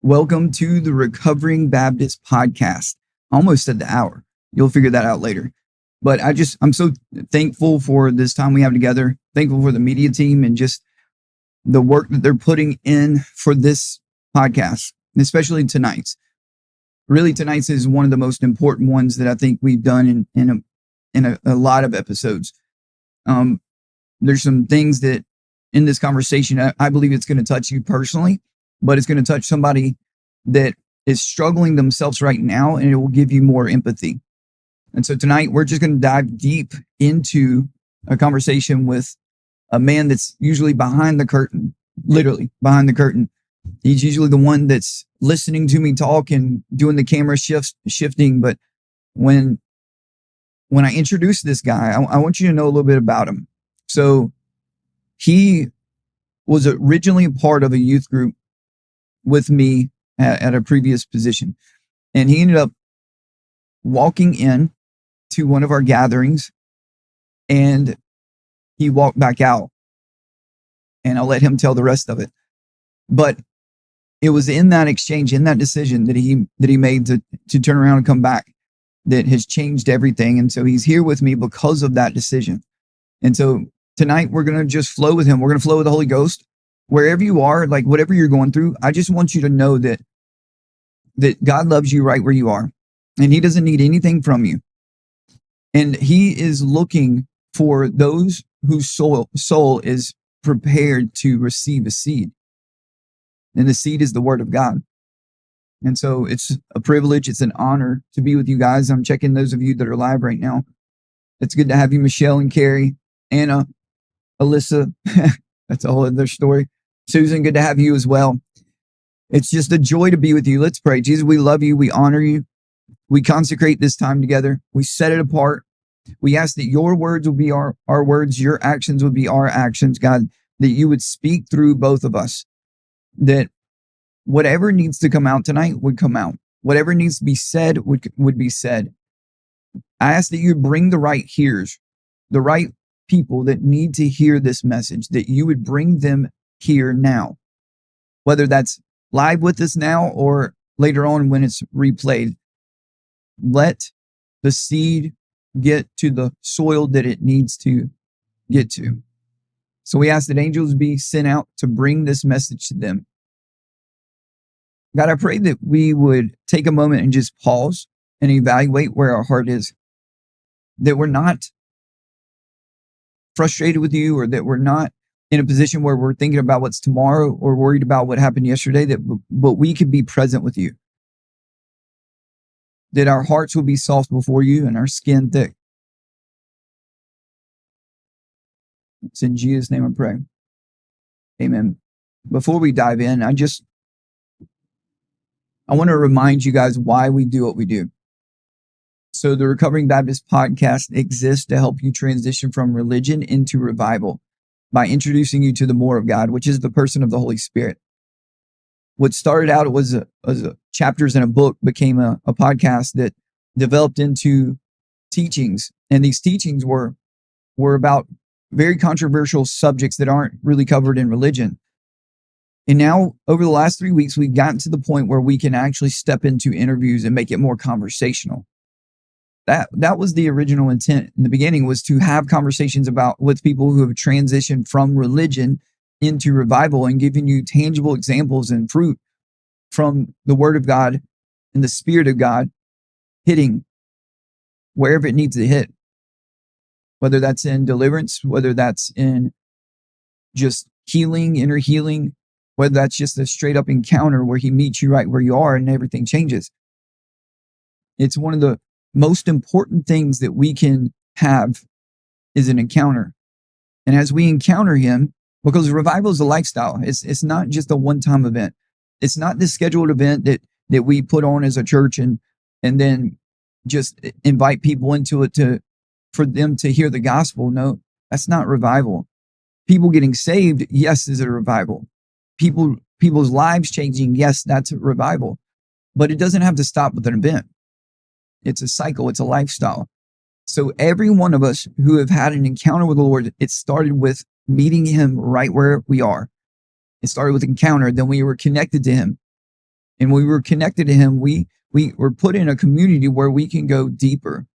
Welcome to the Recovering Baptist Podcast. Almost at the hour. You'll figure that out later. But I'm so thankful for this time we have together. Thankful for the media team and just the work that they're putting in for this podcast, especially tonight's. Really, tonight's is one of the most important ones that I think we've done in a lot of episodes. There's some things that in this conversation, I believe it's going to touch you personally, but it's going to touch somebody that is struggling themselves right now, and it will give you more empathy. And so tonight, we're just going to dive deep into a conversation with a man that's usually behind the curtain, literally behind the curtain. He's usually the one that's listening to me talk and doing the camera shifting. But when I introduce this guy, I want you to know a little bit about him. So he was originally a part of a youth group with me at a previous position. And he ended up walking in to one of our gatherings and he walked back out. And I'll let him tell the rest of it. But it was in that exchange, in that decision that he made to turn around and come back that has changed everything. And so he's here with me because of that decision. And so tonight we're going to just flow with him. We're going to flow with the Holy Ghost. Wherever you are, like whatever you're going through, I just want you to know that God loves you right where you are, and he doesn't need anything from you. And he is looking for those whose soul is prepared to receive a seed. And the seed is the word of God. And so it's a privilege. It's an honor to be with you guys. I'm checking those of you that are live right now. It's good to have you, Michelle and Carrie, Anna, Alyssa. That's a whole other story. Susan, good to have you as well. It's just a joy to be with you. Let's pray. Jesus, we love you. We honor you. We consecrate this time together. We set it apart. We ask that your words will be our words. Your actions would be our actions, God, that you would speak through both of us, that whatever needs to come out tonight would come out. Whatever needs to be said would be said. I ask that you bring the right hearers, the right people that need to hear this message, that you would bring them here now, whether that's live with us now or later on when it's replayed. Let the seed get to the soil that it needs to get to. So we ask that angels be sent out to bring this message to them. God, I pray that we would take a moment and just pause and evaluate where our heart is, that we're not frustrated with you, or that we're not in a position where we're thinking about what's tomorrow or worried about what happened yesterday, but we could be present with you, that our hearts will be soft before you and our skin thick. It's in Jesus' name I pray. Amen. Before we dive in, I want to remind you guys why we do what we do. So the Recovering Baptist Podcast exists to help you transition from religion into revival by introducing you to the more of God, which is the person of the Holy Spirit. What started out was chapters in a book became a podcast that developed into teachings. And these teachings were about very controversial subjects that aren't really covered in religion. And now, over the last 3 weeks, we've gotten to the point where we can actually step into interviews and make it more conversational. That was the original intent in the beginning, was to have conversations with people who have transitioned from religion into revival and giving you tangible examples and fruit from the word of God and the Spirit of God hitting wherever it needs to hit, whether that's in deliverance, whether that's in just healing, inner healing, whether that's just a straight up encounter where he meets you right where you are and everything changes. It's one of the most important things that we can have is an encounter. And as we encounter him, because revival is a lifestyle, it's not just a one-time event. It's not this scheduled event that we put on as a church and then just invite people into it for them to hear the gospel. No, that's not revival. People getting saved, yes, is a revival. People's lives changing, yes, that's a revival. But it doesn't have to stop with an event. It's a cycle. It's a lifestyle. So every one of us who have had an encounter with the Lord, it started with meeting him right where we are. It started with encounter. Then we were connected to him. And when we were connected to him, we were put in a community where we can go deeper.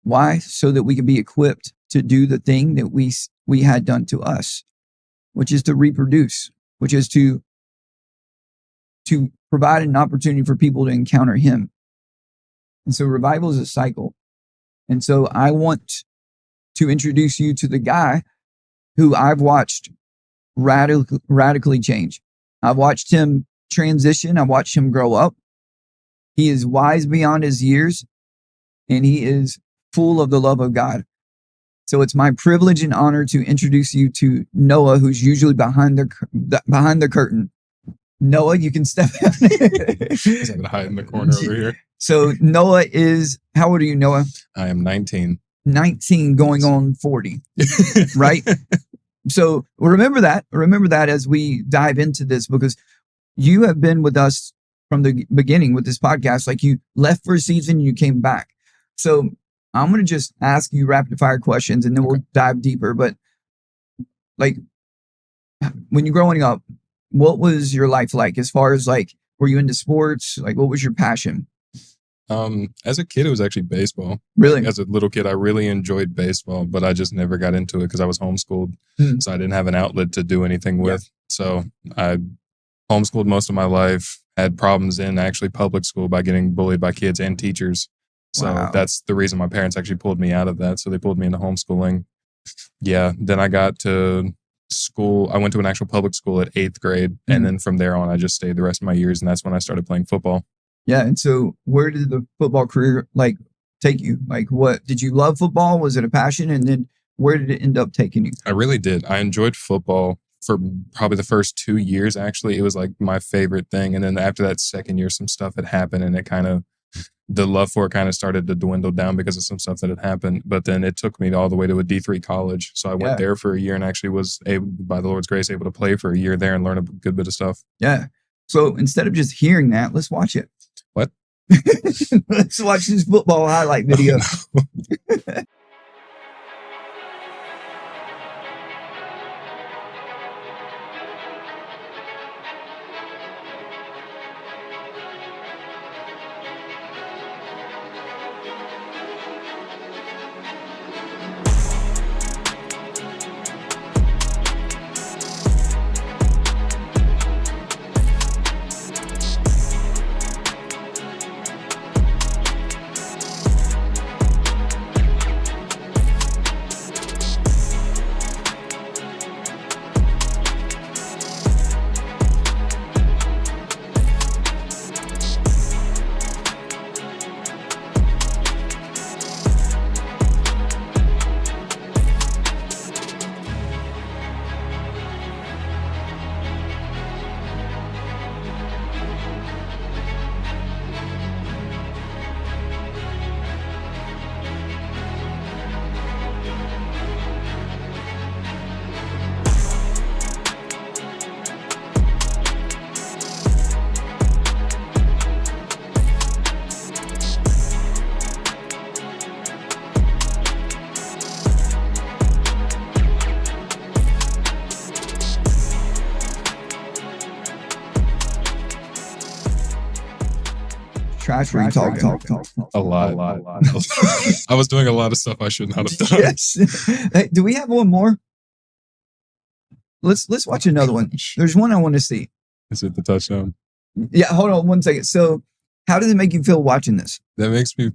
Why? So that we can be equipped to do the thing that we had done to us, which is to reproduce, which is to provide an opportunity for people to encounter him. And so revival is a cycle. And so I want to introduce you to the guy who I've watched radically change. I've watched him transition. I've watched him grow up. He is wise beyond his years, and he is full of the love of God. So it's my privilege and honor to introduce you to Noah, who's usually behind the curtain. Noah, you can step out. He's having to hide in the corner over here. So Noah is, how old are you, Noah? I am 19. 19 going on 40, right? So remember that as we dive into this, because you have been with us from the beginning with this podcast. Like, you left for a season, you came back. So I'm going to just ask you rapid fire questions and then we'll dive deeper. But like, when you're growing up, what was your life like as far as like, were you into sports? Like, what was your passion? As a kid, it was actually baseball. Really? Like, as a little kid, I really enjoyed baseball, but I just never got into it because I was homeschooled. So I didn't have an outlet to do anything with. Yeah. So I homeschooled most of my life, had problems in actually public school by getting bullied by kids and teachers. So that's the reason my parents actually pulled me out of that. So they pulled me into homeschooling. Yeah. Then I got to school. I went to an actual public school at 8th grade. And then from there on, I just stayed the rest of my years. And that's when I started playing football. Yeah. And so where did the football career like take you? Like, what did you love football? Was it a passion? And then where did it end up taking you? I really did. I enjoyed football for probably the first 2 years. Actually, it was like my favorite thing. And then after that second year, some stuff had happened and it kind of, the love for it kind of started to dwindle down because of some stuff that had happened. But then it took me all the way to a D3 college. So I went there for a year and actually was able, by the Lord's grace, able to play for a year there and learn a good bit of stuff. Yeah. So instead of just hearing that, let's watch it. What? Let's watch this football highlight video. Oh, no. Trash talk. A lot. I was doing a lot of stuff I should not have done. Yes. Hey, do we have one more? Let's watch another one. There's one I want to see. Is it the touchdown? Yeah, hold on 1 second. So how does it make you feel watching this? That makes me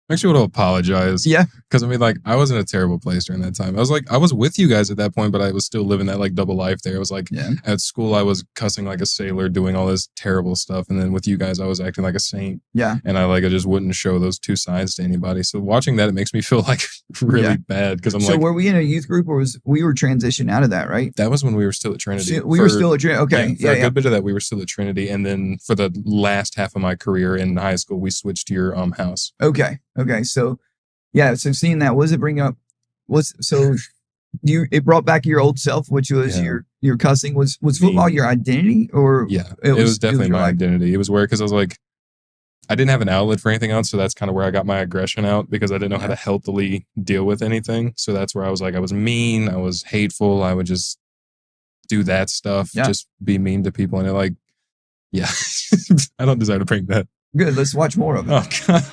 want to apologize. Yeah. Because I mean, like, I was in a terrible place during that time. I was with you guys at that point, but I was still living that like double life there. I was like, at school, I was cussing like a sailor, doing all this terrible stuff. And then with you guys, I was acting like a saint. Yeah. And I just wouldn't show those two sides to anybody. So watching that, it makes me feel like really bad. Because so were we in a youth group or we were transitioned out of that, right? That was when we were still at Trinity. So we were still at Trinity. Okay. For a good bit of that, we were still at Trinity. And then for the last half of my career in high school, we switched to your house. Okay. So yeah, so seeing that, what does it bring up? It brought back your old self, which was your cussing. Was football your identity, or it was definitely my identity. It was weird because I was like, I didn't have an outlet for anything else, so that's kind of where I got my aggression out because I didn't know how to healthily deal with anything. So that's where I was like, I was mean, I was hateful, I would just do that stuff, just be mean to people, and Yeah. I don't deserve to bring that. Good. Let's watch more of it. Oh, God.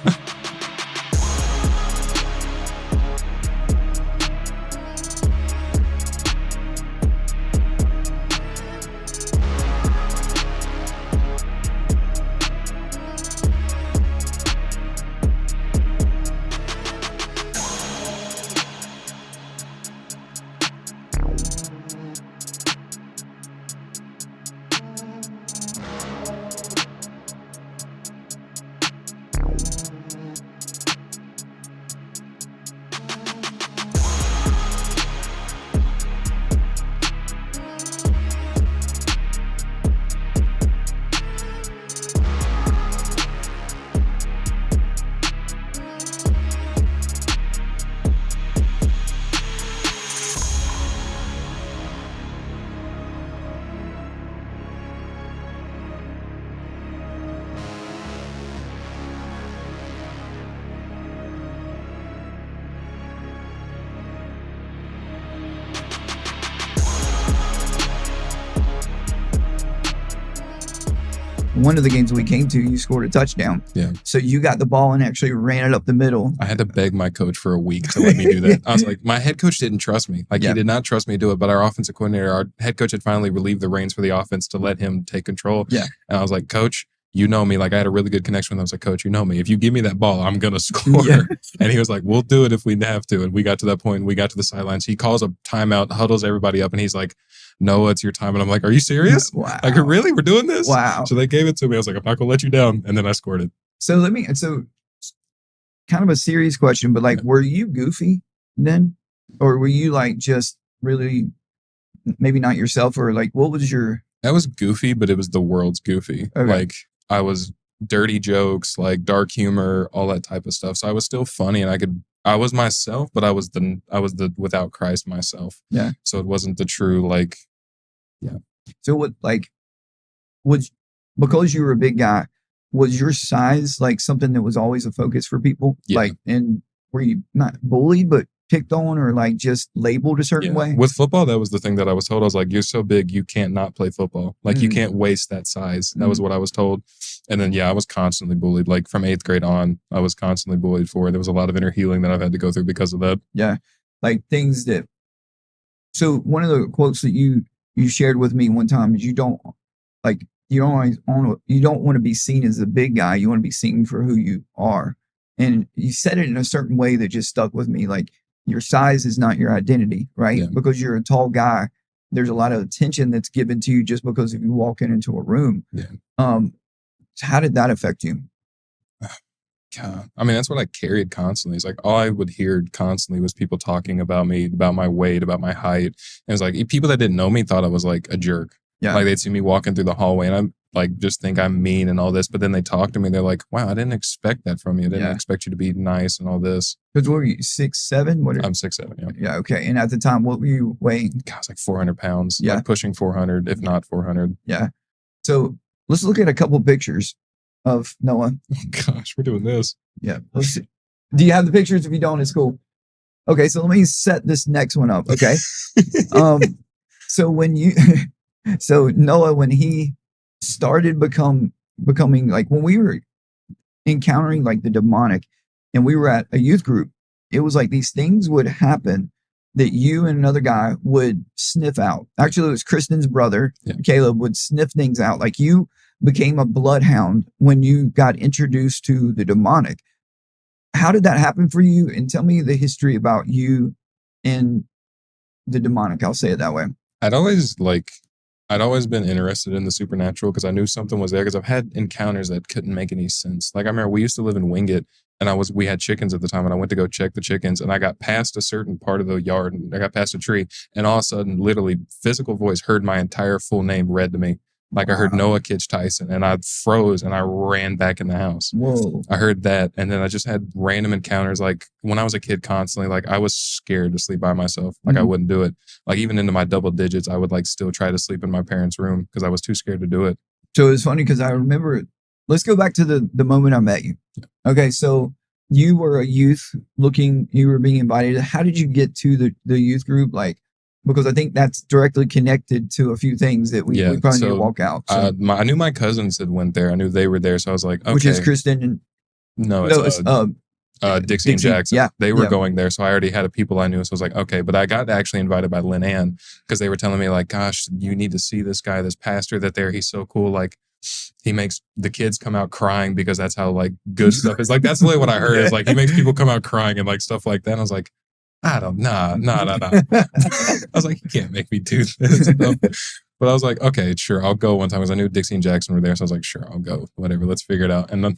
One of the games we came to, you scored a touchdown. Yeah. So you got the ball and actually ran it up the middle. I had to beg my coach for a week to let me do that. I was like, my head coach didn't trust me. Like, he did not trust me to do it. But our offensive coordinator, our head coach had finally relieved the reins for the offense to let him take control. Yeah. And I was like, Coach, you know me. Like, I had a really good connection with him. I was like, Coach, you know me. If you give me that ball, I'm going to score. Yeah. And he was like, we'll do it if we have to. And we got to that point. We got to the sidelines. He calls a timeout, huddles everybody up. And he's like, Noah, it's your time. And I'm like, are you serious? Wow. Like, really? We're doing this? Wow. So they gave it to me. I was like, I'm not going to let you down. And then I scored it. So kind of a serious question, but like, were you goofy then? Or were you like just really maybe not yourself, or like, what was your... That was goofy, but it was the world's goofy. Okay. Like, I was dirty jokes, like dark humor, all that type of stuff. So I was still funny, and I was myself, but I was the without Christ myself. Yeah. So it wasn't the true, like, yeah. So what, like, because you were a big guy, was your size like something that was always a focus for people? Yeah. Like, and were you not bullied, but picked on, or like just labeled a certain way? With football, that was the thing that I was told. I was like, you're so big, you can't not play football. Like, you can't waste that size. That was what I was told. And then, I was constantly bullied. Like, from 8th grade on, I was constantly bullied for it. There was a lot of inner healing that I've had to go through because of that. Yeah. Like things that... So one of the quotes that you shared with me one time is you don't want to be seen as a big guy. You want to be seen for who you are. And you said it in a certain way that just stuck with me. Like, your size is not your identity, right? Yeah. Because you're a tall guy, there's a lot of attention that's given to you just because if you walk into a room. Yeah. So how did that affect you? God. I mean, that's what I carried constantly. It's like all I would hear constantly was people talking about me, about my weight, about my height. And it's like people that didn't know me thought I was like a jerk. Yeah. Like, they'd see me walking through the hallway and I'm like, just think I'm mean and all this. But then they talk to me. They're like, wow, I didn't expect that from you. I didn't expect you to be nice and all this. Because what were you, 6'7"? I'm 6'7", yeah. Yeah, okay. And at the time, what were you weighing? God, I was like 400 pounds. Yeah. Like pushing 400, if not 400. Yeah. So let's look at a couple pictures of Noah. Oh, gosh, we're doing this. Yeah. Let's see. Do you have the pictures? If you don't, it's cool. Okay, so let me set this next one up. Okay. So Noah, when he started becoming like, when we were encountering like the demonic and we were at a youth group, it was like these things would happen that you and another guy would sniff out. Actually, it was Kristen's brother, Caleb, would sniff things out. Like, you became a bloodhound when you got introduced to the demonic. How did that happen for you? And tell me the history about you and the demonic. I'll say it that way. I'd always been interested in the supernatural because I knew something was there, because I've had encounters that couldn't make any sense. Like, I remember we used to live in Wingate, and we had chickens at the time, and I went to go check the chickens, and I got past a certain part of the yard, and I got past a tree, and all of a sudden, literally, physical voice heard my entire full name read to me. Like, I heard Noah Kitch Tyson, and I froze, and I ran back in the house. Whoa. I heard that, and then I just had random encounters. Like, when I was a kid, constantly, like, I was scared to sleep by myself. Like, I wouldn't do it. Like, even into my double digits, I would, like, still try to sleep in my parents' room because I was too scared to do it. So it was funny because I remember, let's go back to the moment I met you. Yeah. Okay, so you were a youth you were being invited. How did you get to the youth group? Like, because I think that's directly connected to a few things that we probably need to walk out. So. I knew my cousins had went there. I knew they were there. So I was like, okay. Which is Kristen and... No, it's Dixie and Jackson. Yeah, they were going there. So I already had people I knew. So I was like, okay. But I got actually invited by Lynn Ann because they were telling me like, gosh, you need to see this guy, this pastor that there. He's so cool. Like he makes the kids come out crying because that's how like good stuff is. Like that's really what I heard is like he makes people come out crying and like stuff like that. And I was like, I don't, nah. I was like, you can't make me do this. But I was like, okay, sure, I'll go one time because I knew Dixie and Jackson were there. So I was like, sure, I'll go. Whatever, let's figure it out. And then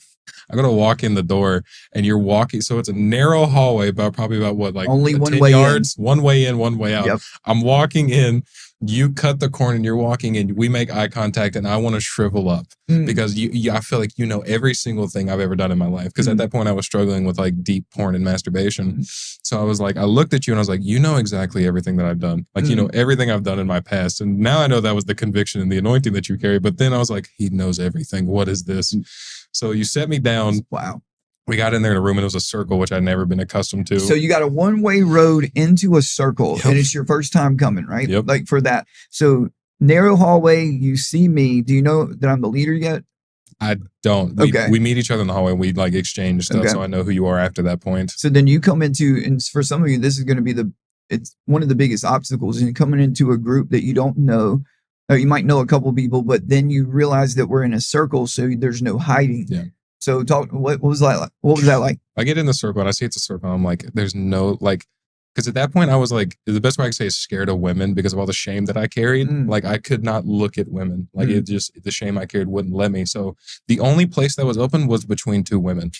I go to walk in the door and you're walking. So it's a narrow hallway, probably about what, like only 10 yards? One way in, one way out. Yep. I'm walking in. You cut the corner and you're walking in. We make eye contact and I want to shrivel up because I feel like you know every single thing I've ever done in my life. Because at that point I was struggling with like deep porn and masturbation. So I was like, I looked at you and I was like, you know exactly everything that I've done. Like, you know everything I've done in my past. And now I know that was the conviction and the anointing that you carry. But then I was like, he knows everything. What is this? So you set me down. Wow. We got in there in a room and it was a circle, which I'd never been accustomed to. So you got a one-way road into a circle and it's your first time coming, right? Yep. Like for that. So narrow hallway, you see me. Do you know that I'm the leader yet? I don't. We meet each other in the hallway and we like exchange stuff. So I know who you are after that point. So then you come into, and for some of you, this is going to be it's one of the biggest obstacles. And you're coming into a group that you don't know, or you might know a couple people, but then you realize that we're in a circle. So there's no hiding. Yeah. So what was that like? What was that like? I get in the circle and I see it's a circle. And I'm like, there's no like, because at that point I was like, the best way I could say is scared of women because of all the shame that I carried. Like I could not look at women. Like it just, the shame I carried wouldn't let me. So the only place that was open was between two women.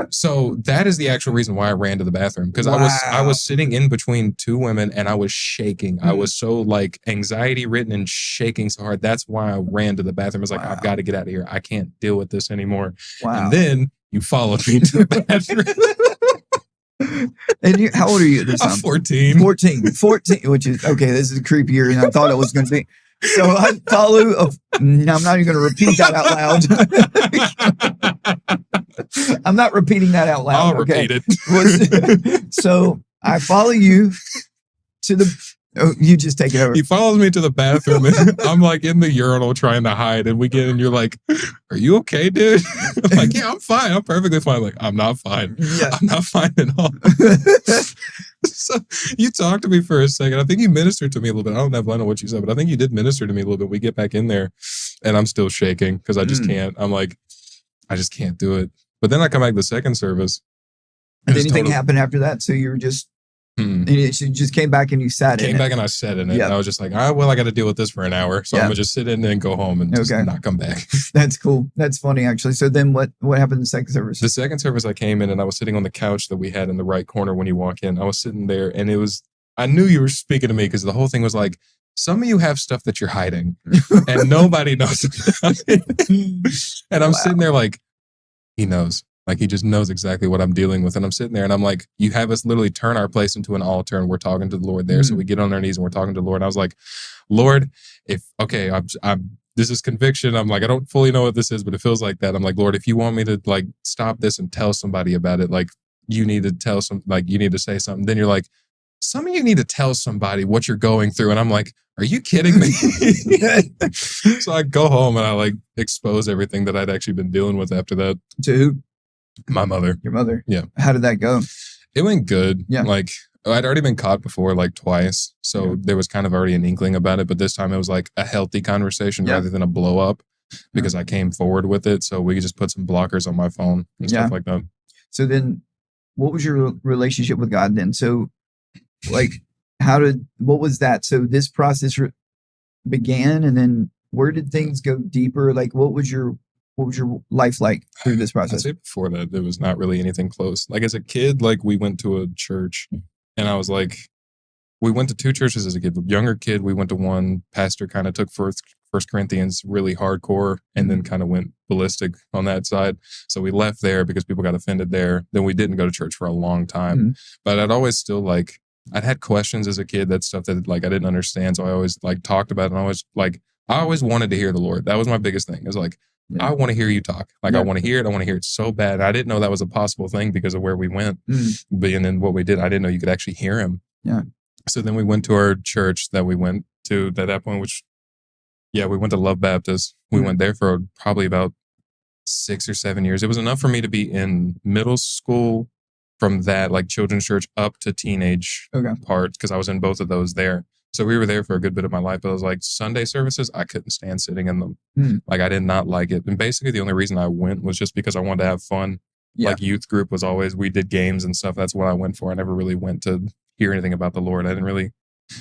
So that is the actual reason why I ran to the bathroom because I was sitting in between two women and I was shaking. I was so like anxiety ridden and shaking so hard. That's why I ran to the bathroom. I was like, I've got to get out of here. I can't deal with this anymore. Wow. And then you followed me to the bathroom. And how old are you at this time? 14, which is okay. This is creepier than I thought it was going to be. So I follow. I'm not even going to repeat that out loud. I'm not repeating that out loud. I'll repeat it. So I follow you to the. Oh, you just take it over. He follows me to the bathroom and I'm like in the urinal trying to hide and we get in, you're like, are you okay, dude? I'm like, yeah, I'm fine. I'm perfectly fine. Like, I'm not fine. Yeah. I'm not fine at all. So you talked to me for a second. I think you ministered to me a little bit. I don't know what you said, but I think you did minister to me a little bit. We get back in there and I'm still shaking because I just can't. I'm like, I just can't do it. But then I come back to the second service. Did anything happen after that? So you were just... And you just came back and you sat in it. Came back and I sat in it. Yep. And I was just like, I got to deal with this for an hour. So I'm going to just sit in and go home and just not come back. That's cool. That's funny, actually. So then what happened in the second service? The second service I came in and I was sitting on the couch that we had in the right corner when you walk in. I was sitting there and I knew you were speaking to me because the whole thing was like, some of you have stuff that you're hiding and nobody knows about it. And I'm sitting there like, he knows. Like he just knows exactly what I'm dealing with. And I'm sitting there and I'm like, you have us literally turn our place into an altar and we're talking to the Lord there. So we get on our knees and we're talking to the Lord. And I was like, Lord, I'm this is conviction. I'm like, I don't fully know what this is, but it feels like that. I'm like, Lord, if you want me to like stop this and tell somebody about it, like you need to you need to say something. Then you're like, some of you need to tell somebody what you're going through. And I'm like, are you kidding me? So I go home and I like expose everything that I'd actually been dealing with after that. To who? My mother. Your mother? Yeah. How did that go? It went good. Yeah. Like I'd already been caught before like twice. So there was kind of already an inkling about it. But this time it was like a healthy conversation rather than a blow up because I came forward with it. So we could just put some blockers on my phone and stuff like that. So then what was your relationship with God then? So like what was that? So this process began and then where did things go deeper? Like what was your life like through this process? I'd say before that, there was not really anything close. Like as a kid, like we went to a church and I was like, we went to two churches as a kid. The younger kid, we went to one. Pastor kind of took First Corinthians really hardcore and then kind of went ballistic on that side. So we left there because people got offended there. Then we didn't go to church for a long time. But I'd always still like, I'd had questions as a kid. That's stuff that like I didn't understand. So I always like talked about it. And I always wanted to hear the Lord. That was my biggest thing. It was like, I want to hear you talk. Like, I want to hear it. I want to hear it so bad. I didn't know that was a possible thing because of where we went. And then what we did, I didn't know you could actually hear him. Yeah. So then we went to our church that we went to at that point, which, yeah, we went to Love Baptist. We Mhm. went there for probably about 6 or 7 years. It was enough for me to be in middle school from that, like children's church up to teenage Okay. part, because I was in both of those there. So we were there for a good bit of my life. But I was like, Sunday services, I couldn't stand sitting in them. Like, I did not like it. And basically, the only reason I went was just because I wanted to have fun. Yeah. Like, youth group was always, we did games and stuff. That's what I went for. I never really went to hear anything about the Lord. I didn't really,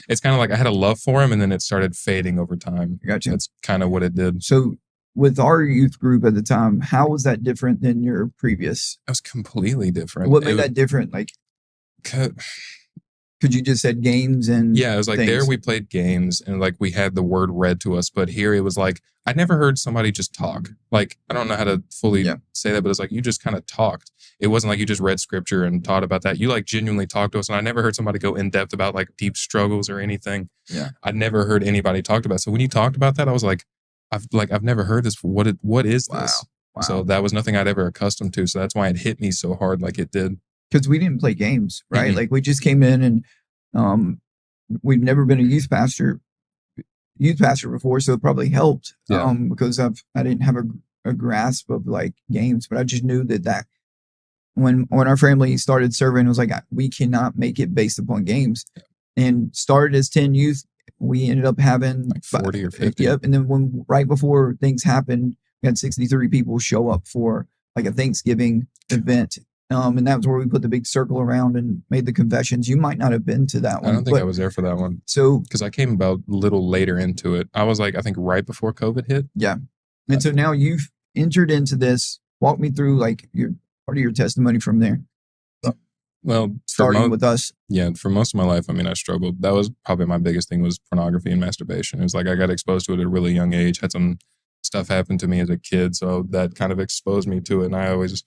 it's kind of like I had a love for him and then it started fading over time. Gotcha. That's kind of what it did. So with our youth group at the time, how was that different than your previous? It was completely different. What made that different? Like, could you just said games and yeah, it was like things? There we played games and like we had the word read to us, but here it was like I never heard somebody just talk. Like, I don't know how to fully say that, but it's like you just kind of talked. It wasn't like you just read scripture and taught about that. You like genuinely talked to us, and I never heard somebody go in depth about like deep struggles or anything. Yeah, I never heard anybody talk about it. So when you talked about that, I was like, I've never heard this. What is this? Wow. So that was nothing I'd ever accustomed to. So that's why it hit me so hard like it did. Because we didn't play games, right? Mm-hmm. Like we just came in and we've never been a youth pastor before, so it probably helped because I didn't have a grasp of like games, but I just knew that when our family started serving, it was like we cannot make it based upon games. And started as 10 youth, we ended up having like 40 or 50. Yep, and then right before things happened, we had 63 people show up for like a Thanksgiving event. And that was where we put the big circle around and made the confessions. You might not have been to that one. I don't think I was there for that one. So, because I came about a little later into it. I was like, I think right before COVID hit. Yeah. And so now you've entered into this. Walk me through like your part of your testimony from there. Well, starting with us. Yeah, for most of my life, I mean, I struggled. That was probably my biggest thing was pornography and masturbation. It was like I got exposed to it at a really young age. Had some stuff happen to me as a kid, so that kind of exposed me to it. And I always,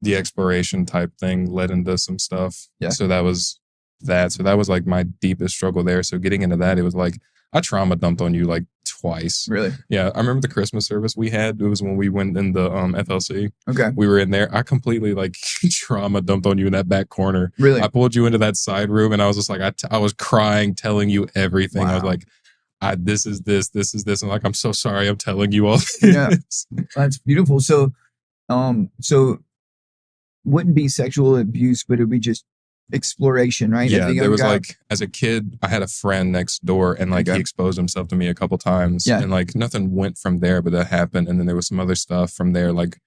the exploration type thing led into some stuff. Yeah. So that was that. So that was like my deepest struggle there. So getting into that, it was like I trauma dumped on you like twice. Really? Yeah. I remember the Christmas service we had. It was when we went in the FLC. Okay. We were in there. I completely like trauma dumped on you in that back corner. Really? I pulled you into that side room and I was just like, I was crying, telling you everything. Wow. I was like, this is this. I'm like, I'm so sorry. I'm telling you all this. Yeah. That's beautiful. So, wouldn't be sexual abuse, but it would be just exploration, right? Yeah, there was like, as a kid, I had a friend next door and like he exposed himself to me a couple times. Yeah. And like nothing went from there, but that happened. And then there was some other stuff from there, like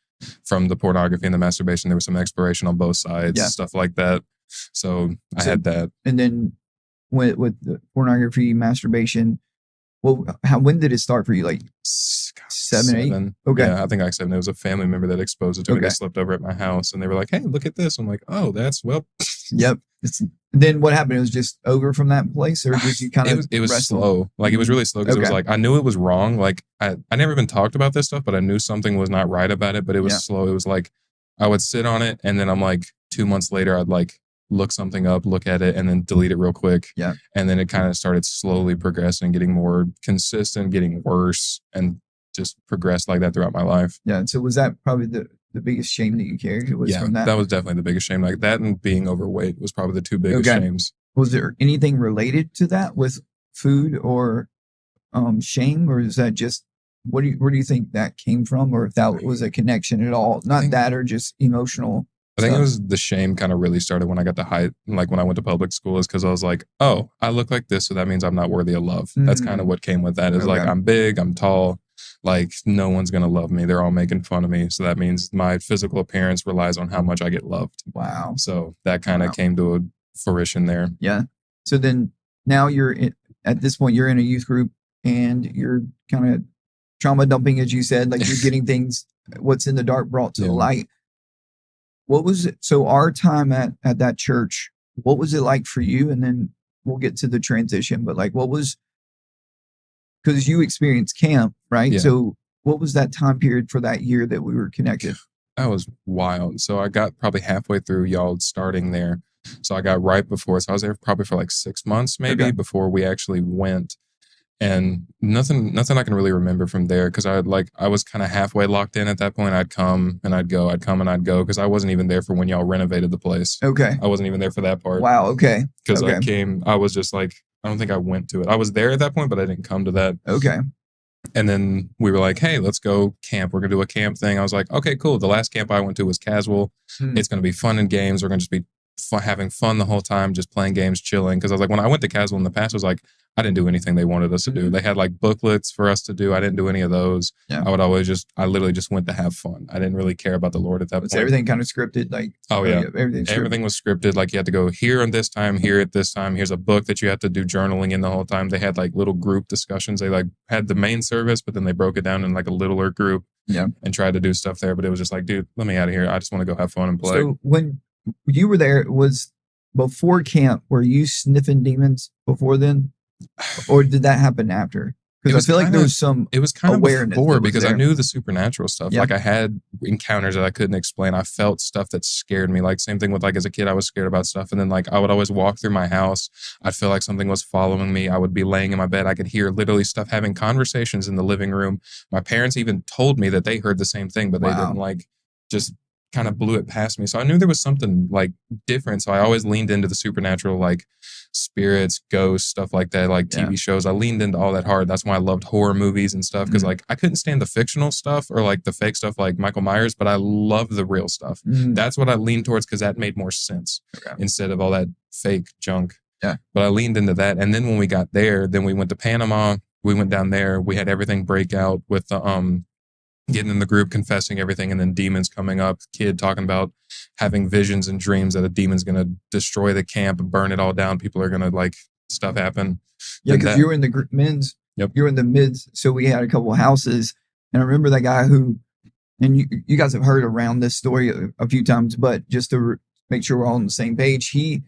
from the pornography and the masturbation, there was some exploration on both sides, stuff like that. So I had that. And then with the pornography, masturbation, well, when did it start for you? Like 7, 8? Okay. Yeah, I think like 7. There was a family member that exposed it to me. They slept over at my house and they were like, hey, look at this. I'm like, oh, that's, well. Yep. Then what happened? It was just over from that place, or did you kind of it was slow. Like it was really slow because it was like I knew it was wrong. Like I never been talked about this stuff, but I knew something was not right about it. But it was slow. It was like I would sit on it and then I'm like 2 months later I'd like look something up, look at it, and then delete it real quick. Yeah. And then it kind of started slowly progressing, getting more consistent, getting worse, and just progressed like that throughout my life. Yeah. So was that probably the biggest shame that you carried? From that was definitely the biggest shame. Like that and being overweight was probably the two biggest shames. Was there anything related to that with food or shame, or is that just where do you think that came from, or if that was a connection at all? Not that, or just emotional. I think it was the shame kind of really started when I got to height, like when I went to public school, is because I was like, oh, I look like this, so that means I'm not worthy of love. That's kind of what came with that. Is like I'm big, I'm tall, like no one's gonna love me. They're all making fun of me, so that means my physical appearance relies on how much I get loved. Wow. So that kind of came to a fruition there. Yeah. So then now at this point you're in a youth group and you're kind of trauma dumping, as you said, like you're getting things, what's in the dark brought to the light. What was it? So our time at that church, what was it like for you? And then we'll get to the transition, but like, because you experienced camp, right? Yeah. So what was that time period for that year that we were connected? That was wild. So I got probably halfway through y'all starting there. So I got right before. So I was there probably for like 6 months maybe before we actually went. And nothing I can really remember from there, because I was kind of halfway locked in at that point. I'd come and I'd go, I'd come and I'd go, because I wasn't even there for when y'all renovated the place. Okay. I wasn't even there for that part. Wow. Okay. Because Okay. I was just like, I don't think I went to it. I was there at that point, but I didn't come to that. Okay. And then we were like, hey, let's go camp. We're going to do a camp thing. I was like, okay, cool. The last camp I went to was casual. It's going to be fun and games. We're going to just be having fun the whole time, just playing games, chilling. Because I was like, when I went to casual in the past, I was like, I didn't do anything they wanted us to do. They had like booklets for us to do. I didn't do any of those. Yeah. I literally just went to have fun. I didn't really care about the Lord at that point. Everything kind of scripted? Like, oh yeah, everything was scripted. Like, you had to go here on this time, here at this time. Here's a book that you had to do journaling in the whole time. They had like little group discussions. They like had the main service, but then they broke it down in like a littler group. Yeah. And tried to do stuff there. But it was just like, dude, let me out of here. I just want to go have fun and play. So when you were there, was before camp, were you sniffing demons before then? Or did that happen after? Because I feel like there was some it was kind of awareness before, because there. I knew the supernatural stuff. Yeah. Like, I had encounters that I couldn't explain. I felt stuff that scared me. Like, same thing with like as a kid, I was scared about stuff. And then like I would always walk through my house. I'd feel like something was following me. I would be laying in my bed. I could hear literally stuff having conversations in the living room. My parents even told me that they heard the same thing, but they didn't like just kind of blew it past me. So I knew there was something like different. So I always leaned into the supernatural, like spirits, ghosts, stuff like that, like TV shows. I leaned into all that hard. That's why I loved horror movies and stuff, because like I couldn't stand the fictional stuff or like the fake stuff like Michael Myers, but I love the real stuff. That's what I leaned towards, because that made more sense instead of all that fake junk. Yeah. But I leaned into that. And then when we got there, then we went to Panama. We went down there. We had everything break out with the getting in the group, confessing everything, and then demons coming up, kid talking about having visions and dreams that a demon's going to destroy the camp and burn it all down. People are going to like stuff happen. Yeah, because you were in the men's. Yep. You were in the mids. So we had a couple of houses. And I remember that guy who, and you guys have heard around this story a few times, but just to make sure we're all on the same page, he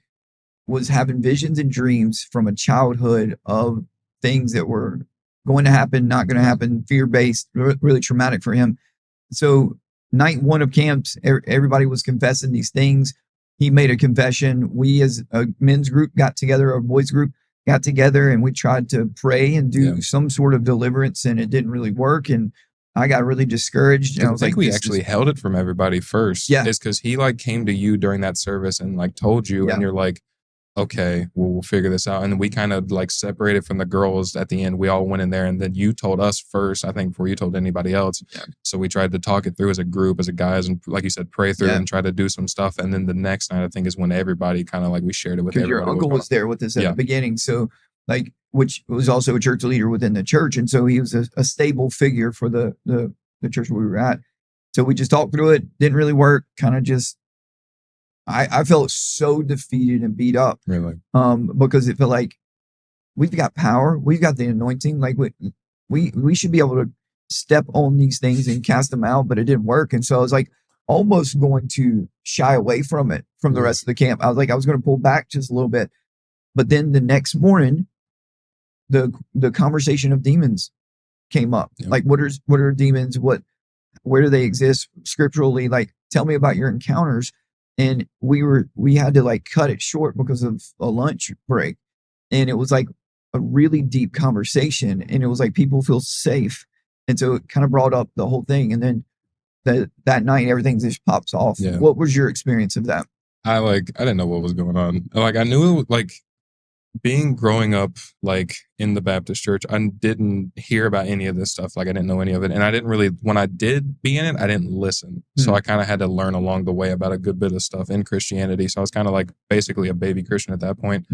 was having visions and dreams from a childhood of things that were going to happen, not going to happen, fear-based, really traumatic for him. So night one of camps, everybody was confessing these things. He made a confession. We as a men's group got together, a boys group got together, and we tried to pray and do some sort of deliverance, and it didn't really work. And I got really discouraged. And I was think like, we actually held it from everybody first. Yeah. It's because he like came to you during that service and like told you, and you're like, okay, well, we'll figure this out. And then we kind of like separated from the girls at the end. We all went in there, and then you told us first, I think, before you told anybody else. Yeah. So we tried to talk it through as a group, as a guys, and like you said, pray through and try to do some stuff. And then the next night, I think, is when everybody kind of like we shared it with everybody. Your uncle was there with us at the beginning. So like, which was also a church leader within the church. And so he was a stable figure for the church where we were at. So we just talked through it. Didn't really work. Kind of just, I felt so defeated and beat up. Really? Because it felt like we've got power, we've got the anointing, like we should be able to step on these things and cast them out, but it didn't work. And so I was like almost going to shy away from it from the rest of the camp. I was like, I was going to pull back just a little bit. But then the next morning, the conversation of demons came up. Yep. Like, what are demons? Where do they exist scripturally? Like, tell me about your encounters. And we had to like cut it short because of a lunch break. And it was like a really deep conversation. And it was like, people feel safe. And so it kind of brought up the whole thing. And then that night, everything just pops off. Yeah. What was your experience of that? I didn't know what was going on. Like, I knew it, like, growing up like in the Baptist church, I didn't hear about any of this stuff. Like, I didn't know any of it. And I didn't really, when I did be in it, I didn't listen. So I kind of had to learn along the way about a good bit of stuff in Christianity. So I was kind of like basically a baby Christian at that point.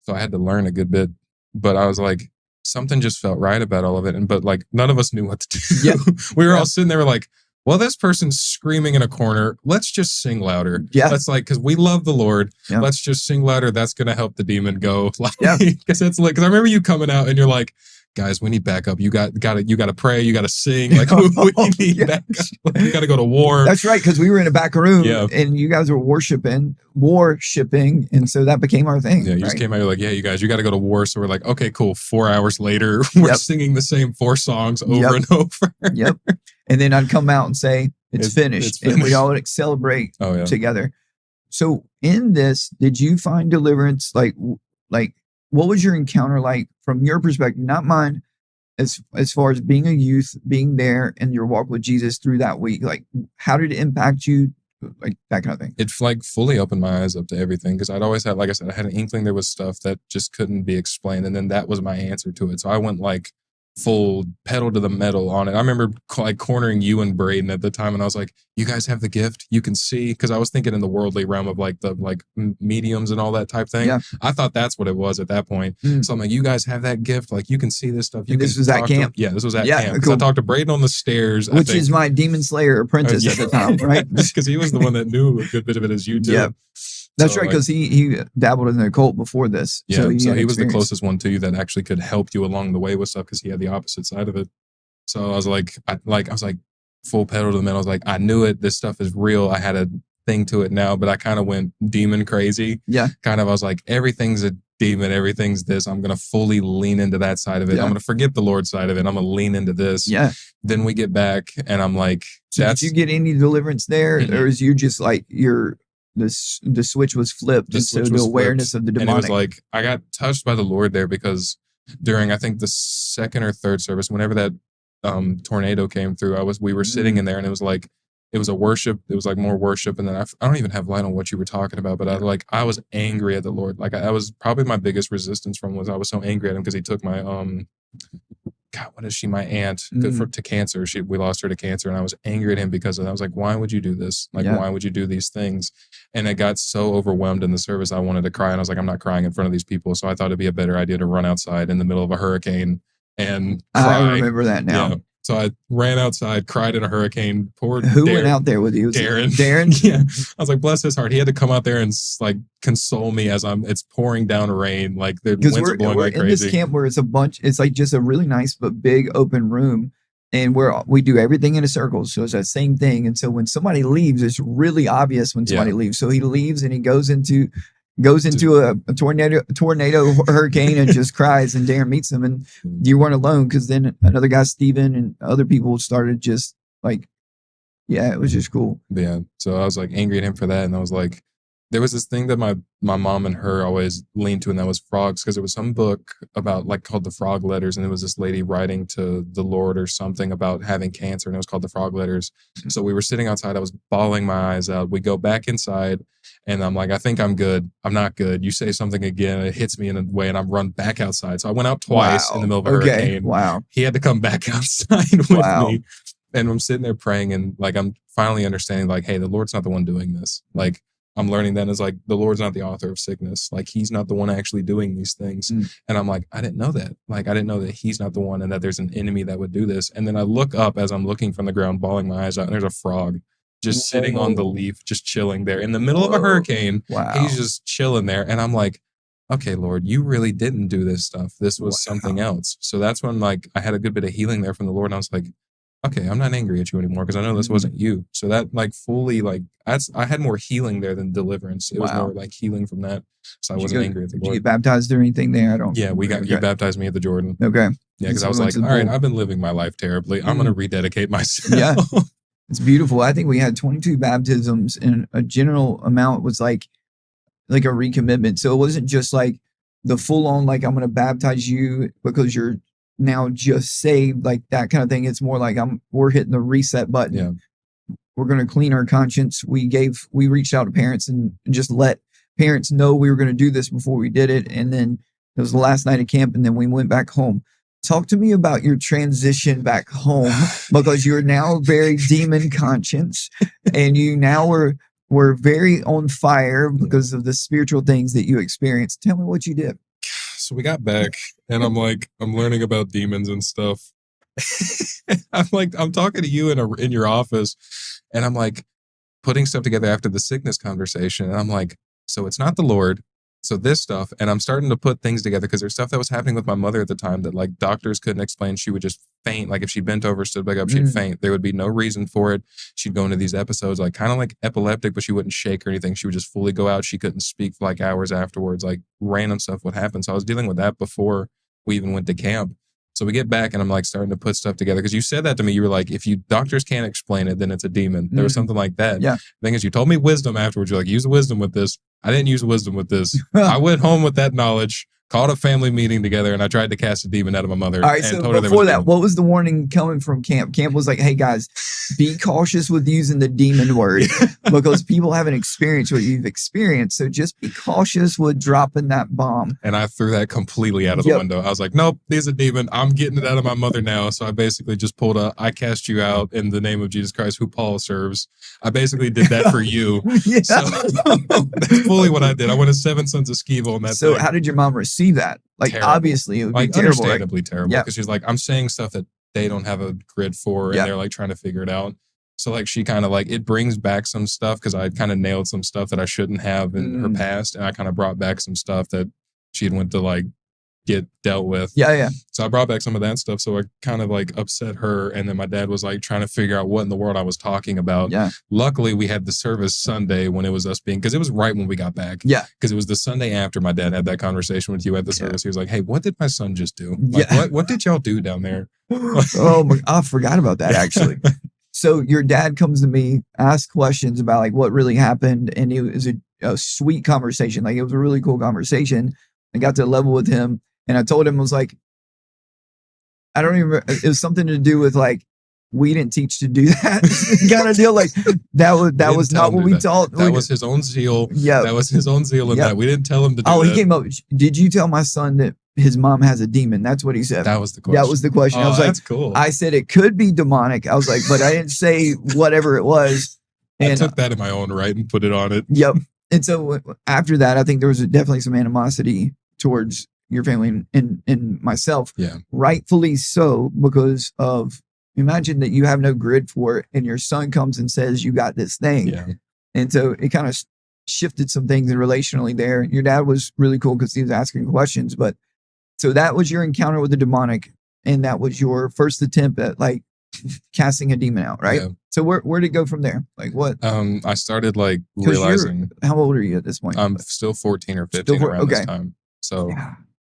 So I had to learn a good bit, but I was like, something just felt right about all of it. But like, none of us knew what to do. Yeah. We were all sitting there like, well, this person's screaming in a corner. Let's just sing louder. Yeah. That's like, because we love the Lord. Yeah. Let's just sing louder. That's going to help the demon go. Like, Yeah. Because it's like, because I remember you coming out and you're like, guys, we need backup. You got to pray. You got to sing. Like, we need backup. You got to go to war. That's right. Because we were in a back room Yeah. and you guys were worshiping. And so that became our thing. Yeah. You just came out, you're like, yeah, you guys, you got to go to war. So we're like, okay, cool. 4 hours later, we're singing the same 4 songs over and over. Yep. And then I'd come out and say, it's finished. And we all would celebrate together. So in this, did you find deliverance? Like what was your encounter like from your perspective, not mine, as far as being a youth, being there in your walk with Jesus through that week? Like, how did it impact you? Like that kind of thing. It like fully opened my eyes up to everything because I'd always had, like I said, I had an inkling there was stuff that just couldn't be explained, and then that was my answer to it. So I went like full pedal to the metal on it. I remember like cornering you and Braden at the time, and I was like, "You guys have the gift. You can see." Because I was thinking in the worldly realm of like the mediums and all that type thing. Yeah. I thought that's what it was at that point. So I'm like, "You guys have that gift. Like you can see this stuff." You And this can was at talk camp? Yeah, this was at Yeah, camp. Because cool. I talked to Braden on the stairs, Which is my demon slayer apprentice at the time, right? Because he was the one that knew a good bit of it as you too. Yeah. That's So, right, because he dabbled in the occult before this. Yeah, so he was the experience. closest one to you that actually could help you along the way with stuff because he had the opposite side of it. So I was like, I was like full pedal to the metal. I was like, I knew it. This stuff is real. I had a thing to it now, but I kind of went demon crazy. Yeah. Kind of, I was like, everything's a demon. Everything's this. I'm going to fully lean into that side of it. Yeah. I'm going to forget the Lord side of it. I'm going to lean into this. Yeah. Then we get back and I'm like, So did you get any deliverance there? Or is you just like the switch was flipped, and so the awareness of the demonic? And it was like, I got touched by the Lord there because during, I think the second or third service, whenever that tornado came through, we were sitting in there, and it was like, it was a worship. It was like more worship. And then I don't even have light on what you were talking about, but I was angry at the Lord. Like I was probably my biggest resistance from was I was so angry at him because he took my, God, what is she? My aunt to cancer. We lost her to cancer, and I was angry at him because of that. I was like, why would you do this? Like, why would you do these things? And I got so overwhelmed in the service, I wanted to cry, and I was like, I'm not crying in front of these people. So I thought it'd be a better idea to run outside in the middle of a hurricane and cry. I remember that now. Yeah. So I ran outside, cried in a hurricane. Who went out there with you? Darren. Darren? Yeah. I was like, bless his heart. He had to come out there and like console me as it's pouring down rain. Like the winds are blowing like crazy. In this camp where it's like just a really nice but big open room, and we do everything in a circle. So it's that same thing. And so when somebody leaves, it's really obvious when somebody leaves. So he leaves and he goes into a tornado hurricane and just cries, and Darren meets him, and you weren't alone because then another guy, Steven, and other people started just like, it was just cool. Yeah. So I was like angry at him for that. And I was like, there was this thing that my mom and her always leaned to, and that was frogs, because there was some book about like called The Frog Letters, and it was this lady writing to the Lord or something about having cancer, and it was called The Frog Letters. So we were sitting outside. I was bawling my eyes out. We go back inside, and I'm like, I think I'm good. I'm not good. You say something again, it hits me in a way, and I'm run back outside. So I went out twice in the middle of a hurricane. Wow. He had to come back outside with me. And I'm sitting there praying, and like I'm finally understanding, like, hey, the Lord's not the one doing this. Like, I'm learning then is like the Lord's not the author of sickness. Like he's not the one actually doing these things. And I'm like, I didn't know that. Like I didn't know that he's not the one, and that there's an enemy that would do this. And then I look up as I'm looking from the ground, bawling my eyes out, and there's a frog just sitting on the leaf, just chilling there in the middle of a hurricane. He's just chilling there. And I'm like, okay, Lord, you really didn't do this stuff. This was something else. So that's when like I had a good bit of healing there from the Lord. And I was like, okay, I'm not angry at you anymore because I know this wasn't you. So that like fully like I had more healing there than deliverance. It was more like healing from that. So I wasn't angry at the Lord. Did you get baptized or anything there? I don't. Yeah, you baptized me at the Jordan. Okay. Yeah, because I was like, all right, I've been living my life terribly. I'm going to rededicate myself. Yeah, it's beautiful. I think we had 22 baptisms, and a general amount was like a recommitment. So it wasn't just like the full on like I'm going to baptize you because you're now just saved, like that kind of thing. It's more like we're hitting the reset button. Yeah. We're going to clean our conscience. We reached out to parents and just let parents know we were going to do this before we did it. And then it was the last night of camp, and then we went back home. Talk to me about your transition back home, because you're now very demon conscious, and you now were very on fire because of the spiritual things that you experienced. Tell me what you did. So we got back, and I'm learning about demons and stuff. I'm talking to you in your office, and I'm like putting stuff together after the sickness conversation. And I'm like, so it's not the Lord. So this stuff, and I'm starting to put things together because there's stuff that was happening with my mother at the time that like doctors couldn't explain. She would just faint. Like if she bent over, stood back up, she'd faint. There would be no reason for it. She'd go into these episodes like kind of like epileptic, but she wouldn't shake or anything. She would just fully go out. She couldn't speak for like hours afterwards. Like random stuff would happen. So I was dealing with that before we even went to camp. So we get back, and I'm like starting to put stuff together because you said that to me. You were like, if you doctors can't explain it, then it's a demon. There was something like that. Yeah. The thing is, you told me wisdom afterwards. You're like, use wisdom with this. I didn't use wisdom with this. I went home with that knowledge. called a family meeting together, and I tried to cast a demon out of my mother. All right, and so told her there before was a that, demon. what was the warning coming from camp? Camp was like, hey guys, be cautious with using the demon word because people haven't experienced what you've experienced. So just be cautious with dropping that bomb. And I threw that completely out of the window. I was like, nope, there's a demon. I'm getting it out of my mother now. So I basically just pulled I cast you out in the name of Jesus Christ, who Paul serves. I basically did that for you. So that's fully what I did. I went to 7 sons of Sceva on that So thing. how did your mom receive that? Like, terrible. Obviously, it would like be terrible. Understandably terrible. Yeah. Because she's like, I'm saying stuff that they don't have a grid for, and they're like trying to figure it out. So like she kind of like, it brings back some stuff because I kind of nailed some stuff that I shouldn't have in her past, and I kind of brought back some stuff that she had went to like get dealt with. Yeah. So I brought back some of that stuff. So I kind of like upset her, and then my dad was like trying to figure out what in the world I was talking about. Yeah. Luckily, we had the service Sunday when it was us being, because it was right when we got back. Yeah. Because it was the Sunday after my dad had that conversation with you at the service. He was like, "Hey, what did my son just do? Like, what did y'all do down there?" Oh, I forgot about that actually. So your dad comes to me, asks questions about like what really happened, and it was a sweet conversation. Like it was a really cool conversation. I got to level with him, and I told him, I was like, I don't even. It was something to do with like we didn't teach to do that kind of deal. Like that was not what we taught. That was his own zeal. Yeah, that was his own zeal in that. We didn't tell him to do that. Oh, he came up. Did you tell my son that his mom has a demon? That's what he said. That was the question. That was the question. I was like, that's cool. I said it could be demonic. I was like, but I didn't say whatever it was. And I took that in my own right and put it on it. Yep. And so after that, I think there was definitely some animosity towards your family and myself. Yeah. Rightfully so, because of, imagine that you have no grid for it and your son comes and says, you got this thing. Yeah. And so it kind of shifted some things relationally there. Your dad was really cool because he was asking questions. But so that was your encounter with the demonic. And that was your first attempt at like casting a demon out, right? Yeah. So where did it go from there? Like what? I started like realizing. How old are you at this point? I'm still 14 or 15 around this time. So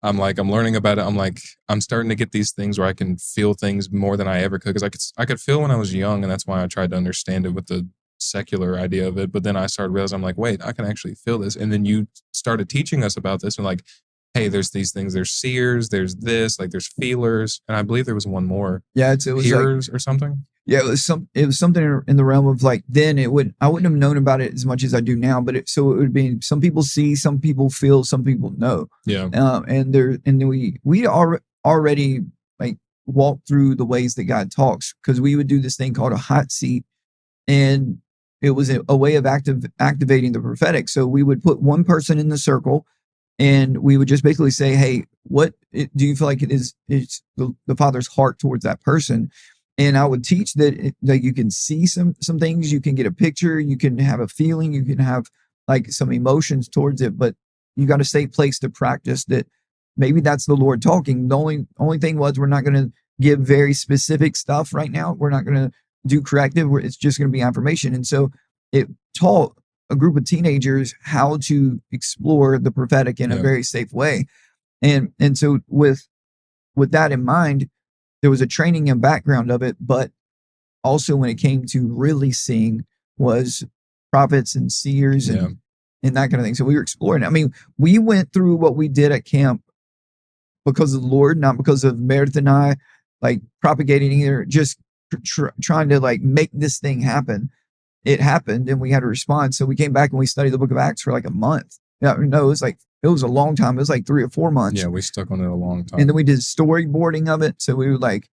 I'm learning about it. I'm starting to get these things where I can feel things more than I ever could. Because I could feel when I was young, and that's why I tried to understand it with the secular idea of it. But then I started realizing, I'm like, wait, I can actually feel this. And then you started teaching us about this, and like, hey, there's these things. There's seers. There's this. Like, there's feelers, and I believe there was one more. Yeah, it was hearers or something. Yeah, it was something in the realm of like, then I wouldn't have known about it as much as I do now, but it would be, some people see, some people feel, some people know. Yeah. And then we already like walked through the ways that God talks, because we would do this thing called a hot seat, and it was a way of activating the prophetic. So we would put one person in the circle, and we would just basically say, hey, what do you feel like it's the Father's heart towards that person? And I would teach that you can see some things, you can get a picture, you can have a feeling, you can have like some emotions towards it, but you got to stay placed to practice that. Maybe that's the Lord talking. The only thing was, we're not going to give very specific stuff right now. We're not going to do corrective. It's just going to be affirmation. And so it taught a group of teenagers how to explore the prophetic in a very safe way. And so with that in mind, there was a training and background of it, but also when it came to really seeing was prophets and seers and that kind of thing. So we were exploring it. I mean, we went through what we did at camp because of the Lord, not because of Meredith and I like propagating either, just trying to like make this thing happen. It happened and we had a response. So we came back and we studied the book of Acts for like a month. No, it was a long time. It was like 3 or 4 months. Yeah, we stuck on it a long time. And then we did storyboarding of it. So we would like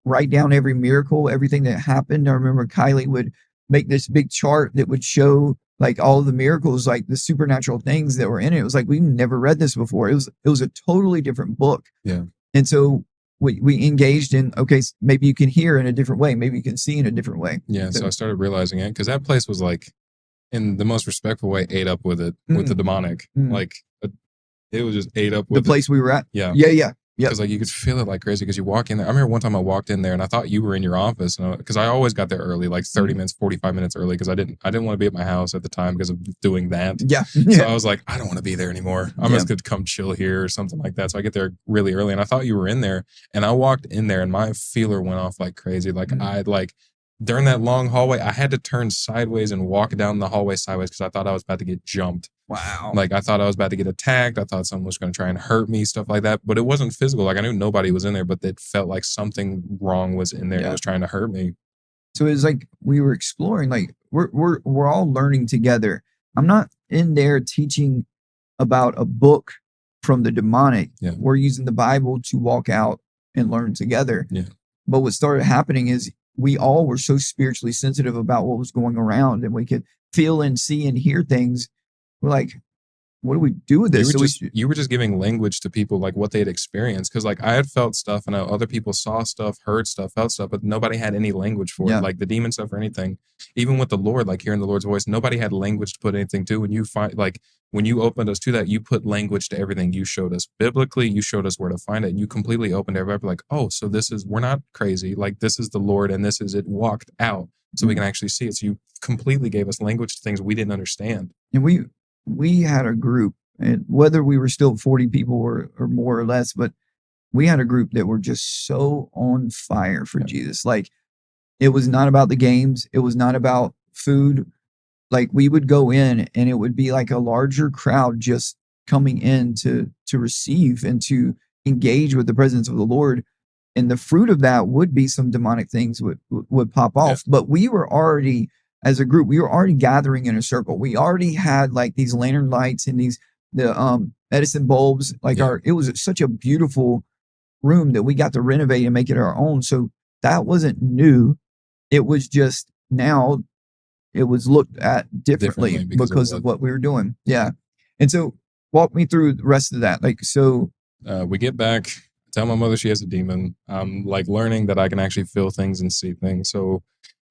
write down every miracle, everything that happened. I remember Kylie would make this big chart that would show like all the miracles, like the supernatural things that were in it. It was like, we've never read this before. It was a totally different book. Yeah. And so we engaged in, okay, maybe you can hear in a different way. Maybe you can see in a different way. Yeah. So I started realizing it, because that place was like, in the most respectful way, ate up with it, with the demonic. Like, it was just ate up with the place we were at. Yeah. Yeah. Because like you could feel it like crazy, because you walk in there. I remember one time I walked in there and I thought you were in your office, and because I always got there early, like 30 minutes, 45 minutes early, because I didn't want to be at my house at the time because of doing that. Yeah. So I was like, I don't want to be there anymore. I'm just gonna come chill here or something like that. So I get there really early, and I thought you were in there, and I walked in there and my feeler went off like crazy. Like during that long hallway, I had to turn sideways and walk down the hallway sideways because I thought I was about to get jumped. Wow. Like, I thought I was about to get attacked. I thought someone was going to try and hurt me, stuff like that. But it wasn't physical. Like, I knew nobody was in there, but it felt like something wrong was in there and Yeah. it was trying to hurt me. So it's like we were exploring, like we're all learning together. I'm not in there teaching about a book from the demonic. Yeah. We're using the Bible to walk out and learn together. Yeah. But what started happening is we all were so spiritually sensitive about what was going around, and we could feel and see and hear things. We're like, what do we do with this? You were just giving language to people, like what they had experienced. Cause like I had felt stuff and other people saw stuff, heard stuff, felt stuff, but nobody had any language for Yeah. it. Like the demon stuff or anything. Even with the Lord, like hearing the Lord's voice, nobody had language to put anything to. When you find, like when you opened us to that, you put language to everything. You showed us biblically, you showed us where to find it. And you completely opened everybody like, oh, so we're not crazy. Like this is the Lord and this is it walked out so we can actually see it. So you completely gave us language to things we didn't understand. And we had a group, and whether we were still 40 people or more or less, but we had a group that were just so on fire for Jesus. Like it was not about the games. It was not about food. Like we would go in and it would be like a larger crowd just coming in to receive and to engage with the presence of the Lord. And the fruit of that would be some demonic things would pop off. Yeah. But we were already, as a group, we were already gathering in a circle. We already had like these lantern lights and the Edison bulbs. Like it was such a beautiful room that we got to renovate and make it our own. So that wasn't new. It was just now it was looked at differently because of what we were doing. Yeah. And so walk me through the rest of that. Like, so we get back, tell my mother she has a demon. I'm like learning that I can actually feel things and see things. So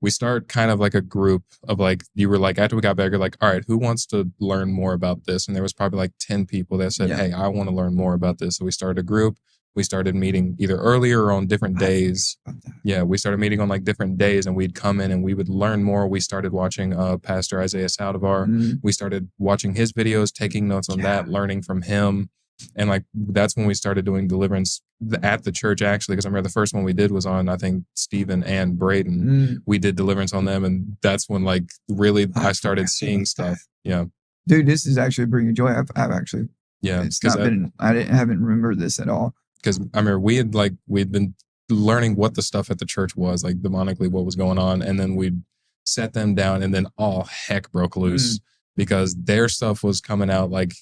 we start kind of like a group of like, you were like, after we got back, you're like, all right, who wants to learn more about this? And there was probably like 10 people that said, hey, I want to learn more about this. So we started a group. We started meeting either earlier or on different days. Yeah, we started meeting on like different days and we'd come in and we would learn more. We started watching Pastor Isaiah Saldivar. Mm-hmm. We started watching his videos, taking notes on that, learning from him. And like, that's when we started doing deliverance at the church, actually, because I remember the first one we did was on, I think, Stephen and Braden. Mm. We did deliverance on them. And that's when like really I started seeing stuff. Yeah. Dude, this is actually bringing joy. I've actually, it's not been, haven't remembered this at all. Because I remember we'd been learning what the stuff at the church was, like demonically what was going on. And then we'd set them down and then all heck broke loose because their stuff was coming out like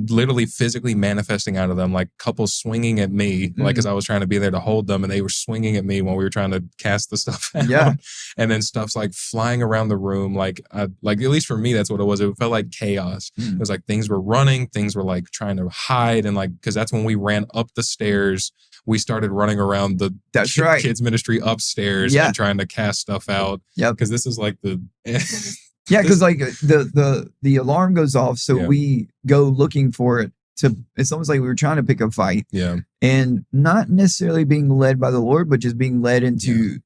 literally physically manifesting out of them, like couples swinging at me, like as I was trying to be there to hold them, and they were swinging at me while we were trying to cast the stuff out. Yeah. And then stuff's like flying around the room, like at least for me, that's what it was. It felt like chaos. It was like things were running, things were like trying to hide, and like because that's when we ran up the stairs. We started running around the kids ministry upstairs and trying to cast stuff out. Yeah, because this is like the. Yeah, because like the alarm goes off, so we go looking for it. It's almost like we were trying to pick a fight. Yeah, and not necessarily being led by the Lord, but just being led into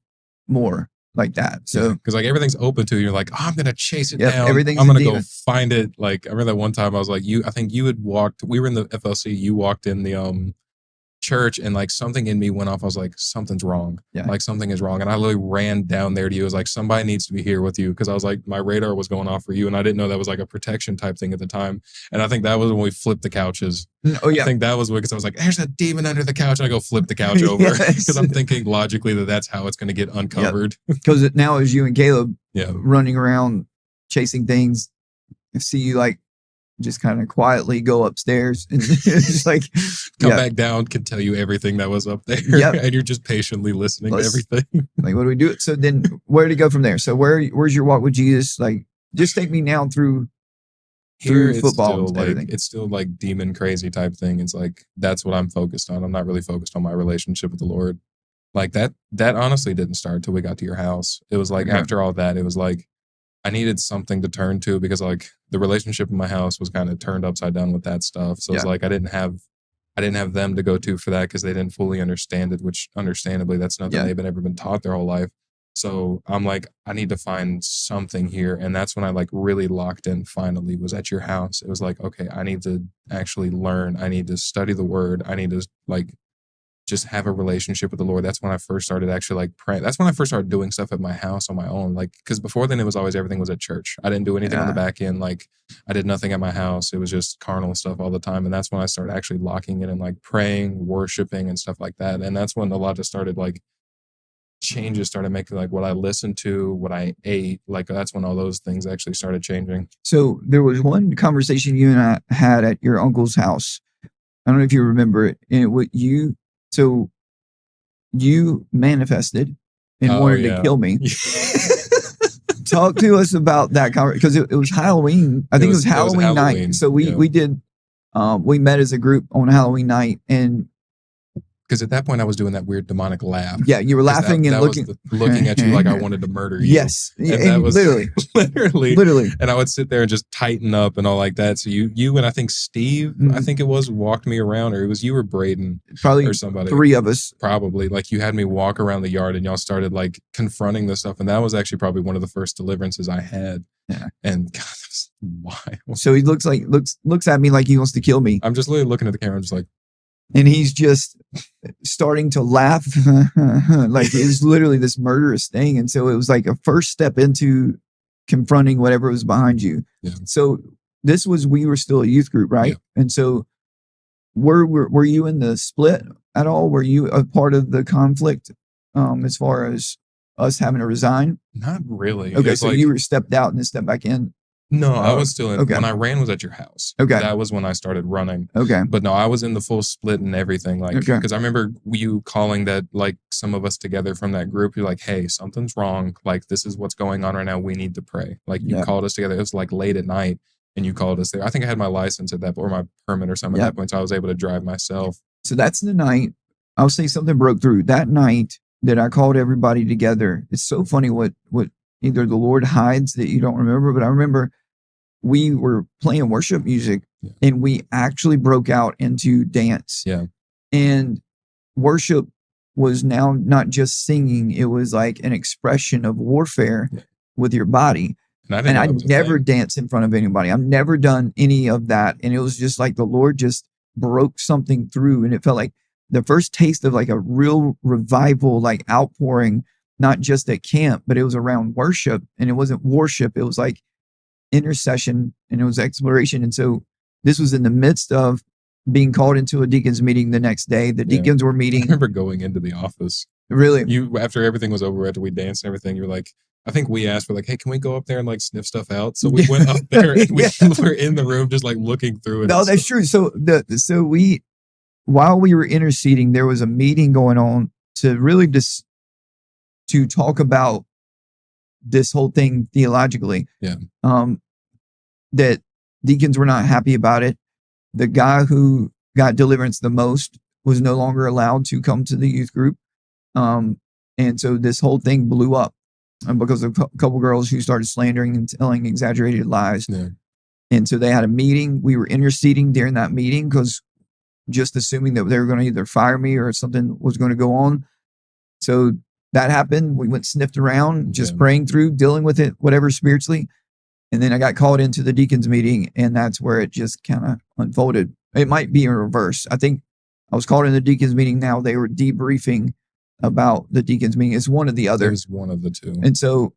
more like that. So because like everything's open to you, you're like, oh, I'm gonna chase it down. I'm gonna go find it. Like I remember that one time I was like, I think you had walked. We were in the FLC. You walked in the church and like something in me went off. I was like, something's wrong. Yeah. Like something is wrong. And I literally ran down there to you. I was like, somebody needs to be here with you. Cause I was like, my radar was going off for you. And I didn't know that was like a protection type thing at the time. And I think that was when we flipped the couches. Oh yeah. I think that was because I was like, there's a demon under the couch. And I go flip the couch over because I'm thinking logically that's how it's going to get uncovered. Because now is you and Caleb running around chasing things. I see you like just kind of quietly go upstairs and just like come back down, can tell you everything that was up there. Yep. And you're just patiently listening to everything. Like, what do we do? So then where to go from there? So where's your walk with Jesus? Like, just take me now through football and everything. It's still like demon crazy type thing. It's like, that's what I'm focused on. I'm not really focused on my relationship with the Lord. Like that honestly didn't start till we got to your house. It was like, after all that, it was like, I needed something to turn to because like the relationship in my house was kind of turned upside down with that stuff. So it's like I didn't have them to go to for that because they didn't fully understand it, which understandably that's nothing they've ever been taught their whole life. So I'm like, I need to find something here. And that's when I like really locked in finally was at your house. It was like, okay, I need to actually learn. I need to study the word. I need to like just have a relationship with the Lord. That's when I first started actually like praying. That's when I first started doing stuff at my house on my own. Like, because before then it was always everything was at church. I didn't do anything on the back end. Like, I did nothing at my house. It was just carnal stuff all the time. And that's when I started actually locking in and like praying, worshiping, and stuff like that. And that's when a lot just started like changes started making, like what I listened to, what I ate. Like, that's when all those things actually started changing. So there was one conversation you and I had at your uncle's house. I don't know if you remember it. And so you manifested and wanted to kill me. Talk to us about that conversation, because it was Halloween. I think it was Halloween night. So we did, we met as a group on Halloween night, and because at that point I was doing that weird demonic laugh. Yeah, you were laughing and looking at you like I wanted to murder you. Yes, and that was literally. And I would sit there and just tighten up and all like that. So you and I think Steve, I think it was, walked me around, or it was you or Braden, probably, or somebody. 3 of us, probably. Like, you had me walk around the yard and y'all started like confronting the stuff, and that was actually probably one of the first deliverances I had. Yeah, and God, that's wild. So he looks at me like he wants to kill me. I'm just literally looking at the camera, just like. And he's just starting to laugh like it was literally this murderous thing. And so it was like a first step into confronting whatever was behind you. Yeah. So we were still a youth group, right? Yeah. And so were you in the split at all? Were you a part of the conflict as far as us having to resign? Not really. Okay, so like, you were stepped out and then stepped back in. No, I was still in. Okay. When I ran was at your house. Okay. That was when I started running. Okay. But no, I was in the full split and everything. Like, because I remember you calling that, like, some of us together from that group. You're like, hey, something's wrong. Like, this is what's going on right now. We need to pray. Like, you called us together. It was like late at night and you called us there. I think I had my license at that, or my permit or something at that point. So I was able to drive myself. So that's the night. I'll say something broke through that night that I called everybody together. It's so funny what either the Lord hides that you don't remember, but I remember we were playing worship music and we actually broke out into dance. Yeah. And worship was now not just singing, it was like an expression of warfare with your body. And I never danced in front of anybody. I've never done any of that. And it was just like the Lord just broke something through. And it felt like the first taste of like a real revival, like outpouring, not just at camp, but it was around worship. And it wasn't worship. It was like intercession, and it was exploration. And so this was in the midst of being called into a deacons meeting the next day. The deacons were meeting. I remember going into the office. Really? You, after everything was over, after we danced and everything, you're like, I think we asked for like, hey, can we go up there and like sniff stuff out? So we went up there and we were in the room just like looking through it. No, that's true. So while we were interceding, there was a meeting going on to really just to talk about this whole thing theologically. Yeah. That deacons were not happy about it. The guy who got deliverance the most was no longer allowed to come to the youth group. And so this whole thing blew up because of a couple girls who started slandering and telling exaggerated lies. Yeah. And so they had a meeting. We were interceding during that meeting because just assuming that they were going to either fire me or something was going to go on. So that happened. We went sniffed around, just praying through, dealing with it, whatever spiritually. And then I got called into the deacons meeting, and that's where it just kind of unfolded. It might be in reverse. I think I was called in the deacons meeting. Now they were debriefing about the deacons meeting. It's one or the other. It was one of the two. And so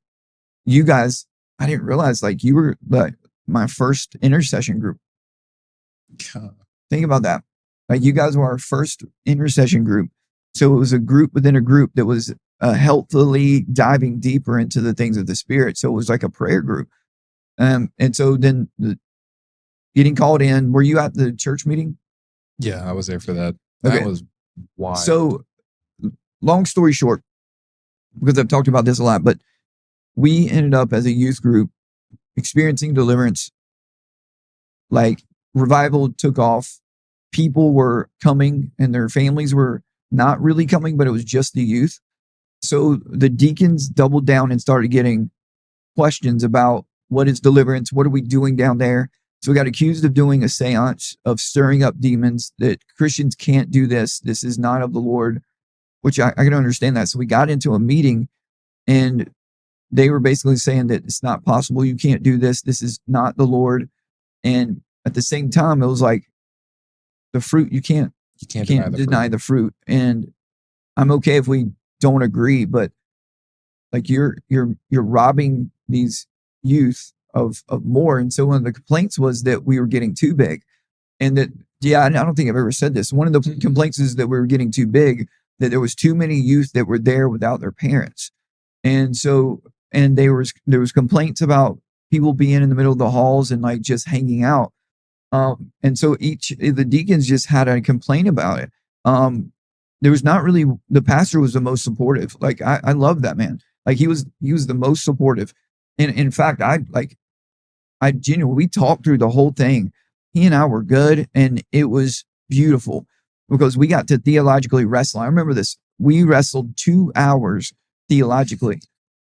you guys, I didn't realize like you were like my first intercession group. God. Think about that. Like you guys were our first intercession group. So it was a group within a group that was healthily diving deeper into the things of the Spirit. So it was like a prayer group. And so then getting called in, were you at the church meeting? Yeah, I was there for that. That was wild. So long story short, because I've talked about this a lot, but we ended up as a youth group experiencing deliverance. Like revival took off. People were coming and their families were not really coming, but it was just the youth. So the deacons doubled down and started getting questions about what is deliverance? What are we doing down there? So we got accused of doing a seance, of stirring up demons, that Christians can't do this. This is not of the Lord, which I can understand that. So we got into a meeting and they were basically saying that it's not possible. You can't do this. This is not the Lord. And at the same time, it was like the fruit, you can't You can't deny the fruit. And I'm okay if we don't agree, but like you're robbing these youth of more. And so one of the complaints was that we were getting too big, and that I don't think I've ever said this. One of the complaints is that we were getting too big, that there was too many youth that were there without their parents, and so there was complaints about people being in the middle of the halls and like just hanging out. And so each the deacons just had a complaint about it. There was not really, the pastor was the most supportive. Like I love that man. Like he was the most supportive. And in fact, I genuinely, we talked through the whole thing. He and I were good, and it was beautiful because we got to theologically wrestle. I remember this. We wrestled 2 hours theologically,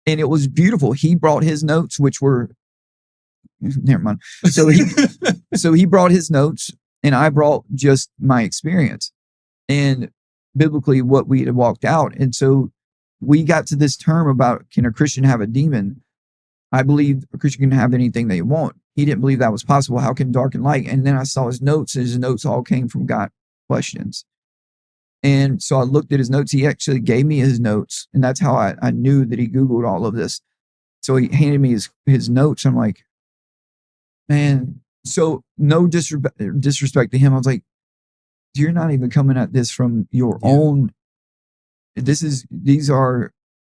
and it was beautiful. He brought his notes, which were, never mind. So he brought his notes, and I brought just my experience and biblically what we had walked out. And so we got to this term about, can a Christian have a demon? I believe a Christian can have anything they want. He didn't believe that was possible. How can dark and light? And then I saw his notes, and his notes all came from God questions. And so I looked at his notes. He actually gave me his notes, and that's how I knew that he Googled all of this. So he handed me his notes. I'm like, man, so no disrespect to him. I was like, you're not even coming at this from your own.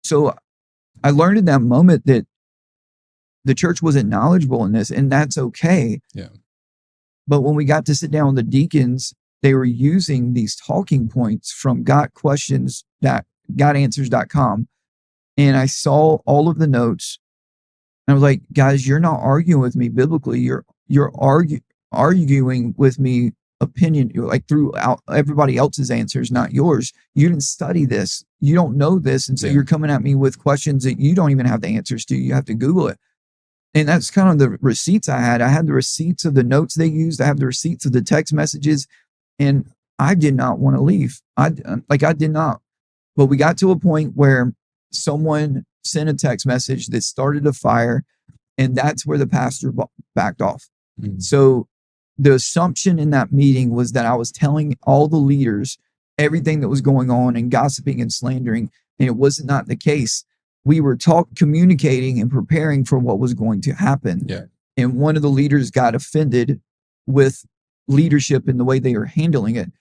So I learned in that moment that the church wasn't knowledgeable in this, and that's okay. Yeah. But when we got to sit down with the deacons, they were using these talking points from godanswers.com. And I saw all of the notes. And I was like, guys, you're not arguing with me biblically. You're arguing with me opinion, like throughout everybody else's answers, not yours. You didn't study this. You don't know this. And so you're coming at me with questions that you don't even have the answers to. You have to Google it. And that's kind of the receipts I had. I had the receipts of the notes they used. I have the receipts of the text messages. And I did not want to leave. I did not. But we got to a point where someone sent a text message that started a fire. And that's where the pastor backed off. Mm-hmm. So the assumption in that meeting was that I was telling all the leaders everything that was going on and gossiping and slandering. And it was not the case. We were communicating and preparing for what was going to happen. Yeah. And one of the leaders got offended with leadership and the way they were handling it.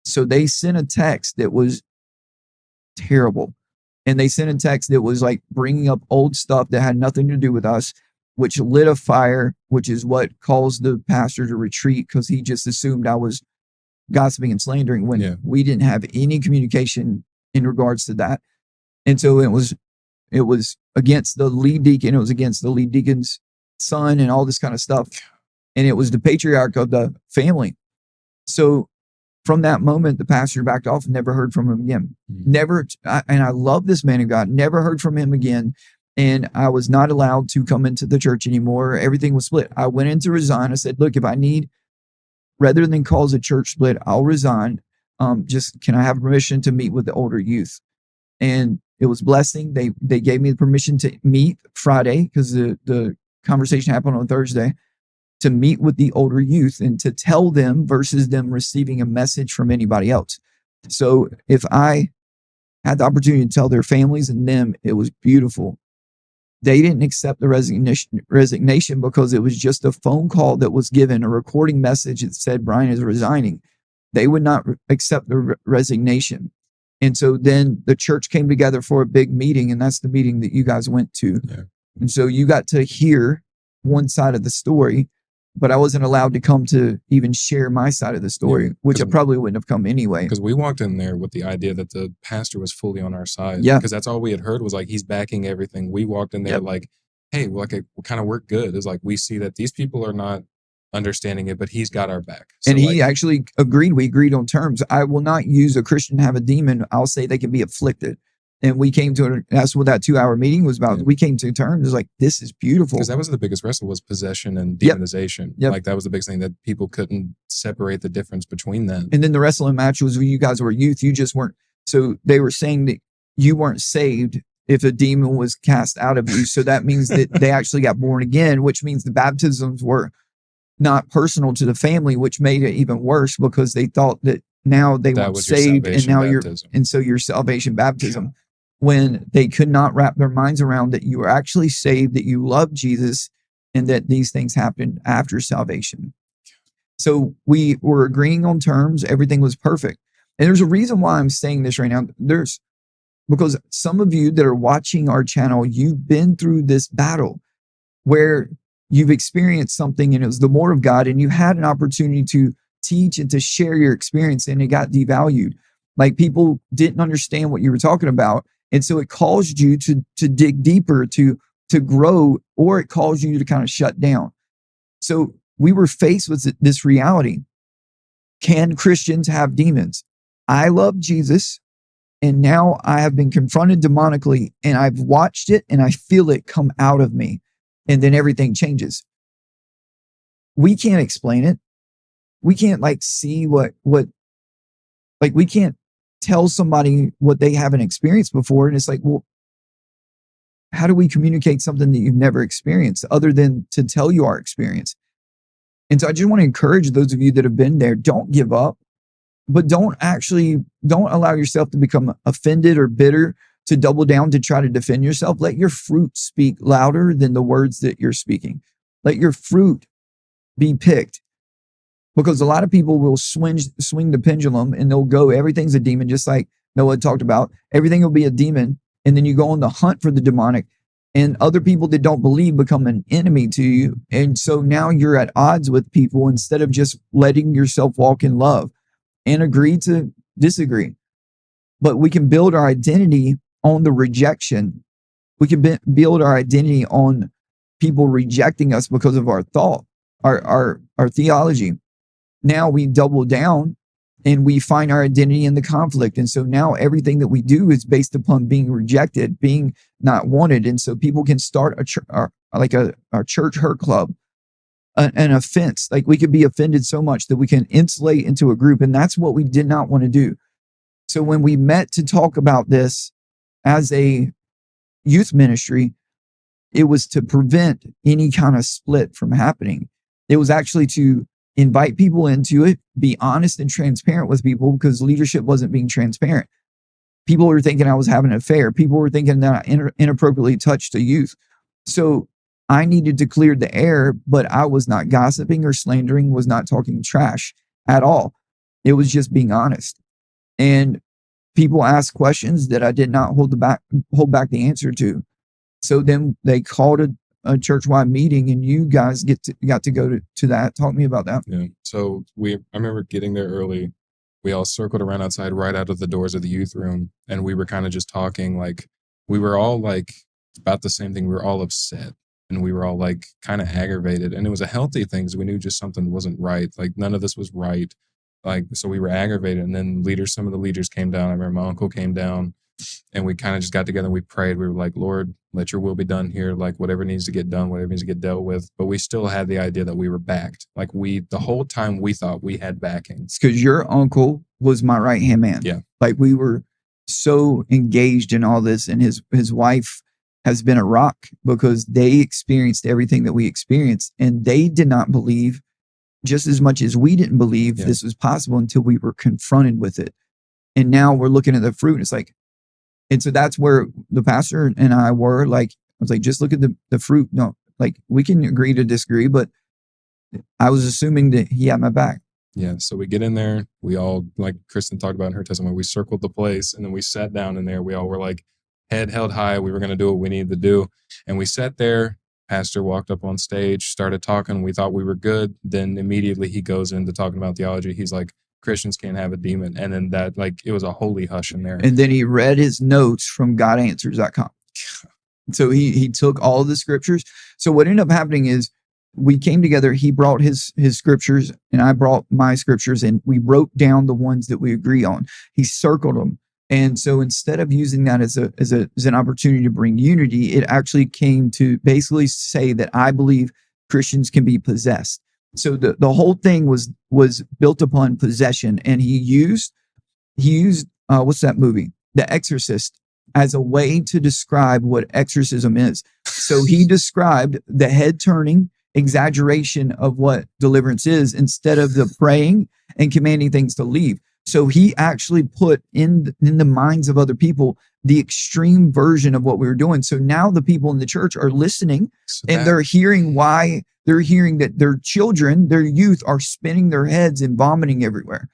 So they sent a text that was terrible. And they sent a text that was like bringing up old stuff that had nothing to do with us, which lit a fire, which is what caused the pastor to retreat, because he just assumed I was gossiping and slandering when we didn't have any communication in regards to that. And so it was against the lead deacon. It was against the lead deacon's son and all this kind of stuff. And it was the patriarch of the family. So from that moment, the pastor backed off and never heard from him again. And I love this man of God, never heard from him again. And I was not allowed to come into the church anymore. Everything was split. I went in to resign. I said, look, if I need, rather than cause a church split, I'll resign. Just can I have permission to meet with the older youth? And it was blessing. They gave me the permission to meet Friday, because the conversation happened on Thursday, to meet with the older youth and to tell them versus them receiving a message from anybody else. So if I had the opportunity to tell their families and them, it was beautiful. They didn't accept the resignation because it was just a phone call that was given, a recording message that said Brian is resigning. They would not accept the resignation. And so then the church came together for a big meeting, and that's the meeting that you guys went to. Yeah. And so you got to hear one side of the story, but I wasn't allowed to come to even share my side of the story, which I probably wouldn't have come anyway. Because we walked in there with the idea that the pastor was fully on our side. Yeah. Because that's all we had heard was like, he's backing everything. We walked in there like, hey, well, we kind of work good. It's like, we see that these people are not understanding it, but he's got our back. So and he actually agreed. We agreed on terms. I will not use a Christian to have a demon. I'll say they can be afflicted. And we came to that's what that 2-hour meeting was about. Yeah. We came to terms. It was like, this is beautiful. Because that was the biggest wrestle, was possession and demonization. Yep. Like that was the biggest thing, that people couldn't separate the difference between them. And then the wrestling match was when you guys were youth. You just weren't. So they were saying that you weren't saved if a demon was cast out of you. So that means that they actually got born again, which means the baptisms were not personal to the family, which made it even worse, because they thought that now they That weren't was your saved, and salvation now baptism. so your salvation baptism, when they could not wrap their minds around that you were actually saved, that you loved Jesus, and that these things happened after salvation. So we were agreeing on terms. Everything was perfect. And there's a reason why I'm saying this right now. Because some of you that are watching our channel, you've been through this battle where you've experienced something and it was the more of God, and you had an opportunity to teach and to share your experience, and it got devalued. Like, people didn't understand what you were talking about. And so it caused you to dig deeper, to grow, or it caused you to kind of shut down. So we were faced with this reality. Can Christians have demons? I love Jesus, and now I have been confronted demonically, and I've watched it and I feel it come out of me. And then everything changes. We can't explain it. We can't see what we can't tell somebody what they haven't experienced before. And it's like, well, how do we communicate something that you've never experienced other than to tell you our experience? And so I just want to encourage those of you that have been there, don't give up, but don't allow yourself to become offended or bitter, to double down, to try to defend yourself. Let your fruit speak louder than the words that you're speaking. Let your fruit be picked, because a lot of people will swing the pendulum, and they'll go, everything's a demon, just like Noah talked about. Everything will be a demon. And then you go on the hunt for the demonic, and other people that don't believe become an enemy to you. And so now you're at odds with people, instead of just letting yourself walk in love and agree to disagree. But we can build our identity on the rejection. We can build our identity on people rejecting us because of our thought, our theology. Now we double down and we find our identity in the conflict. And so now everything that we do is based upon being rejected, being not wanted. And so people can start a church hurt club, an offense. Like, we could be offended so much that we can insulate into a group. And that's what we did not want to do. So when we met to talk about this as a youth ministry, it was to prevent any kind of split from happening. It was actually to invite people into it, be honest and transparent with people, because leadership wasn't being transparent. People were thinking I was having an affair. People were thinking that I inappropriately touched a youth. So I needed to clear the air, but I was not gossiping or slandering, was not talking trash at all. It was just being honest. And people asked questions that I did not hold back the answer to. So then they called a church-wide meeting, and you guys got to go to that. Talk to me about that. Yeah. So I remember getting there early. We all circled around outside, right out of the doors of the youth room, and we were kind of just talking. Like, we were all about the same thing. We were all upset, and we were all kind of aggravated, and it was a healthy thing, because we knew just something wasn't right. Like, none of this was right. So we were aggravated, and then some of the leaders came down. I remember my uncle came down, and we kind of just got together and we prayed. We were like, Lord, let your will be done here. Whatever needs to get done, whatever needs to get dealt with. But we still had the idea that we were backed. The whole time we thought we had backing. It's because your uncle was my right-hand man. Yeah. We were so engaged in all this, and his wife has been a rock, because they experienced everything that we experienced, and they did not believe just as much as we didn't believe this was possible until we were confronted with it. And now we're looking at the fruit. It's and so that's where the pastor and I were I was like, just look at the fruit. No, we can agree to disagree, but I was assuming that he had my back. Yeah. So we get in there. We all, like Kristen talked about in her testimony, we circled the place, and then we sat down in there. We all were head held high. We were going to do what we needed to do. And we sat there. Pastor walked up on stage, started talking. We thought we were good. Then immediately he goes into talking about theology. He's like, Christians can't have a demon. And then that, it was a holy hush in there. And then he read his notes from GodAnswers.com. So he took all of the scriptures. So what ended up happening is we came together. He brought his scriptures, and I brought my scriptures, and we wrote down the ones that we agree on. He circled them. And so instead of using that as an opportunity to bring unity, it actually came to basically say that I believe Christians can be possessed. So the whole thing was built upon possession. And he used what's that movie? The Exorcist, as a way to describe what exorcism is. So he described the head turning exaggeration of what deliverance is, instead of the praying and commanding things to leave. So he actually put in the minds of other people the extreme version of what we were doing. So now the people in the church are listening, and they're hearing that their children, their youth, are spinning their heads and vomiting everywhere.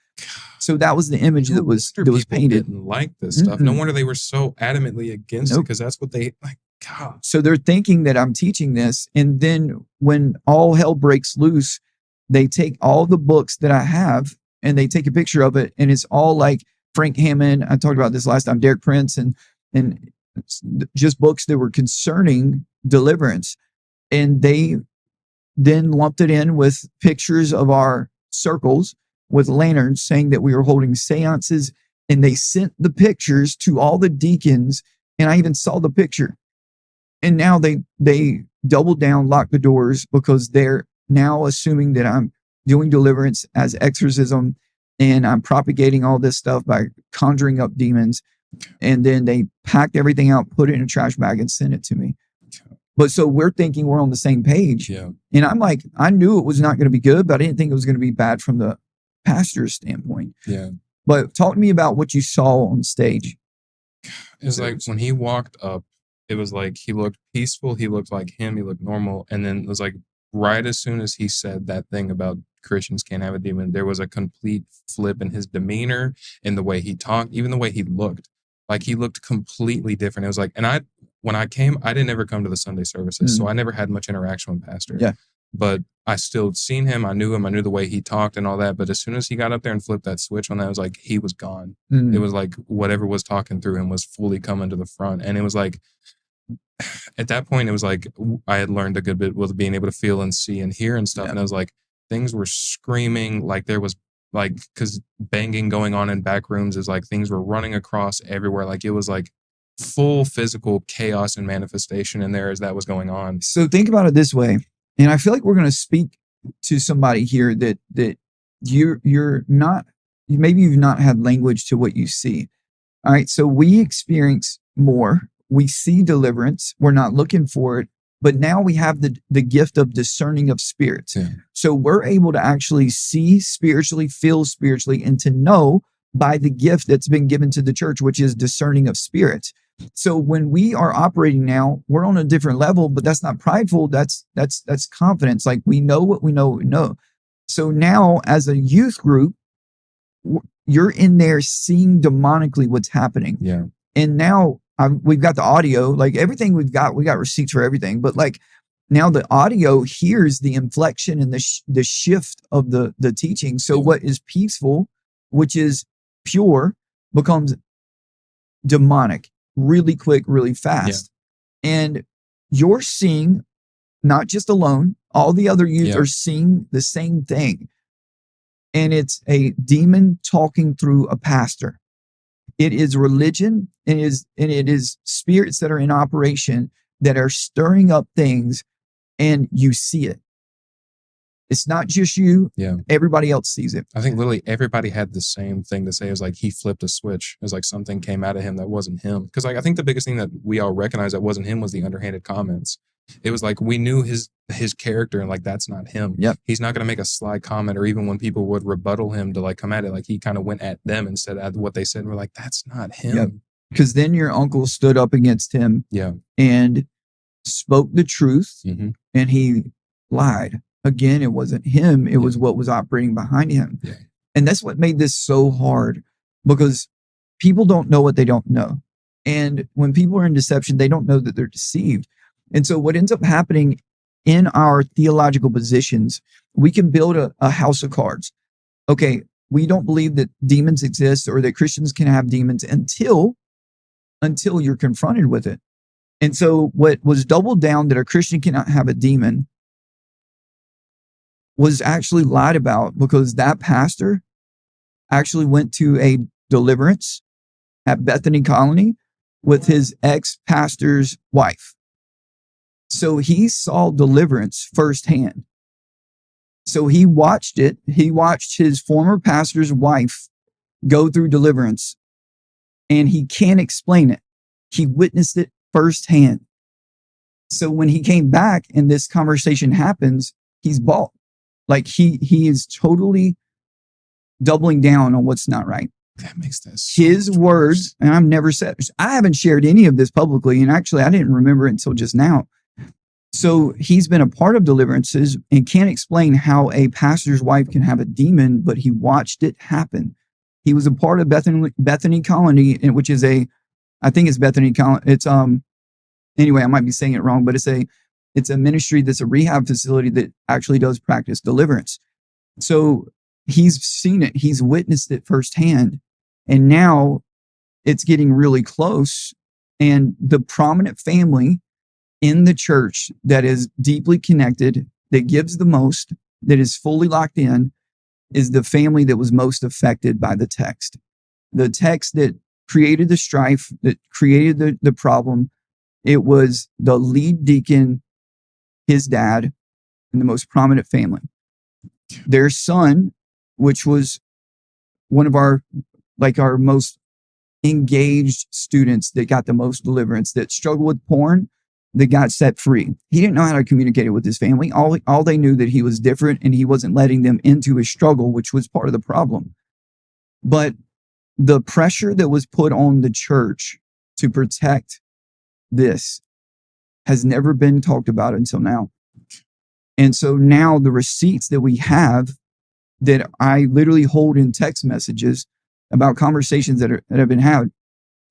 So that was the image that was painted. Didn't like this stuff. No wonder they were so adamantly against it, because that's what they like. God. So they're thinking that I'm teaching this, and then when all hell breaks loose, they take all the books that I have and they take a picture of it, and it's all like Frank Hammond. I talked about this last time, Derek Prince, and just books that were concerning deliverance. And they then lumped it in with pictures of our circles with lanterns, saying that we were holding seances, and they sent the pictures to all the deacons, and I even saw the picture. And now they doubled down, locked the doors, because they're now assuming that I'm doing deliverance as exorcism, and I'm propagating all this stuff by conjuring up demons. And then they packed everything out, put it in a trash bag, and sent it to me. But so we're thinking we're on the same page. Yeah. And I'm like, I knew it was not going to be good, but I didn't think it was going to be bad from the pastor's standpoint. Yeah. But talk to me about what you saw on stage. It's like when he walked up, it was like he looked peaceful. He looked like him. He looked normal. And then it was like right as soon as he said that thing about Christians can't have a demon, there was a complete flip in his demeanor, in the way he talked, even the way he looked. Like he looked completely different. It was like, and when I came, I didn't ever come to the Sunday services, so I never had much interaction with Pastor. Yeah. But I still seen him. I knew him. I knew the way he talked and all that. But as soon as he got up there and flipped that switch on that, it was like he was gone. It was like whatever was talking through him was fully coming to the front. And it was like, at that point, it was like I had learned a good bit with being able to feel and see and hear and stuff. Yeah. And I was like, things were screaming, like there was like, because banging going on in back rooms, is like things were running across everywhere. Like it was like full physical chaos and manifestation in there as that was going on. So think about it this way. And I feel like we're going to speak to somebody here that you're not, maybe you've not had language to what you see. All right. So we experience more. We see deliverance. We're not looking for it. But now we have the gift of discerning of spirits. Yeah. So we're able to actually see spiritually, feel spiritually, and to know by the gift that's been given to the church, which is discerning of spirits. So when we are operating now, we're on a different level, but that's not prideful. That's confidence. Like we know what we know. So now as a youth group, you're in there seeing demonically what's happening. Yeah. And now we've got the audio, like everything we got receipts for everything, but like now the audio hears the inflection and the shift of the teaching. So what is peaceful, which is pure, becomes demonic really quick, really fast. Yeah. And you're seeing, not just alone, all the other youth are seeing the same thing. And it's a demon talking through a pastor. It is religion, and it is spirits that are in operation that are stirring up things, and you see it. It's not just you. Yeah. Everybody else sees it. I think literally everybody had the same thing to say. It was like he flipped a switch. It was like something came out of him that wasn't him. Because like I think the biggest thing that we all recognized that wasn't him was the underhanded comments. It was like we knew his character, and like that's not him. Yep. He's not going to make a sly comment, or even when people would rebuttal him to like come at it, like he kind of went at them instead of what they said. And we're like, that's not him. Yep. Because then your uncle stood up against him. Yeah. And spoke the truth, and he lied. Again, it wasn't him. It was what was operating behind him. Yeah. And that's what made this so hard, because people don't know what they don't know. And when people are in deception, they don't know that they're deceived. And so what ends up happening in our theological positions, we can build a house of cards. Okay, we don't believe that demons exist or that Christians can have demons until you're confronted with it. And so what was doubled down, that a Christian cannot have a demon, was actually lied about, because that pastor actually went to a deliverance at Bethany Colony with his ex-pastor's wife. So he saw deliverance firsthand. So he watched it. He watched his former pastor's wife go through deliverance, and he can't explain it. He witnessed it firsthand. So when he came back and this conversation happens, he's bald. Like he is totally doubling down on what's not right. That makes that so His much words, worse. and I've never said, I haven't shared any of this publicly, and actually I didn't remember it until just now. So he's been a part of deliverances and can't explain how a pastor's wife can have a demon, but he watched it happen. He was a part of Bethany Colony, which is I think it's Bethany Colony. It's anyway, I might be saying it wrong, but it's a ministry that's a rehab facility that actually does practice deliverance. So he's seen it, he's witnessed it firsthand, and now it's getting really close. And the prominent family in the church that is deeply connected, that gives the most, that is fully locked in, is the family that was most affected by the text. The text that created the strife, that created the problem. It was the lead deacon, his dad, and the most prominent family. Their son, which was one of our most engaged students that got the most deliverance, that struggled with porn, that got set free. He didn't know how to communicate it with his family. All they knew that he was different and he wasn't letting them into his struggle, which was part of the problem. But the pressure that was put on the church to protect this has never been talked about until now. And so now the receipts that we have, that I literally hold in text messages about conversations that have been had,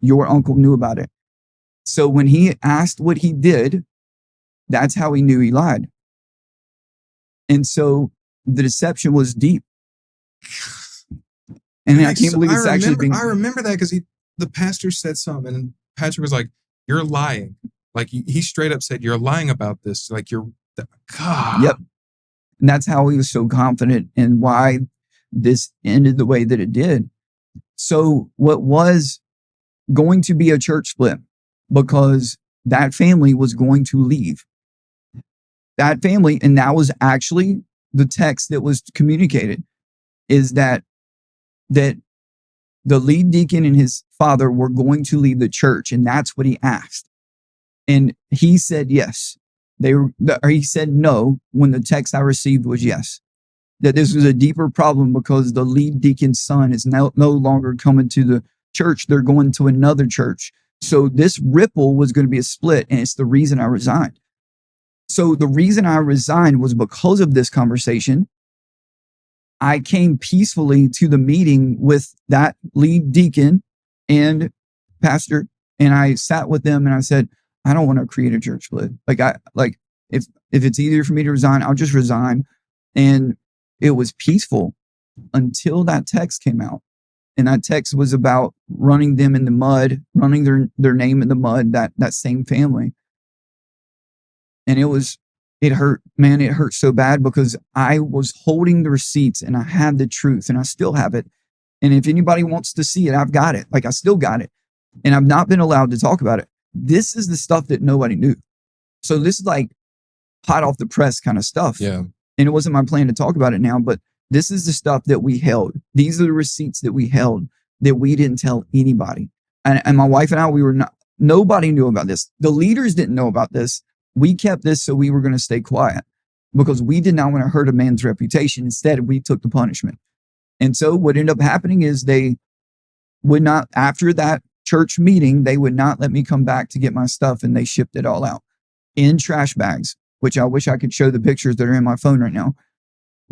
your uncle knew about it. So when he asked what he did, that's how he knew he lied. And so the deception was deep. And I can't believe it's actually being... I remember that because the pastor said something, and Patrick was like, "You're lying." Like he straight up said, "You're lying about this." Like God. Yep. And that's how he was so confident and why this ended the way that it did. So what was going to be a church split, because that family was going to leave. That family, and that was actually the text that was communicated, is that the lead deacon and his father were going to leave the church, and that's what he asked. And he said yes. He said no when the text I received was yes. That this was a deeper problem because the lead deacon's son is no longer coming to the church. They're going to another church. So this ripple was going to be a split, and it's the reason I resigned. So the reason I resigned was because of this conversation. I came peacefully to the meeting with that lead deacon and pastor, and I sat with them and I said, I don't want to create a church split. If it's easier for me to resign, I'll just resign. And it was peaceful until that text came out. And that text was about running them in the mud, running their name in the mud, that same family. And it hurt, man. It hurt so bad because I was holding the receipts and I had the truth and I still have it. And if anybody wants to see it, I've got it. Like I still got it. And I've not been allowed to talk about it. This is the stuff that nobody knew. So this is like hot off the press kind of stuff. Yeah. And it wasn't my plan to talk about it now, but this is the stuff that we held. These are the receipts that we held that we didn't tell anybody. And my wife and I, nobody knew about this. The leaders didn't know about this. We kept this so we were going to stay quiet because we did not want to hurt a man's reputation. Instead, we took the punishment. And so what ended up happening is they would not, after that church meeting, they would not let me come back to get my stuff, and they shipped it all out in trash bags, which I wish I could show the pictures that are in my phone right now.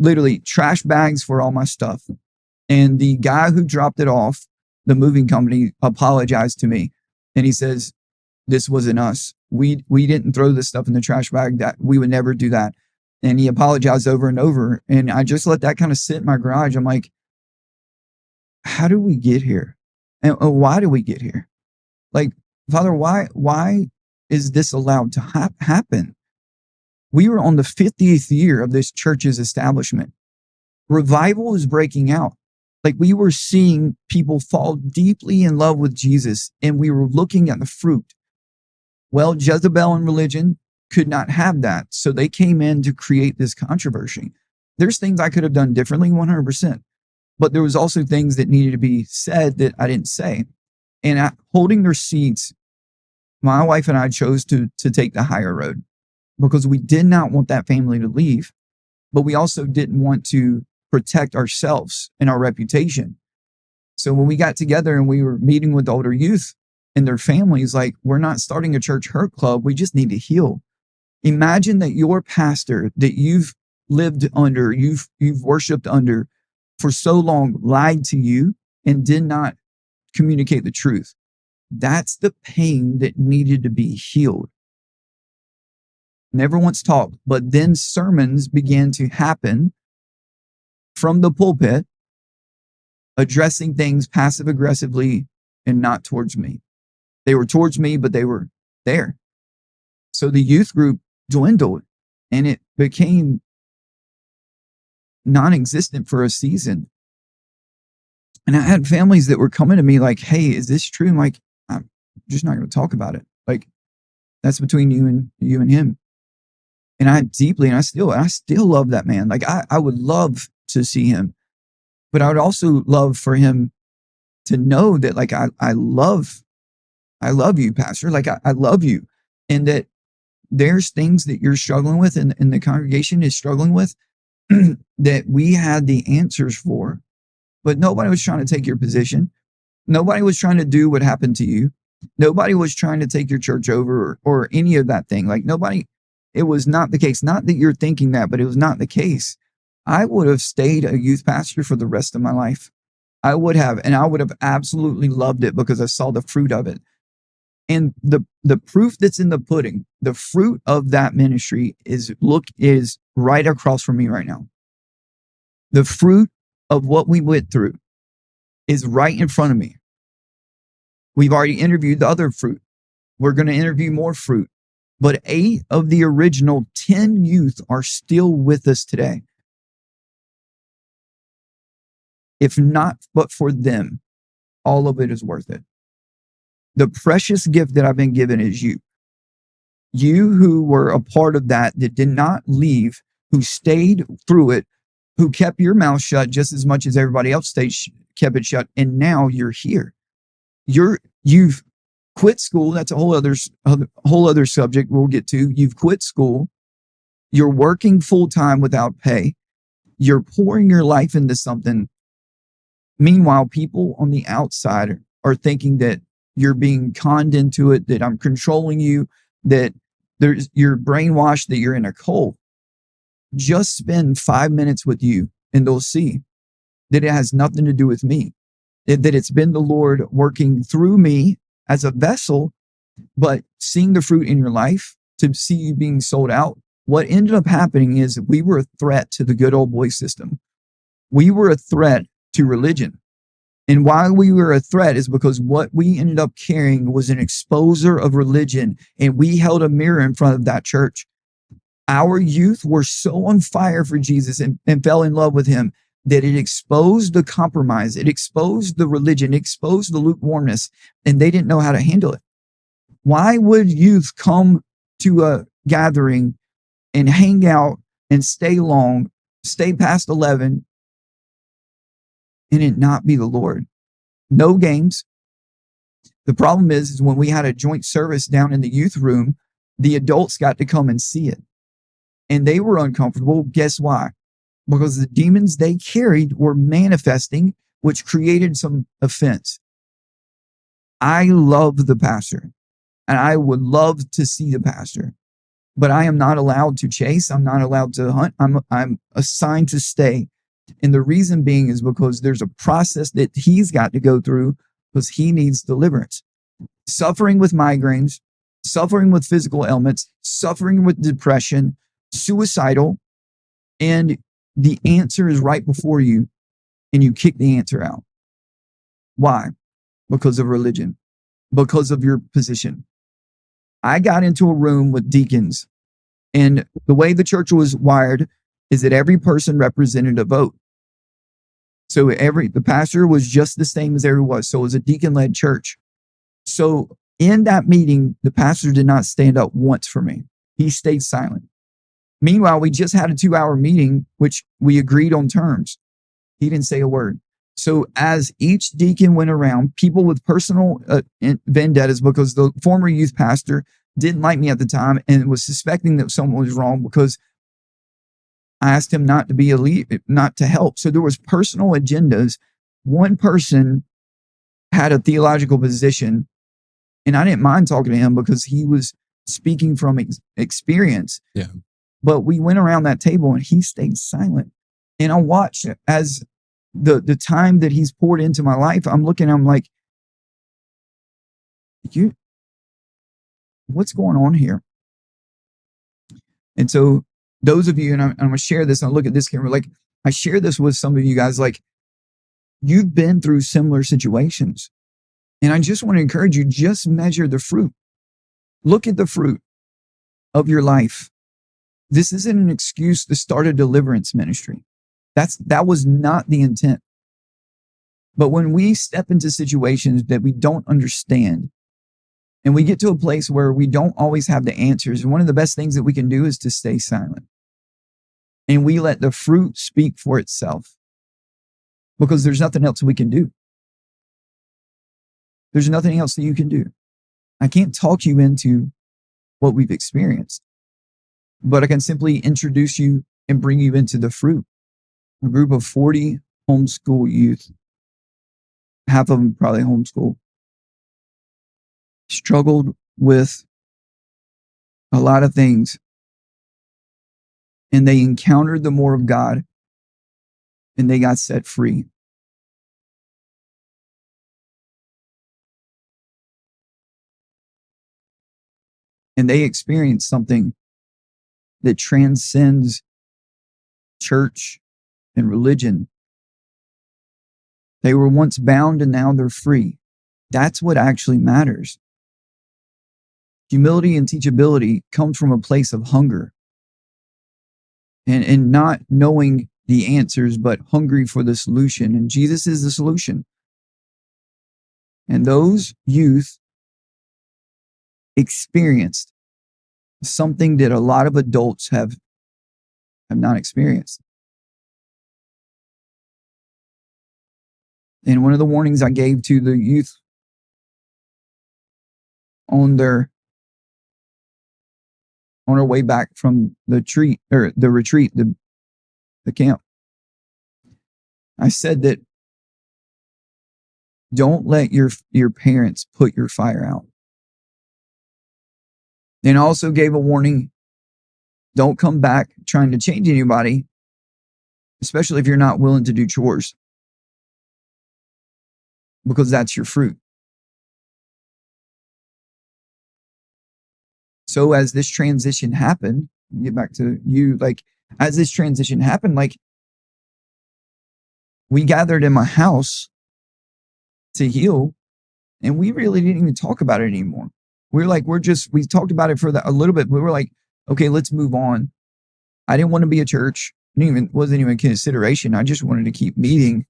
Literally trash bags for all my stuff. And the guy who dropped it off, the moving company, apologized to me. And he says, this wasn't us. We didn't throw this stuff in the trash bag. That we would never do that. And he apologized over and over. And I just let that kind of sit in my garage. I'm like, how did we get here? And why did we get here? Like, Father, why is this allowed to happen? We were on the 50th year of this church's establishment. Revival is breaking out. Like, we were seeing people fall deeply in love with Jesus, and we were looking at the fruit. Well, Jezebel and religion could not have that. So they came in to create this controversy. There's things I could have done differently, 100%. But there was also things that needed to be said that I didn't say. And holding their seats, my wife and I chose to take the higher road because we did not want that family to leave. But we also didn't want to protect ourselves and our reputation. So when we got together and we were meeting with older youth and their families, like, we're not starting a church hurt club. We just need to heal. Imagine that your pastor that you've lived under, you've worshiped under for so long, lied to you and did not communicate the truth. That's the pain that needed to be healed. Never once talked, but then sermons began to happen from the pulpit, addressing things passive aggressively and not towards me. They were towards me, but they were there. So the youth group dwindled and it became non-existent for a season. And I had families that were coming to me like, hey, is this true? I'm like, I'm just not going to talk about it. Like, that's between you and him. And I still love that man. Like, I would love to see him, but I would also love for him to know that, like, I love you, pastor. Like, I love you. And that there's things that you're struggling with and the congregation is struggling with that we had the answers for, but nobody was trying to take your position. Nobody was trying to do what happened to you. Nobody was trying to take your church over or any of that thing. Like, nobody, it was not the case. Not that you're thinking that, but it was not the case. I would have stayed a youth pastor for the rest of my life. I would have, and I would have absolutely loved it because I saw the fruit of it. And the proof that's in the pudding, the fruit of that ministry is right across from me right now. The fruit of what we went through is right in front of me. We've already interviewed the other fruit. We're going to interview more fruit. But 8 of the original 10 youth are still with us today. If not but for them, all of it is worth it. The precious gift that I've been given is you. You who were a part of that did not leave, who stayed through it, who kept your mouth shut just as much as everybody else kept it shut. And now you're here. You've quit school. That's a whole other subject we'll get to. You've quit school. You're working full time without pay. You're pouring your life into something. Meanwhile, people on the outside are thinking that you're being conned into it, that I'm controlling you, that you're brainwashed, that you're in a cult. Just spend 5 minutes with you and they'll see that it has nothing to do with me, that it's been the Lord working through me as a vessel, but seeing the fruit in your life to see you being sold out. What ended up happening is we were a threat to the good old boy system. We were a threat to religion. And why we were a threat is because what we ended up carrying was an exposer of religion, and we held a mirror in front of that church. Our youth were so on fire for Jesus and fell in love with him that it exposed the compromise, it exposed the religion, it exposed the lukewarmness, and they didn't know how to handle it. Why would youth come to a gathering and hang out and stay past 11, and it not be the Lord? No games. The problem is when we had a joint service down in the youth room, the adults got to come and see it. And they were uncomfortable. Guess why? Because the demons they carried were manifesting, which created some offense. I love the pastor, and I would love to see the pastor, but I am not allowed to chase. I'm not allowed to hunt. I'm assigned to stay. And the reason being is because there's a process that he's got to go through because he needs deliverance. Suffering with migraines, suffering with physical ailments, suffering with depression, suicidal, and the answer is right before you and you kick the answer out. Why? Because of religion, because of your position. I got into a room with deacons, and the way the church was wired is that every person represented a vote. So the pastor was just the same as everyone was. So it was a deacon-led church. So in that meeting, the pastor did not stand up once for me. He stayed silent. Meanwhile, we just had a 2-hour meeting, which we agreed on terms. He didn't say a word. So as each deacon went around, people with personal vendettas because the former youth pastor didn't like me at the time and was suspecting that someone was wrong because I asked him not to be a lead, not to help. So there was personal agendas. One person had a theological position, and I didn't mind talking to him because he was speaking from experience. Yeah. But we went around that table and he stayed silent. And I watched as the time that he's poured into my life. I'm looking, I'm like, what's going on here? And so those of you, and I'm going to share this, and I look at this camera, like I share this with some of you guys, like you've been through similar situations. And I just want to encourage you, just measure the fruit. Look at the fruit of your life. This isn't an excuse to start a deliverance ministry. That was not the intent. But when we step into situations that we don't understand, and we get to a place where we don't always have the answers, and one of the best things that we can do is to stay silent. And we let the fruit speak for itself, because there's nothing else we can do. There's nothing else that you can do. I can't talk you into what we've experienced, but I can simply introduce you and bring you into the fruit. A group of 40 homeschool youth, half of them probably homeschool, struggled with a lot of things, and they encountered the more of God, and they got set free. And they experienced something that transcends church and religion. They were once bound and now they're free. That's what actually matters. Humility and teachability comes from a place of hunger and not knowing the answers, but hungry for the solution. And Jesus is the solution. And those youth experienced something that a lot of adults have not experienced. And one of the warnings I gave to the youth on our way back from the retreat, the camp, I said that don't let your parents put your fire out. And I also gave a warning, don't come back trying to change anybody, especially if you're not willing to do chores, because that's your fruit. So as this transition happened, get back to you, like as this transition happened, like we gathered in my house to heal, and we really didn't even talk about it anymore. We talked about it for a little bit, but we were like, okay, let's move on. I didn't want to be a church. Wasn't even a consideration. I just wanted to keep meeting,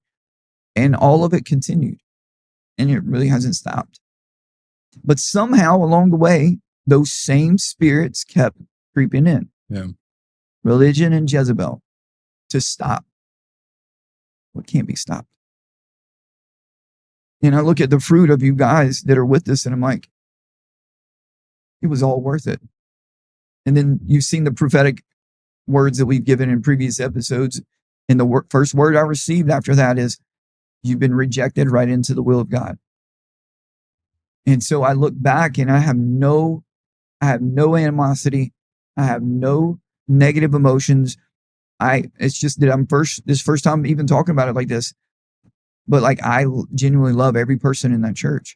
and all of it continued, and it really hasn't stopped. But somehow along the way, those same spirits kept creeping in. Yeah. Religion and Jezebel to stop what can't be stopped. And I look at the fruit of you guys that are with us, and I'm like, it was all worth it. And then you've seen the prophetic words that we've given in previous episodes. And the first word I received after that is, you've been rejected right into the will of God. And so I look back and I have no animosity. I have no negative emotions. It's just that this first time even talking about it like this, but like I genuinely love every person in that church.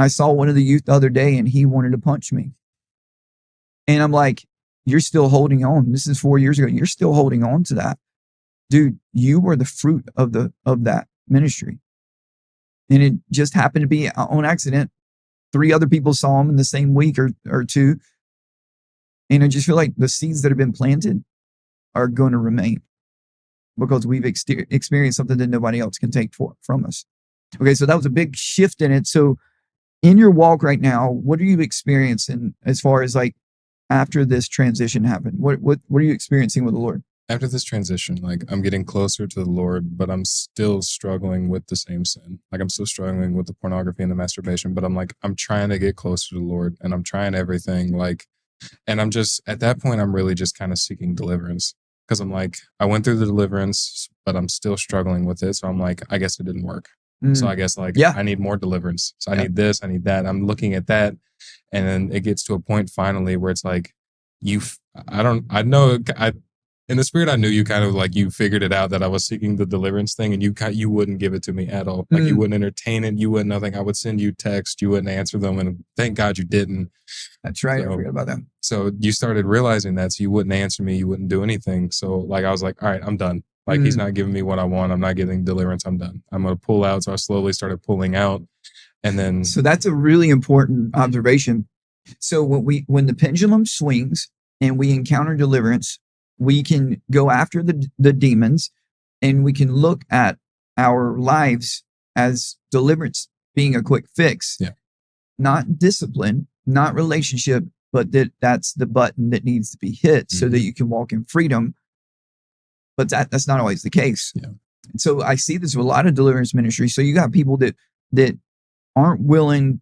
I saw one of the youth the other day and he wanted to punch me. And I'm like, you're still holding on. This is 4 years ago. You're still holding on to that. Dude, you were the fruit of that ministry. And it just happened to be on accident. 3 other people saw him in the same week or two. And I just feel like the seeds that have been planted are going to remain because we've experienced something that nobody else can take from us. Okay, so that was a big shift in it. So in your walk right now, what are you experiencing as far as like after this transition happened? What are you experiencing with the Lord? After this transition, like I'm getting closer to the Lord, but I'm still struggling with the same sin. Like I'm still struggling with the pornography and the masturbation, but I'm trying to get closer to the Lord, and I'm trying everything, like, and I'm just, at that point, I'm really just kind of seeking deliverance. because I'm like, I went through the deliverance, but I'm still struggling with it. So I'm like, I guess it didn't work. So I guess like I need more deliverance. So I need this, I need that. I'm looking at that. And then it gets to a point finally where it's like, I know, in the spirit, I knew you kind of like, you figured it out that I was seeking the deliverance thing, and you wouldn't give it to me at all. Like you wouldn't entertain it. You wouldn't nothing. I would send you text. You wouldn't answer them. And thank God you didn't. That's right. So, I forgot about that. So you started realizing that. So you wouldn't answer me. You wouldn't do anything. So like, I was like, all right, I'm done. Like he's not giving me what I want. I'm not getting deliverance. I'm done. I'm going to pull out. So I slowly started pulling out. And then. So that's a really important observation. So when the pendulum swings and we encounter deliverance, we can go after the demons, and we can look at our lives as deliverance being a quick fix. Yeah. Not discipline, not relationship, but that's the button that needs to be hit so that you can walk in freedom. But that's not always the case. Yeah. So I see this with a lot of deliverance ministry. So you got people that aren't willing,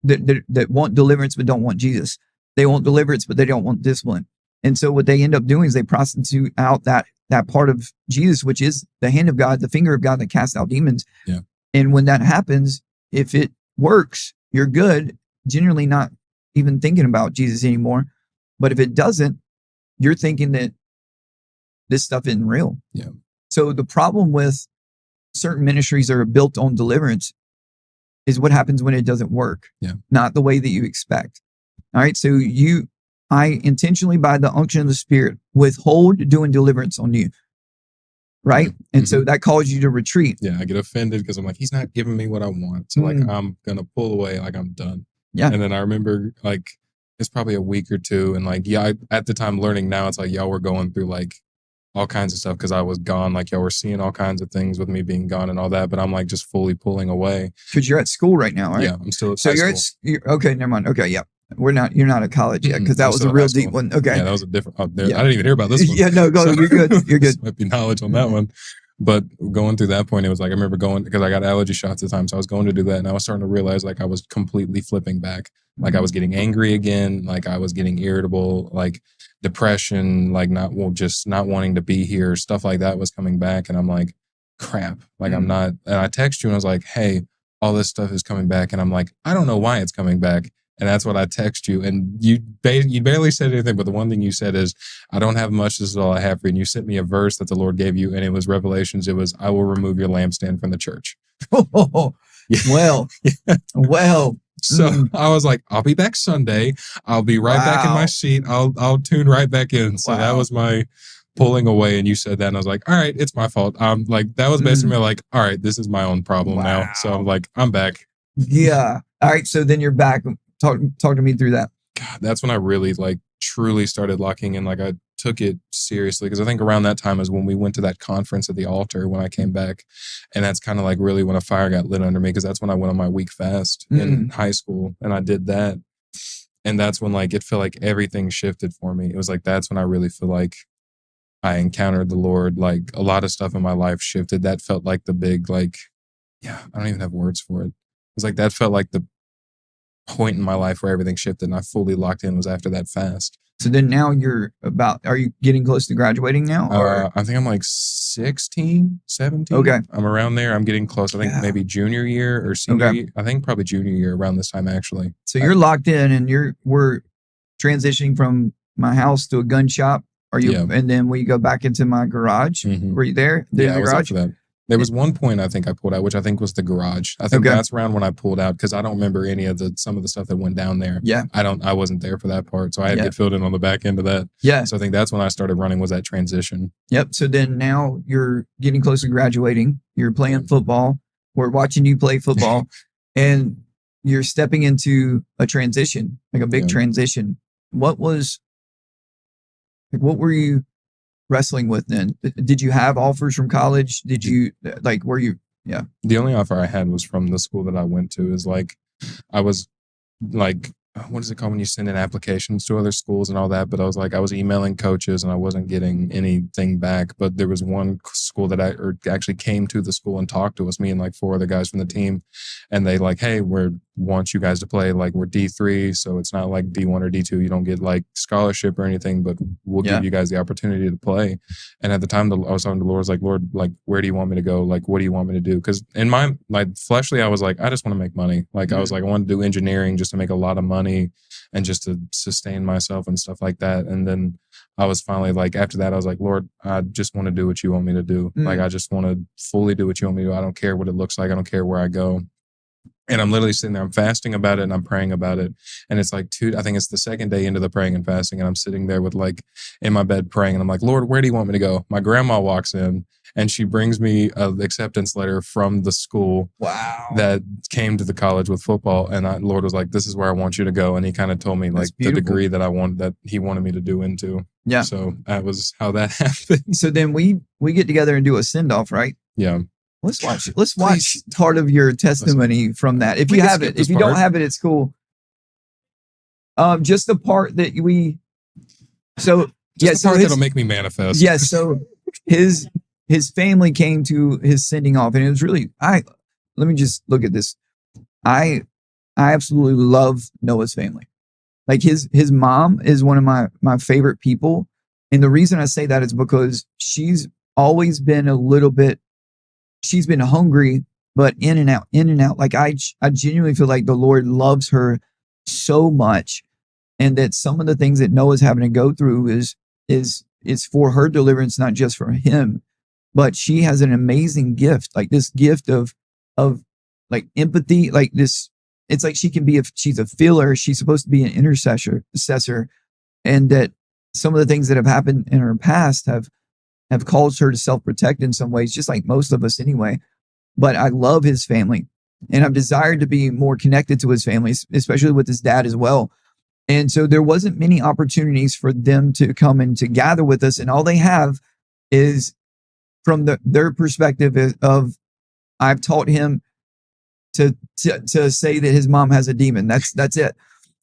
that want deliverance but don't want Jesus. They want deliverance, but they don't want discipline. And so what they end up doing is they prostitute out that part of Jesus, which is the hand of God, the finger of God that casts out demons. Yeah. And when that happens, if it works, you're good, generally not even thinking about Jesus anymore. But if it doesn't, you're thinking that this stuff isn't real. Yeah. So the problem with certain ministries that are built on deliverance is what happens when it doesn't work. Yeah. Not the way that you expect. All right. So I intentionally, by the unction of the Spirit, withhold doing deliverance on you. Right. And so that calls you to retreat. Yeah. I get offended because I'm like, he's not giving me what I want. So like, I'm going to pull away. Like I'm done. Yeah. And then I remember like, it's probably a week or two. And like, at the time learning now, it's like, y'all were going through like all kinds of stuff because I was gone. Like y'all were seeing all kinds of things with me being gone and all that. But I'm like just fully pulling away. Because you're at school right now, right? Yeah. I'm still at so high you're school. Okay. Never mind. Okay. Yeah. You're not at college yet, because that was a real deep one. Okay. Yeah, that was a different. I didn't even hear about this one. Yeah, no, go. So, you're good. You're good. Might be knowledge on that one. But going through that point, it was like, I remember going, because I got allergy shots at the time. So I was going to do that. And I was starting to realize like I was completely flipping back. Like I was getting angry again. Like I was getting irritable, like depression, like just not wanting to be here. Stuff like that was coming back. And I'm like, crap, like I'm not. And I text you and I was like, hey, all this stuff is coming back. And I'm like, I don't know why it's coming back. And that's what I text you. And you barely said anything, but the one thing you said is, I don't have much. This is all I have for you. And you sent me a verse that the Lord gave you. And it was Revelations. It was, I will remove your lampstand from the church. Oh, well, well. So I was like, I'll be back Sunday. I'll be right back in my seat. I'll tune right back in. So that was my pulling away. And you said that. And I was like, all right, it's my fault. Like, that was basically like, all right, this is my own problem now. So I'm like, I'm back. Yeah. All right. So then you're back. Talk to me through that. God, that's when I really like truly started locking in. Like I took it seriously, because I think around that time is when we went to that conference at the altar when I came back. And that's kind of like really when a fire got lit under me, because that's when I went on my week fast in high school, and I did that. And that's when like it felt like everything shifted for me. It was like, that's when I really feel like I encountered the Lord. Like a lot of stuff in my life shifted. That felt like the big, like, I don't even have words for it. It was like, that felt like the point in my life where everything shifted and I fully locked in was after that fast. So then now are you getting close to graduating now? Or? I think I'm like 16, 17. Okay. I'm around there. I'm getting close. I think maybe junior year or senior year. I think probably junior year around this time, actually. So you're locked in, and we're transitioning from my house to a gun shop. Are you? Yeah. And then we go back into my garage. Were you there? Yeah, I was after that. There was one point I think I pulled out, which I think was the garage. I think that's around when I pulled out, because I don't remember any of some of the stuff that went down there. Yeah. I wasn't there for that part. So I had to get filled in on the back end of that. Yeah. So I think that's when I started running, was that transition. Yep. So then now you're getting close to graduating. You're playing football. We're watching you play football and you're stepping into a transition, like a big transition. What were you wrestling with then? Did you have offers from college? Did you were you? Yeah. The only offer I had was from the school that I went to. Is like, I was like, what is it called when you send in applications to other schools and all that? But I was emailing coaches and I wasn't getting anything back. But there was one school that actually came to the school and talked to us, me and like 4 other guys from the team. And they like, hey, we're want you guys to play. Like, we're D3, so it's not like D1 or D2. You don't get like scholarship or anything, but we'll give you guys the opportunity to play. And at the time, I was talking to the Lord, I was like, Lord, like, where do you want me to go? Like, what do you want me to do? Because in my like fleshly, I was like, I just want to make money. Like, I was like, I want to do engineering just to make a lot of money and just to sustain myself and stuff like that. And then I was finally like, after that, I was like, Lord, I just want to do what you want me to do. Like, I just want to fully do what you want me to do. I don't care what it looks like. I don't care where I go. And I'm literally sitting there, I'm fasting about it and I'm praying about it. And it's like I think it's the second day into the praying and fasting. And I'm sitting there with like in my bed praying. And I'm like, Lord, where do you want me to go? My grandma walks in and she brings me an acceptance letter from the school that came to the college with football. And Lord was like, this is where I want you to go. And he kind of told me like the degree that that he wanted me to do into. Yeah. So that was how that happened. So then we get together and do a send off, right? Yeah. Let's watch part of your testimony from that. If you have it, if you don't have it, it's cool. Just the part that the part that'll make me manifest. Yes. So his family came to his sending off, and it was really, let me just look at this. I absolutely love Noah's family. Like his mom is one of my favorite people. And the reason I say that is because she's always been she's been hungry, but in and out. Like I genuinely feel like the Lord loves her so much, and that some of the things that Noah's having to go through is for her deliverance, not just for him. But she has an amazing gift, like this gift of like empathy, like this. It's like she's a feeler. She's supposed to be an intercessor, and that some of the things that have happened in her past have caused her to self-protect in some ways, just like most of us anyway. But I love his family, and I've desired to be more connected to his family, especially with his dad as well. And so there wasn't many opportunities for them to come and to gather with us. And all they have is from their perspective of, I've taught him to say that his mom has a demon. That's it.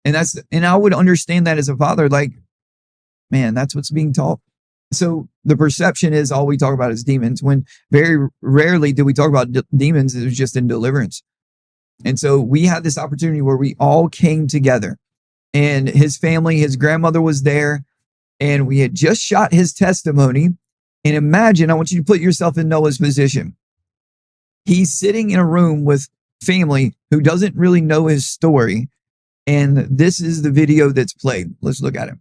And I would understand that as a father, like, man, that's what's being taught. So the perception is all we talk about is demons, when very rarely do we talk about demons. It was just in deliverance. And so we had this opportunity where we all came together, and his family, his grandmother was there, and we had just shot his testimony. And imagine, I want you to put yourself in Noah's position. He's sitting in a room with family who doesn't really know his story. And this is the video that's played. Let's look at it.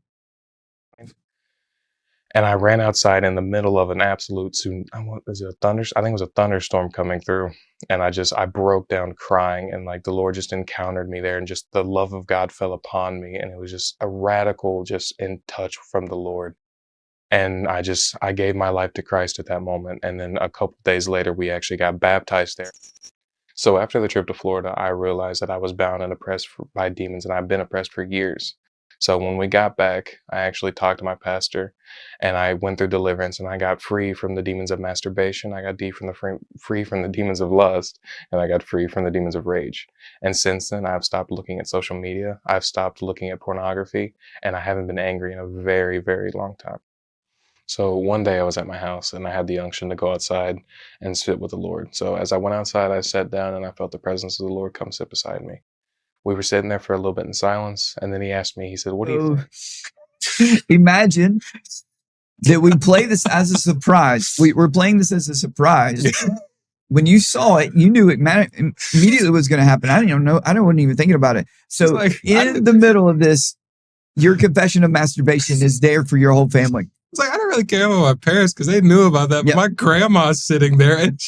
And I ran outside in the middle of an absolute I think it was a thunderstorm coming through. And I broke down crying, and like the Lord just encountered me there, and just the love of God fell upon me. And it was just a radical, just in touch from the Lord. And I gave my life to Christ at that moment. And then a couple of days later, we actually got baptized there. So after the trip to Florida, I realized that I was bound and oppressed by demons, and I've been oppressed for years. So when we got back, I actually talked to my pastor, and I went through deliverance, and I got free from the demons of masturbation. I got free from the demons of lust, and I got free from the demons of rage. And since then, I've stopped looking at social media. I've stopped looking at pornography, and I haven't been angry in a very, very long time. So one day I was at my house, and I had the unction to go outside and sit with the Lord. So as I went outside, I sat down, and I felt the presence of the Lord come sit beside me. We were sitting there for a little bit in silence, and then he asked me, he said, what do you think? Imagine that we play this as a surprise. We're playing this as a surprise. When you saw it, you knew it immediately was going to happen. I didn't even know. I wasn't even thinking about it. So in the middle of this, your confession of masturbation is there for your whole family. It's like, I don't really care about my parents because they knew about that, but my grandma's sitting there. And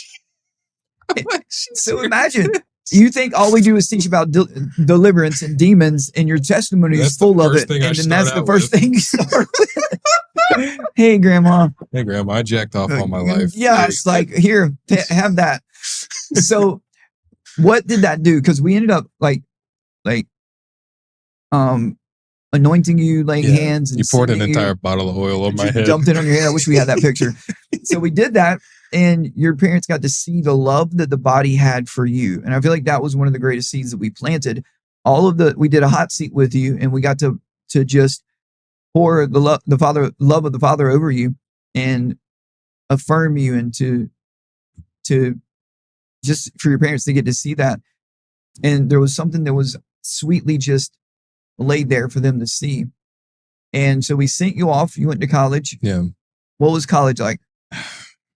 so imagine, you think all we do is teach about deliverance and demons, and your testimony is full of it. And then that's the first thing you start with. Hey, Grandma. Hey, Grandma, I jacked off all my life. Yeah, it's like, here, have that. So what did that do? Because we ended up like anointing you, laying hands. And you poured an entire bottle of oil on my head. Dumped it on your head. I wish we had that picture. So we did that, and your parents got to see the love that the body had for you. And I feel like that was one of the greatest seeds that we planted. We did a hot seat with you, and we got to just pour the love of the Father over you, and affirm you, and to just for your parents to get to see that. and there was something that was sweetly just laid there for them to see. And so we sent you off. You went to college. Yeah. What was college like?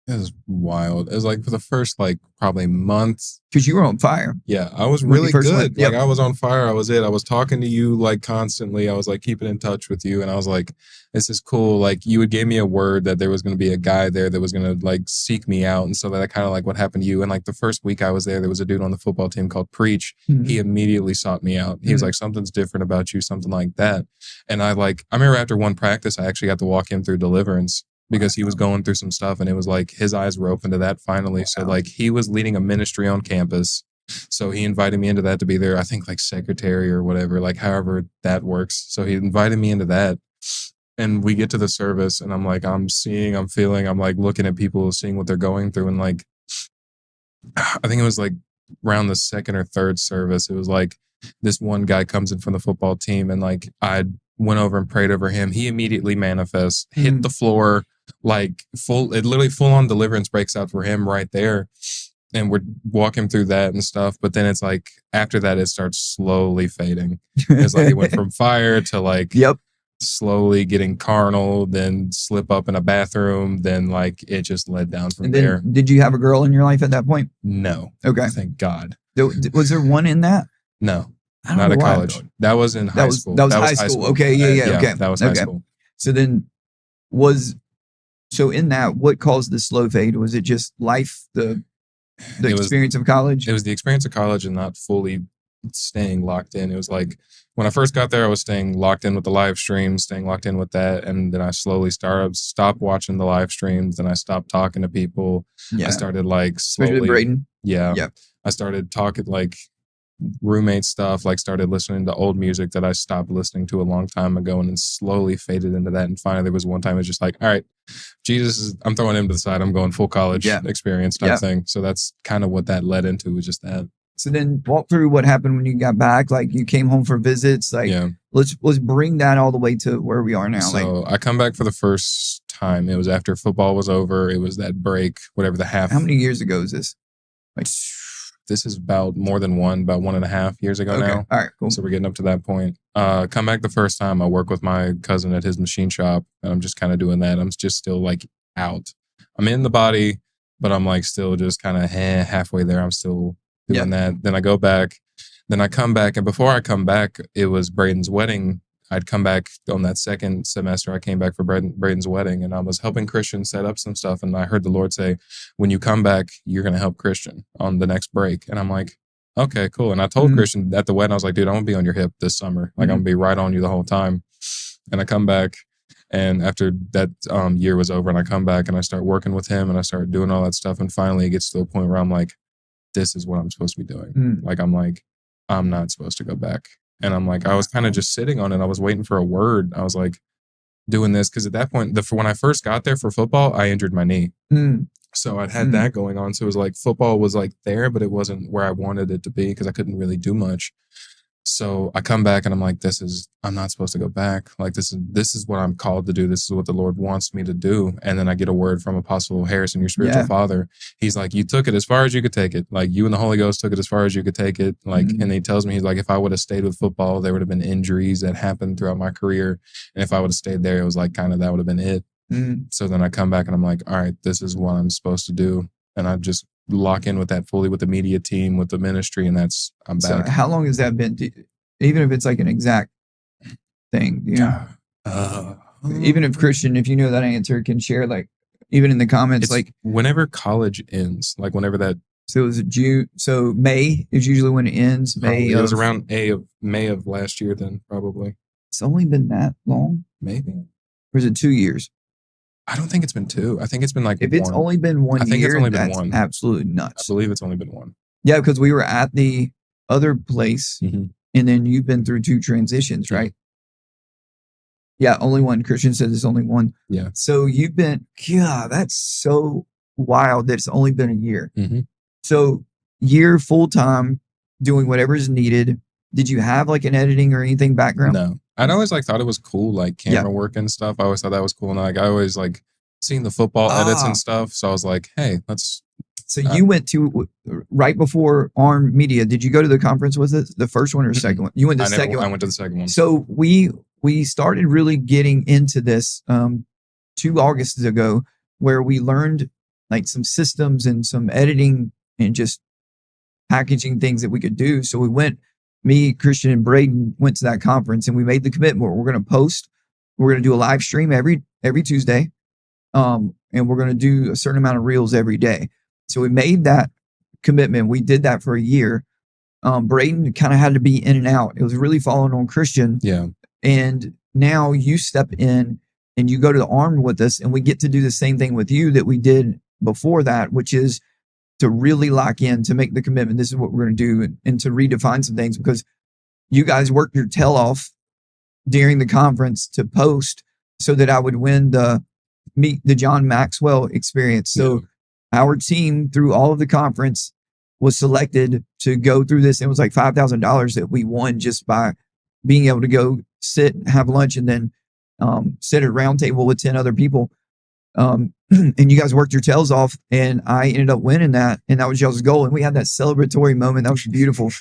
It was wild. It was like for the first like probably month. Because you were on fire. Yeah, I was When you really first good. went, yep. Like I was on fire. I was talking to you like constantly. I was like keeping in touch with you, and I was like, "This is cool." Like you would give me a word that there was going to be a guy there that was going to like seek me out, and so that kind of like what happened to you. And like the first week I was there was a dude on the football team called Preach. Mhm. He immediately sought me out. He was like, "Something's different about you," something like that. And I remember after one practice, I actually got to walk him through deliverance. Because he was going through some stuff, and it was like his eyes were open to that finally. So like he was leading a ministry on campus. So he invited me into that to be there, I think like secretary or whatever, like however that works. So he invited me into that. And we get to the service, and I'm like, I'm feeling, I'm like looking at people, seeing what they're going through. And like, I think it was like around the second or third service, it was like this one guy comes in from the football team, and like I went over and prayed over him. He immediately manifests, hit the floor, like literally full on deliverance breaks out for him right there. And we're walking through that and stuff. But then it's like, after that, it starts slowly fading. It's like it went from fire to like, Yep. slowly getting carnal, then slip up in a bathroom. Then like, it just led down from And then, there. did you have a girl in your life at that point? No. Okay. Thank God. Was there one in that? No. I don't Not know at why, college. though. That was in high school. That was high school. Okay. Yeah. Okay. That was high school. So then so in that, what caused the slow fade? Was it just life, the experience of college? It was the experience of college and not fully staying locked in. It was like when I first got there, I was staying locked in with the live streams, staying locked in with that. And then I slowly stopped watching the live streams. Then I stopped talking to people. Yeah. I started like Especially slowly. with Braden. Yeah. Yep. I started talking like roommate stuff, like started listening to old music that I stopped listening to a long time ago, and then slowly faded into that. And finally there was one time it's just like, all right, I'm throwing him to the side. I'm going full college experience type thing. So that's kind of what that led into, was just that. So then walk through what happened when you got back. Like you came home for visits. Like let's bring that all the way to where we are now. So I come back for the first time. It was after football was over. It was that break, whatever the half. How many years ago is this? Like this is about more than about 1.5 years ago now. All right, cool. So we're getting up to that point. Come back the first time, I work with my cousin at his machine shop, and I'm just kind of doing that. I'm just still like out. I'm in the body, but I'm like still just kind of halfway there. I'm still doing that. Then I go back. Then I come back, and before I come back, it was Braden's wedding. I'd come back on that second semester. I came back for Braden's wedding, and I was helping Christian set up some stuff. And I heard the Lord say, when you come back, you're going to help Christian on the next break. And I'm like, okay, cool. And I told Christian at the wedding, I was like, dude, I'm going to be on your hip this summer. Like, I'm going to be right on you the whole time. And I come back, and after that year was over, and I come back and I start working with him, and I start doing all that stuff. And finally it gets to a point where I'm like, this is what I'm supposed to be doing. Like, I'm not supposed to go back. And I'm like, I was kind of just sitting on it. I was waiting for a word. I was like doing this because at that point, when I first got there for football, I injured my knee. So I'd had that going on. So it was like football was like there, but it wasn't where I wanted it to be because I couldn't really do much. So I come back and I'm like, I'm not supposed to go back. Like, this is what I'm called to do. This is what the Lord wants me to do. And then I get a word from Apostle Harrison, your spiritual father. He's like, you took it as far as you could take it. Like, you and the Holy Ghost took it as far as you could take it. Like, and he tells me, he's like, if I would have stayed with football, there would have been injuries that happened throughout my career. And if I would have stayed there, it was like kind of, that would have been it. So then I come back and I'm like, all right, this is what I'm supposed to do. And I just lock in with that fully with the media team, with the ministry. And I'm back. So how long has that been? Even if it's like an exact thing, even if Christian, if you know that answer, can share, like, even in the comments, like whenever college ends, like whenever that. So it was June. So May is usually when it ends. It was around May of last year. Then probably. It's only been that long, maybe. Or is it 2 years? I don't think it's been 2. I think it's been like if it's only been 1 year. I think it's only been 1. Absolutely nuts. I believe it's only been 1. Yeah, because we were at the other place. And then you've been through 2 transitions, right? Yeah, only 1. Christian says it's only 1. Yeah. So you've been, that's so wild that it's only been a year. So year full time, doing whatever is needed. Did you have like an editing or anything background? No. I'd always thought it was cool, like camera work and stuff. I always thought that was cool. And like, I always like seeing the football edits and stuff. So I was like, hey, let's So you went to right before Arm Media. Did you go to the conference? Was it the first one or the second one? You went to the second one. I went to the second one. So we started really getting into this 2 Augusts ago, where we learned like some systems and some editing and just packaging things that we could do. So we went, me, Christian, and Braden went to that conference, and we made the commitment. We're going to post. We're going to do a live stream every Tuesday, and we're going to do a certain amount of reels every day. So we made that commitment. We did that for a year. Braden kind of had to be in and out. It was really following on Christian. Yeah. And now you step in and you go to the Armed with us, and we get to do the same thing with you that we did before that, which is to really lock in, to make the commitment. This is what we're going to do, and to redefine some things, because you guys worked your tail off during the conference to post so that I would win the Meet the John Maxwell experience. So our team, through all of the conference, was selected to go through this. It was like $5,000 that we won just by being able to go sit, have lunch, and then sit at a round table with 10 other people. And you guys worked your tails off, and I ended up winning that. And that was y'all's goal. And we had that celebratory moment. That was beautiful.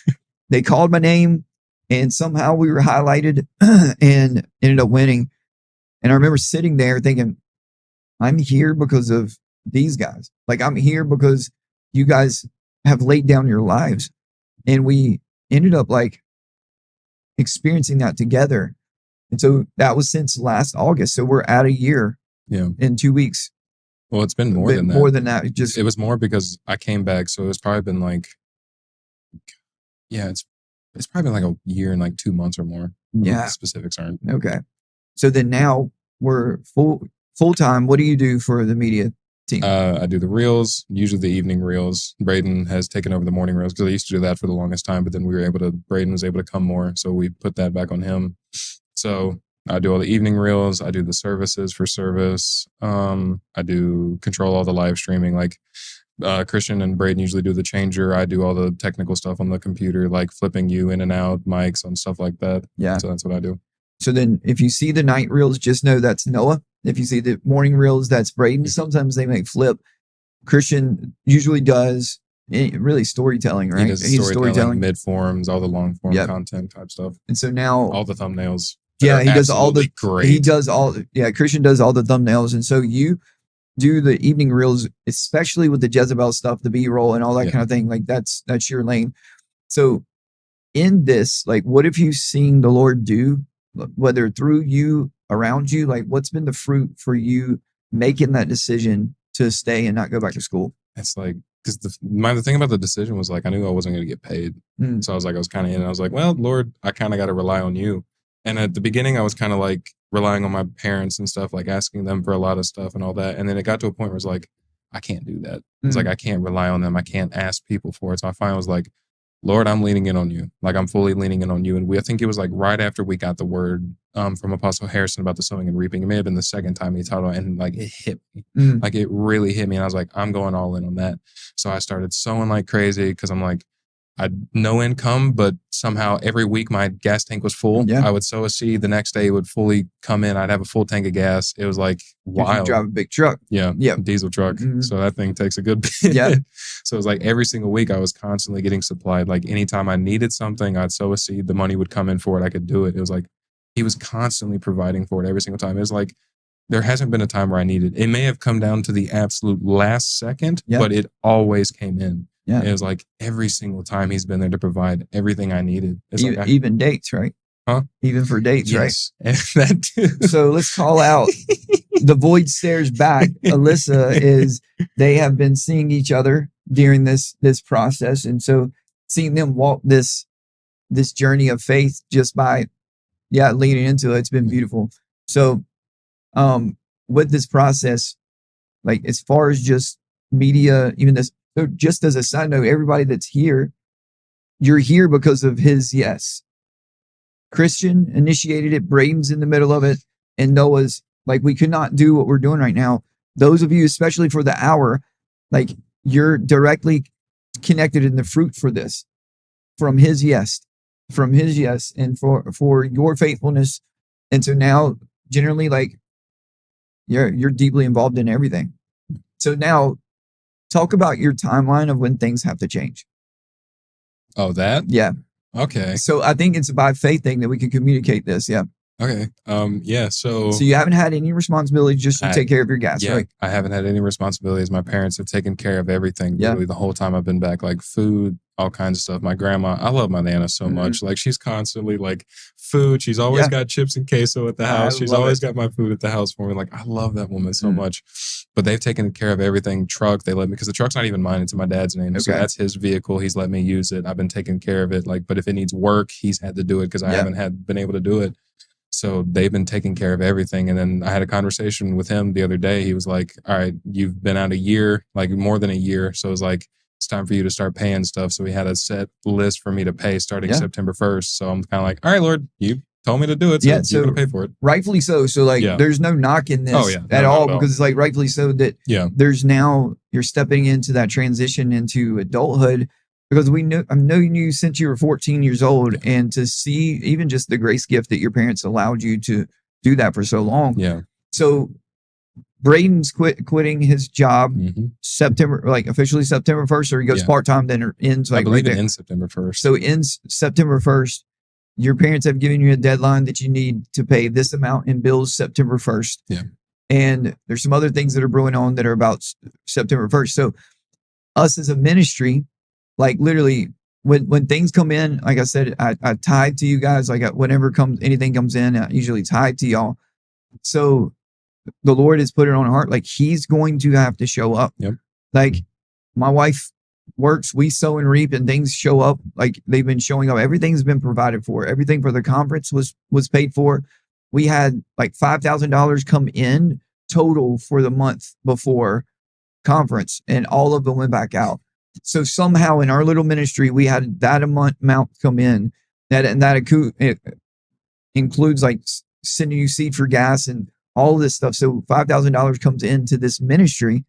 They called my name, and somehow we were highlighted and ended up winning. And I remember sitting there thinking, I'm here because of these guys. Like, I'm here because you guys have laid down your lives. And we ended up like experiencing that together. And so that was since last August. So we're at a year in 2 weeks. Well, it's been more than that. More than that. It was more because I came back. So it's probably been like, it's probably been like a year and like 2 months or more. Yeah. The specifics aren't. Okay. So then now we're full time. What do you do for the media team? I do the reels, usually the evening reels. Braden has taken over the morning reels because I used to do that for the longest time, but then Braden was able to come more. So we put that back on him. So I do all the evening reels. I do the services for service. I do control all the live streaming. Like Christian and Braden usually do the changer. I do all the technical stuff on the computer, like flipping you in and out, mics and stuff like that. Yeah. So that's what I do. So then if you see the night reels, just know that's Noah. If you see the morning reels, that's Braden. Sometimes they may flip. Christian usually does really storytelling, right? He does storytelling, mid forms, all the long form content type stuff. And so now all the thumbnails. Yeah, he does all the great. He does all. Yeah, Christian does all the thumbnails, and so you do the evening reels, especially with the Jezebel stuff, the B-roll, and all that kind of thing. Like that's your lane. So in this, like, what have you seen the Lord do, whether through you, around you? Like, what's been the fruit for you making that decision to stay and not go back to school? It's like, because the thing about the decision was like, I knew I wasn't going to get paid. So I was like, I was kind of in. I was like, well, Lord, I kind of got to rely on you. And at the beginning, I was kind of like relying on my parents and stuff, like asking them for a lot of stuff and all that. And then it got to a point where it's like, I can't do that. It's like, I can't rely on them. I can't ask people for it. So I finally was like, Lord, I'm leaning in on you. Like, I'm fully leaning in on you. And I think it was like right after we got the word from Apostle Harrison about the sowing and reaping. It may have been the second time he taught, and like it hit me. Like, it really hit me. And I was like, I'm going all in on that. So I started sowing like crazy because I'm like, I had no income, but somehow every week my gas tank was full. Yeah. I would sow a seed. The next day it would fully come in. I'd have a full tank of gas. It was like wild. You drive a big truck. Yeah. Diesel truck. So that thing takes a good bit. Yeah. So it was like every single week I was constantly getting supplied. Like anytime I needed something, I'd sow a seed. The money would come in for it. I could do it. It was like he was constantly providing for it every single time. It was like there hasn't been a time where I needed it. It may have come down to the absolute last second, but it always came in. Yeah. It was like every single time he's been there to provide everything I needed. It's even dates, right? Huh? Even for dates, right? That too. So let's call out the void stares back. Alyssa they have been seeing each other during this process. And so seeing them walk this journey of faith just by, leaning into it, it's been beautiful. So with this process, like as far as just media, even this, so just as a side note, everybody that's here, you're here because of his yes. Christian initiated it, Braden's in the middle of it, and Noah's like, we could not do what we're doing right now. Those of you, especially for the hour, like you're directly connected in the fruit for this from his yes, and for your faithfulness. And so now generally like you're deeply involved in everything. So now talk about your timeline of when things have to change. Oh, that? Yeah. Okay. So I think it's a by faith thing that we can communicate this. Yeah. Okay. Yeah. So you haven't had any responsibility just to take care of your gas, yeah, right? I haven't had any responsibilities. My parents have taken care of everything Yeah. literally the whole time I've been back, like food, all kinds of stuff. My grandma, I love my Nana so much. Like she's constantly like food. She's always got chips and queso at the house. She's always got my food at the house for me. Like I love that woman so much. But they've taken care of everything. Truck, they let me, because the truck's not even mine, it's in my dad's name. So that's his vehicle. He's let me use it. I've been taking care of it. Like, but if it needs work, he's had to do it because I haven't been able to do it. So they've been taking care of everything. And then I had a conversation with him the other day. He was like, all right, you've been out a year, like more than a year. So it was like, it's time for you to start paying stuff. So we had a set list for me to pay starting September 1st. So I'm kind of like, all right, Lord, you told me to do it. So you're going to pay for it. Rightfully so. So like, there's no knock in this at all because it's like rightfully so that there's now you're stepping into that transition into adulthood. Because I know you since you were 14 years old, and to see even just the grace gift that your parents allowed you to do that for so long. Yeah. So Braden's quitting his job September, like officially September 1st, or he goes part-time, then it ends like I believe it ends September 1st. So it ends September 1st. Your parents have given you a deadline that you need to pay this amount in bills September 1st. Yeah. And there's some other things that are brewing on that are about September 1st. So us as a ministry, like literally when things come in, like I said, I tithe to you guys. Like whenever anything comes in, I usually tithe to y'all. So the Lord has put it on our heart. Like he's going to have to show up. Yep. Like my wife works, we sow and reap, and things show up. Like they've been showing up. Everything's been provided for. Everything for the conference was paid for. We had like $5,000 come in total for the month before conference, and all of them went back out. So somehow in our little ministry, we had that amount come in that it includes like sending you seed for gas and all this stuff. So $5,000 comes into this ministry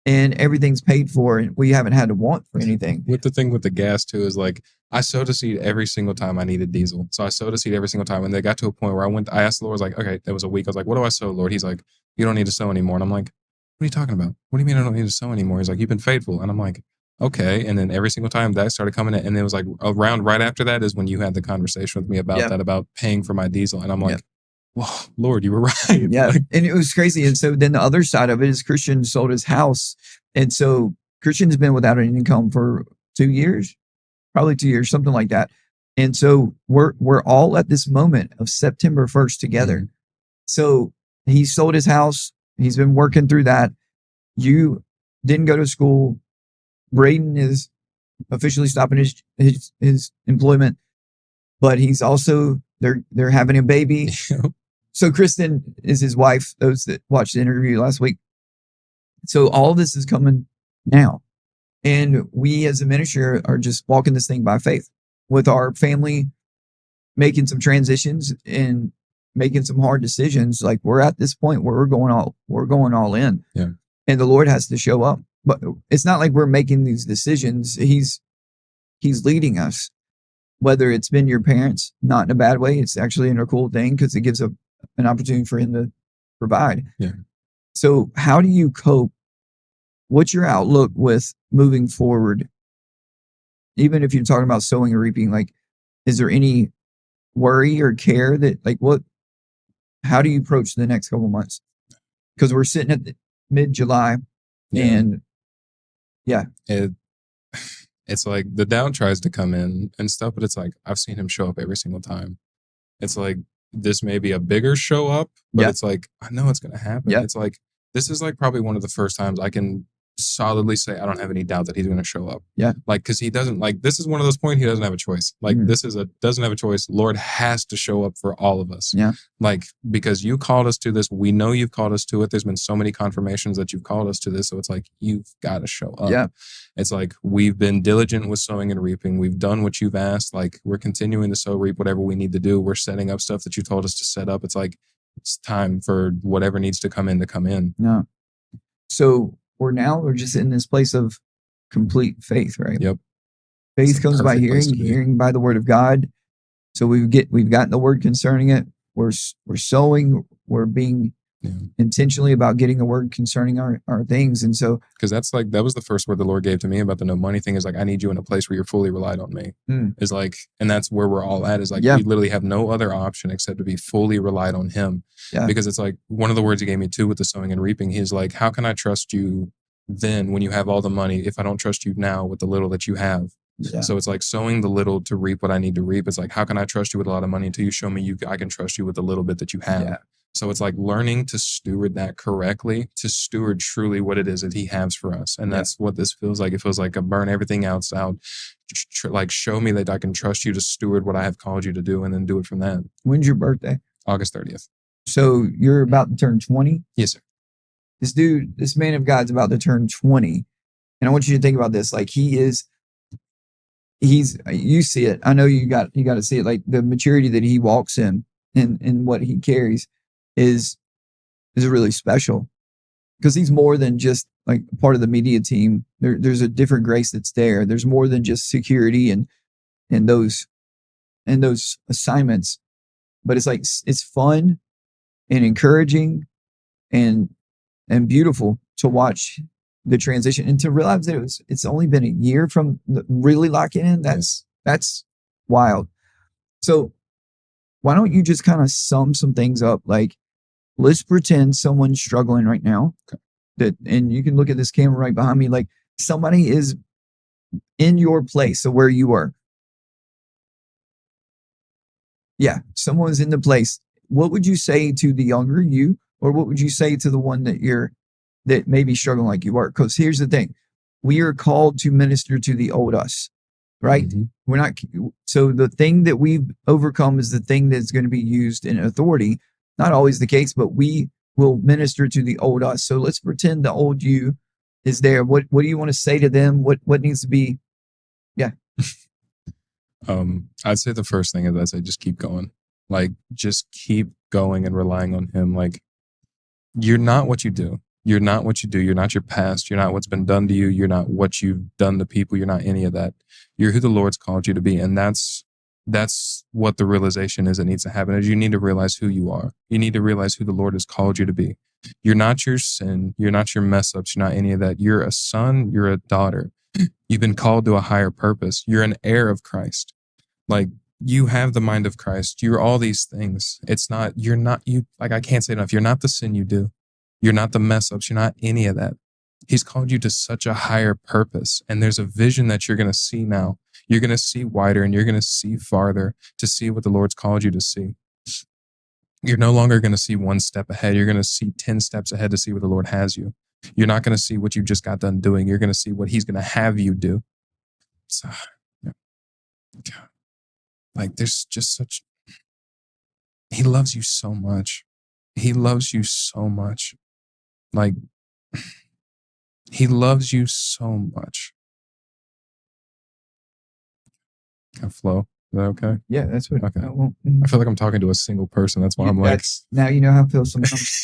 and everything's paid for, and we haven't had to want for anything. With the thing with the gas too is like, I sowed a seed every single time I needed diesel. So I sowed a seed every single time. And they got to a point where I asked the Lord, I was like, okay, there was a week. I was like, what do I sow, Lord? He's like, you don't need to sow anymore. And I'm like, what are you talking about? What do you mean I don't need to sow anymore? He's like, you've been faithful. And I'm like, okay. And then every single time that started coming in, and it was like around right after that is when you had the conversation with me about that, about paying for my diesel. And I'm like, well, Lord, you were right. Yeah. Like, and it was crazy. And so then the other side of it is Christian sold his house. And so Christian's been without an income for 2 years, probably 2 years, something like that. And so we're all at this moment of September 1st together. Mm-hmm. So he sold his house. He's been working through that. You didn't go to school. Braden is officially stopping his employment, but he's also they're having a baby. So Kristen is his wife. Those that watched the interview last week. So all of this is coming now, and we as a ministry are just walking this thing by faith with our family, making some transitions and making some hard decisions. Like we're at this point where we're going all in. Yeah. And the Lord has to show up. But it's not like we're making these decisions. He's leading us, whether it's been your parents, not in a bad way. It's actually in a cool thing because it gives an opportunity for him to provide. Yeah. So how do you cope? What's your outlook with moving forward? Even if you're talking about sowing and reaping, like, is there any worry or care that how do you approach the next couple of months? Because we're sitting at mid-July and it's like the doubt tries to come in and stuff, but it's like I've seen him show up every single time. It's like this may be a bigger show up, but it's like I know it's gonna happen. Yeah. It's like this is like probably one of the first times I can solidly say I don't have any doubt that he's gonna show up. Yeah. Like because he doesn't this is one of those points he doesn't have a choice. Like this is doesn't have a choice. Lord has to show up for all of us. Yeah. Like because you called us to this. We know you've called us to it. There's been so many confirmations that you've called us to this. So it's like you've got to show up. Yeah. It's like we've been diligent with sowing and reaping. We've done what you've asked. Like we're continuing to sow, reap, whatever we need to do. We're setting up stuff that you told us to set up. It's like it's time for whatever needs to come in to come in. Yeah. So we're just in this place of complete faith, right? Yep. Faith comes by hearing by the word of God. So we've gotten the word concerning it. We're sowing. We're being intentionally about getting a word concerning our things. And so, because that was the first word the Lord gave to me about the no money thing, is like, I need you in a place where you're fully relied on me. Is like, and that's where we're all at, is like, we literally have no other option except to be fully relied on him. Because it's like, one of the words he gave me too with the sowing and reaping, he's like, how can I trust you then when you have all the money if I don't trust you now with the little that you have? So it's like sowing the little to reap what I need to reap. It's like, how can I trust you with a lot of money until you show me I can trust you with the little bit that you have? So it's like learning to steward that correctly, to steward truly what it is that he has for us. And that's what this feels like. It feels like a burn everything else out. Like, show me that I can trust you to steward what I have called you to do, and then do it from that. When's your birthday? August 30th. So you're about to turn 20? Yes, sir. This man of God's about to turn 20. And I want you to think about this. Like, you see it. I know you got to see it. Like, the maturity that he walks in and what he carries is really special, because he's more than just like part of the media team. There's a different grace that's there. There's more than just security and those assignments, but it's like, it's fun and encouraging and beautiful to watch the transition, and to realize that it's only been a year from really locking in. That's wild. So why don't you just kind of sum some things up? Like, let's pretend someone's struggling right now. And you can look at this camera right behind me. Like, somebody is in your place, so where you are. Yeah, someone's in the place. What would you say to the younger you, or what would you say to the one that may be struggling like you are? Because here's the thing: we are called to minister to the old us, right? We're not. So the thing that we've overcome is the thing that's going to be used in authority. Not always the case, but we will minister to the old us. So let's pretend the old you is there. What do you want to say to them? What needs to be? Yeah. I'd say the first thing is, I'd say just keep going. Like, just keep going and relying on him. Like, you're not what you do. You're not what you do. You're not your past. You're not what's been done to you. You're not what you've done to people. You're not any of that. You're who the Lord's called you to be. And that's what the realization is that needs to happen, is you need to realize who you are. You need to realize who the Lord has called you to be. You're not your sin. You're not your mess ups. You're not any of that. You're a son. You're a daughter. You've been called to a higher purpose. You're an heir of Christ. Like, you have the mind of Christ. You're all these things. Like, I can't say enough. You're not the sin you do. You're not the mess ups. You're not any of that. He's called you to such a higher purpose. And there's a vision that you're going to see now. You're going to see wider, and you're going to see farther to see what the Lord's called you to see. You're no longer going to see one step ahead. You're going to see 10 steps ahead to see where the Lord has you. You're not going to see what you just got done doing. You're going to see what he's going to have you do. So, God. Like, there's just he loves you so much. He loves you so much. Like, he loves you so much. Can I flow? Is that okay? Yeah, that's what. Okay. I feel like I'm talking to a single person. That's why I'm like. Now you know how I feel sometimes.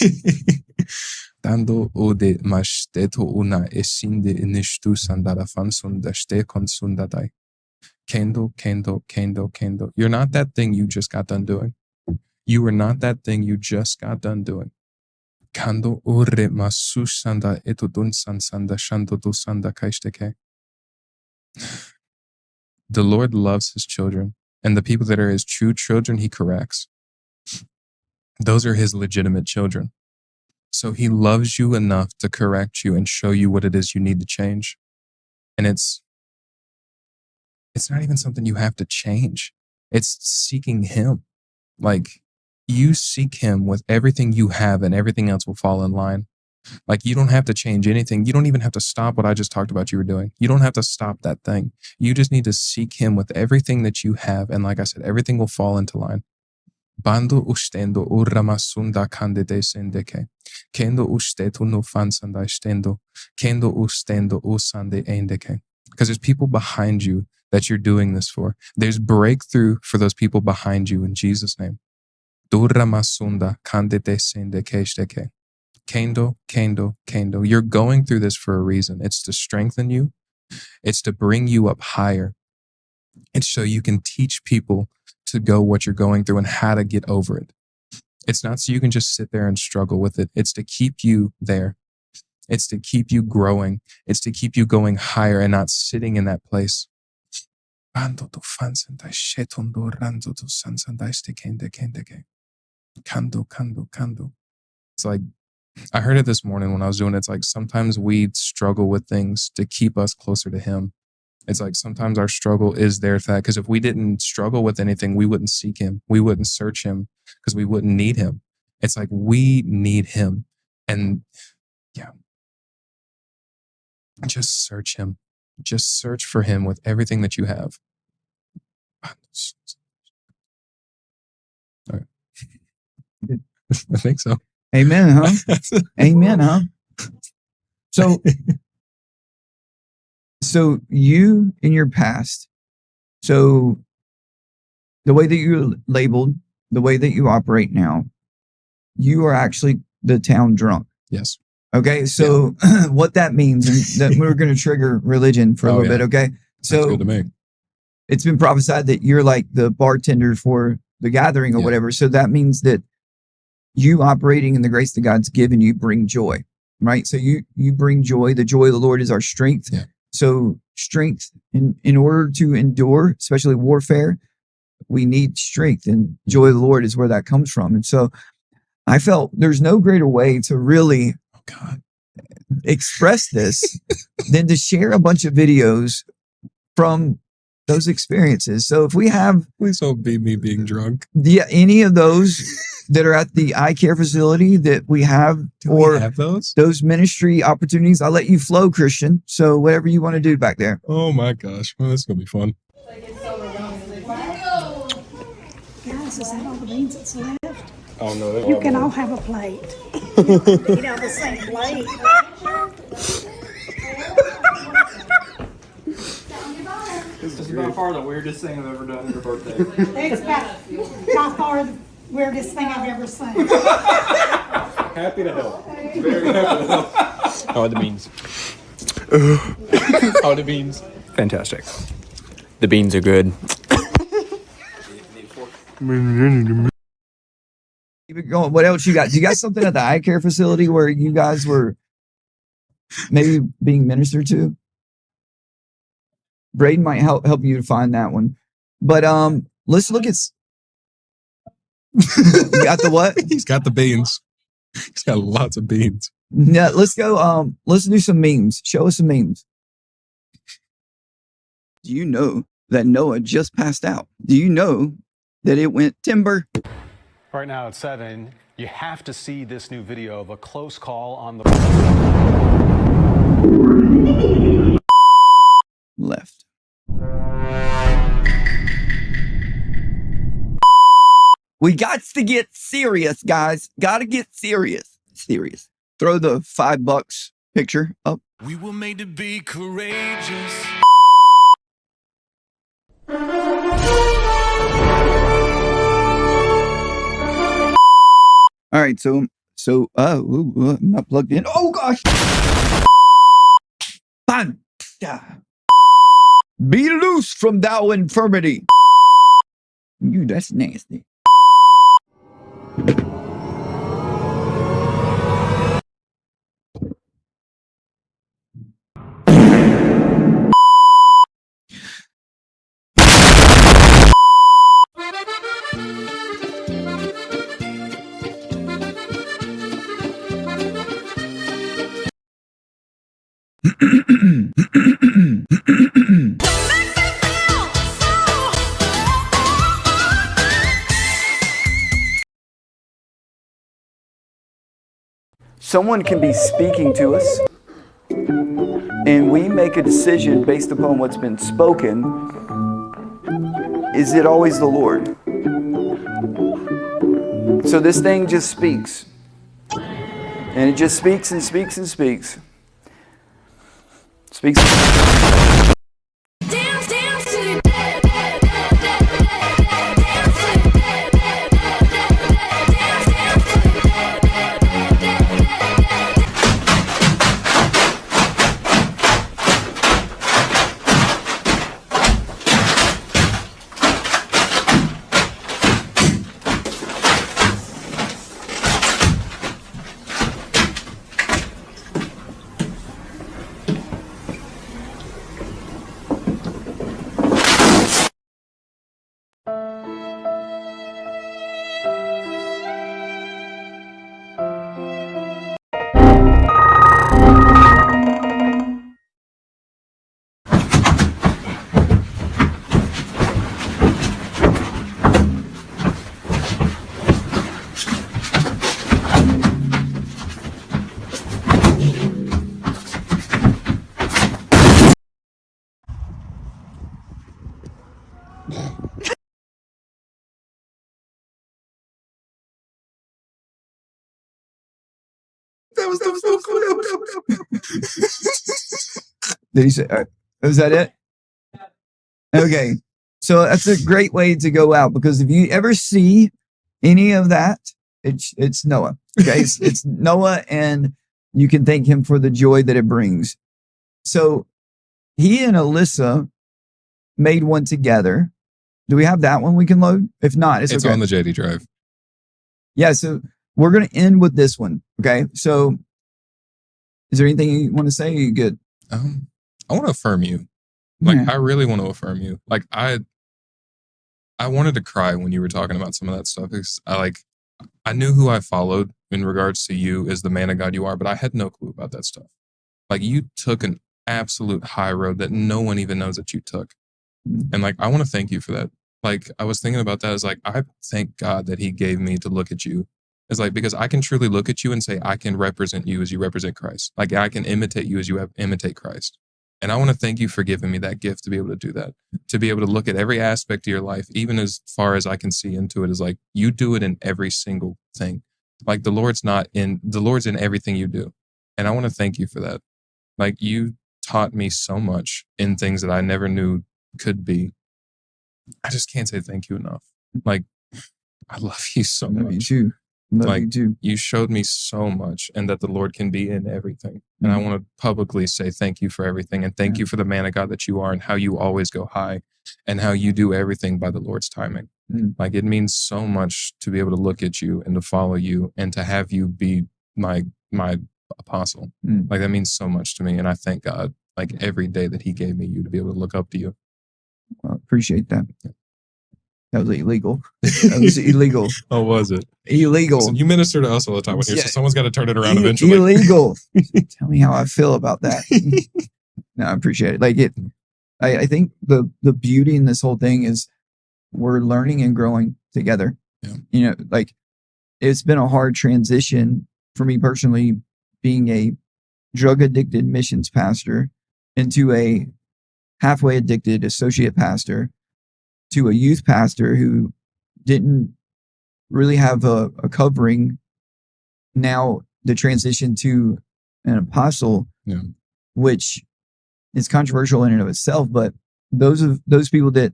Dando ode masteto una esinde inishtu sandara fansunda ste consundadai. Kendo. You're not that thing you just got done doing. You are not that thing you just got done doing. Kando ore masusanda etudun sansanda shando du sanda kaishteke. The Lord loves his children, and the people that are his true children, he corrects. Those are his legitimate children. So he loves you enough to correct you and show you what it is you need to change. And it's not even something you have to change. It's seeking him. Like, you seek him with everything you have, and everything else will fall in line. Like, you don't have to change anything. You don't even have to stop what I just talked about you were doing. You don't have to stop that thing. You just need to seek him with everything that you have. And like I said, everything will fall into line. Bando ustendo uramasunda candide sendeke. Kendo ustetu no fansanda stendo. Kendo ustendo usande endeke. Because there's people behind you that you're doing this for. There's breakthrough for those people behind you in Jesus' name. Duramasunda candide sendeke shteke. Kendo. You're going through this for a reason. It's to strengthen you. It's to bring you up higher. It's so you can teach people to go what you're going through and how to get over it. It's not so you can just sit there and struggle with it. It's to keep you there. It's to keep you growing. It's to keep you going higher and not sitting in that place. It's like, I heard it this morning when I was doing it. It's like sometimes we struggle with things to keep us closer to him. It's like sometimes our struggle is there for that, because if we didn't struggle with anything, we wouldn't seek him. We wouldn't search him because we wouldn't need him. It's like we need him. And yeah, just search him. Just search for him with everything that you have. All right. I think so. Amen, huh? Amen, huh? So you in your past, so the way that you're labeled, the way that you operate now, you are actually the town drunk. Yes. Okay. So what that means, and that we're going to trigger religion for a little bit. Okay. So that's good to me. It's been prophesied that you're like the bartender for the gathering or whatever. So that means that you operating in the grace that God's given you bring joy, right? So you bring joy. The joy of the Lord is our strength. Yeah. So strength in order to endure, especially warfare, we need strength, and joy of the Lord is where that comes from. And so I felt there's no greater way to really express this than to share a bunch of videos from those experiences. So if we have, please don't be me being drunk. Any of those that are at the eye care facility that we have, we have those ministry opportunities, I'll let you flow, Christian. So whatever you want to do back there. Oh my gosh. Well, that's going to be fun. Guys, is that all the beans that's left? Oh no. You can all have a plate. You know, the same plate. This is by far the weirdest thing I've ever done on your birthday. It's by far the weirdest thing I've ever seen. Happy to help. Very happy to help. How are the beans? How are the beans? Fantastic. The beans are good. Keep it going. What else you got? You got something at the eye care facility where you guys were maybe being ministered to? Braden might help you to find that one. But let's look at. You got the what? He's got the beans. He's got lots of beans. No, let's go. Let's do some memes. Show us some memes. Do you know that Noah just passed out? Do you know that it went timber? Right now at 7, you have to see this new video of a close call on the left. We got to get serious, guys. Got to get serious. Serious. Throw the $5 picture up. We were made to be courageous. All right, so I'm not plugged in. Oh gosh! Fine. Be loose from thou infirmity. You, that's nasty. Someone can be speaking to us, and we make a decision based upon what's been spoken. Is it always the Lord? So this thing just speaks. And it just speaks and speaks and speaks. Speaks. Did he say, is that it? Okay. So that's a great way to go out, because if you ever see any of that, it's Noah. Okay. It's Noah, and you can thank him for the joy that it brings. So he and Alyssa made one together. Do we have that one we can load? If not, it's okay. on the JD drive. Yeah. So we're going to end with this one. Okay. So is there anything you want to say? Are you good? I want to affirm you. Like, Yeah. I really want to affirm you. Like, I wanted to cry when you were talking about some of that stuff, because I knew who I followed in regards to you as the man of God you are, but I had no clue about that stuff. Like, you took an absolute high road that no one even knows that you took. And like, I want to thank you for that. Like, I was thinking about that as like, I thank God that he gave me to look at you. It's like, because I can truly look at you and say, I can represent you as you represent Christ. Like, I can imitate you as you imitate Christ. And I want to thank you for giving me that gift to be able to do that, to be able to look at every aspect of your life, even as far as I can see into it, is like, you do it in every single thing. Like, the Lord's in everything you do. And I want to thank you for that. Like, you taught me so much in things that I never knew could be. I just can't say thank you enough. Like, I love you so much. Love you too. Love you too. You showed me so much, and that the Lord can be in everything. And I want to publicly say thank you for everything, and thank you for the man of God that you are, and how you always go high, and how you do everything by the Lord's timing. Like, it means so much to be able to look at you and to follow you and to have you be my apostle. Like, that means so much to me, and I thank God like every day that he gave me you to be able to look up to you. Well, appreciate that. That was illegal. That was illegal. Oh, was it? Illegal. Listen, you minister to us all the time with here, so someone's got to turn it around eventually. Illegal. Tell me how I feel about that. No, I appreciate it. Like, I think the beauty in this whole thing is we're learning and growing together. Yeah. You know, like, it's been a hard transition for me personally, being a drug addicted missions pastor into a halfway addicted associate pastor to a youth pastor who didn't really have a covering. Now the transition to an apostle, which is controversial in and of itself, but those people that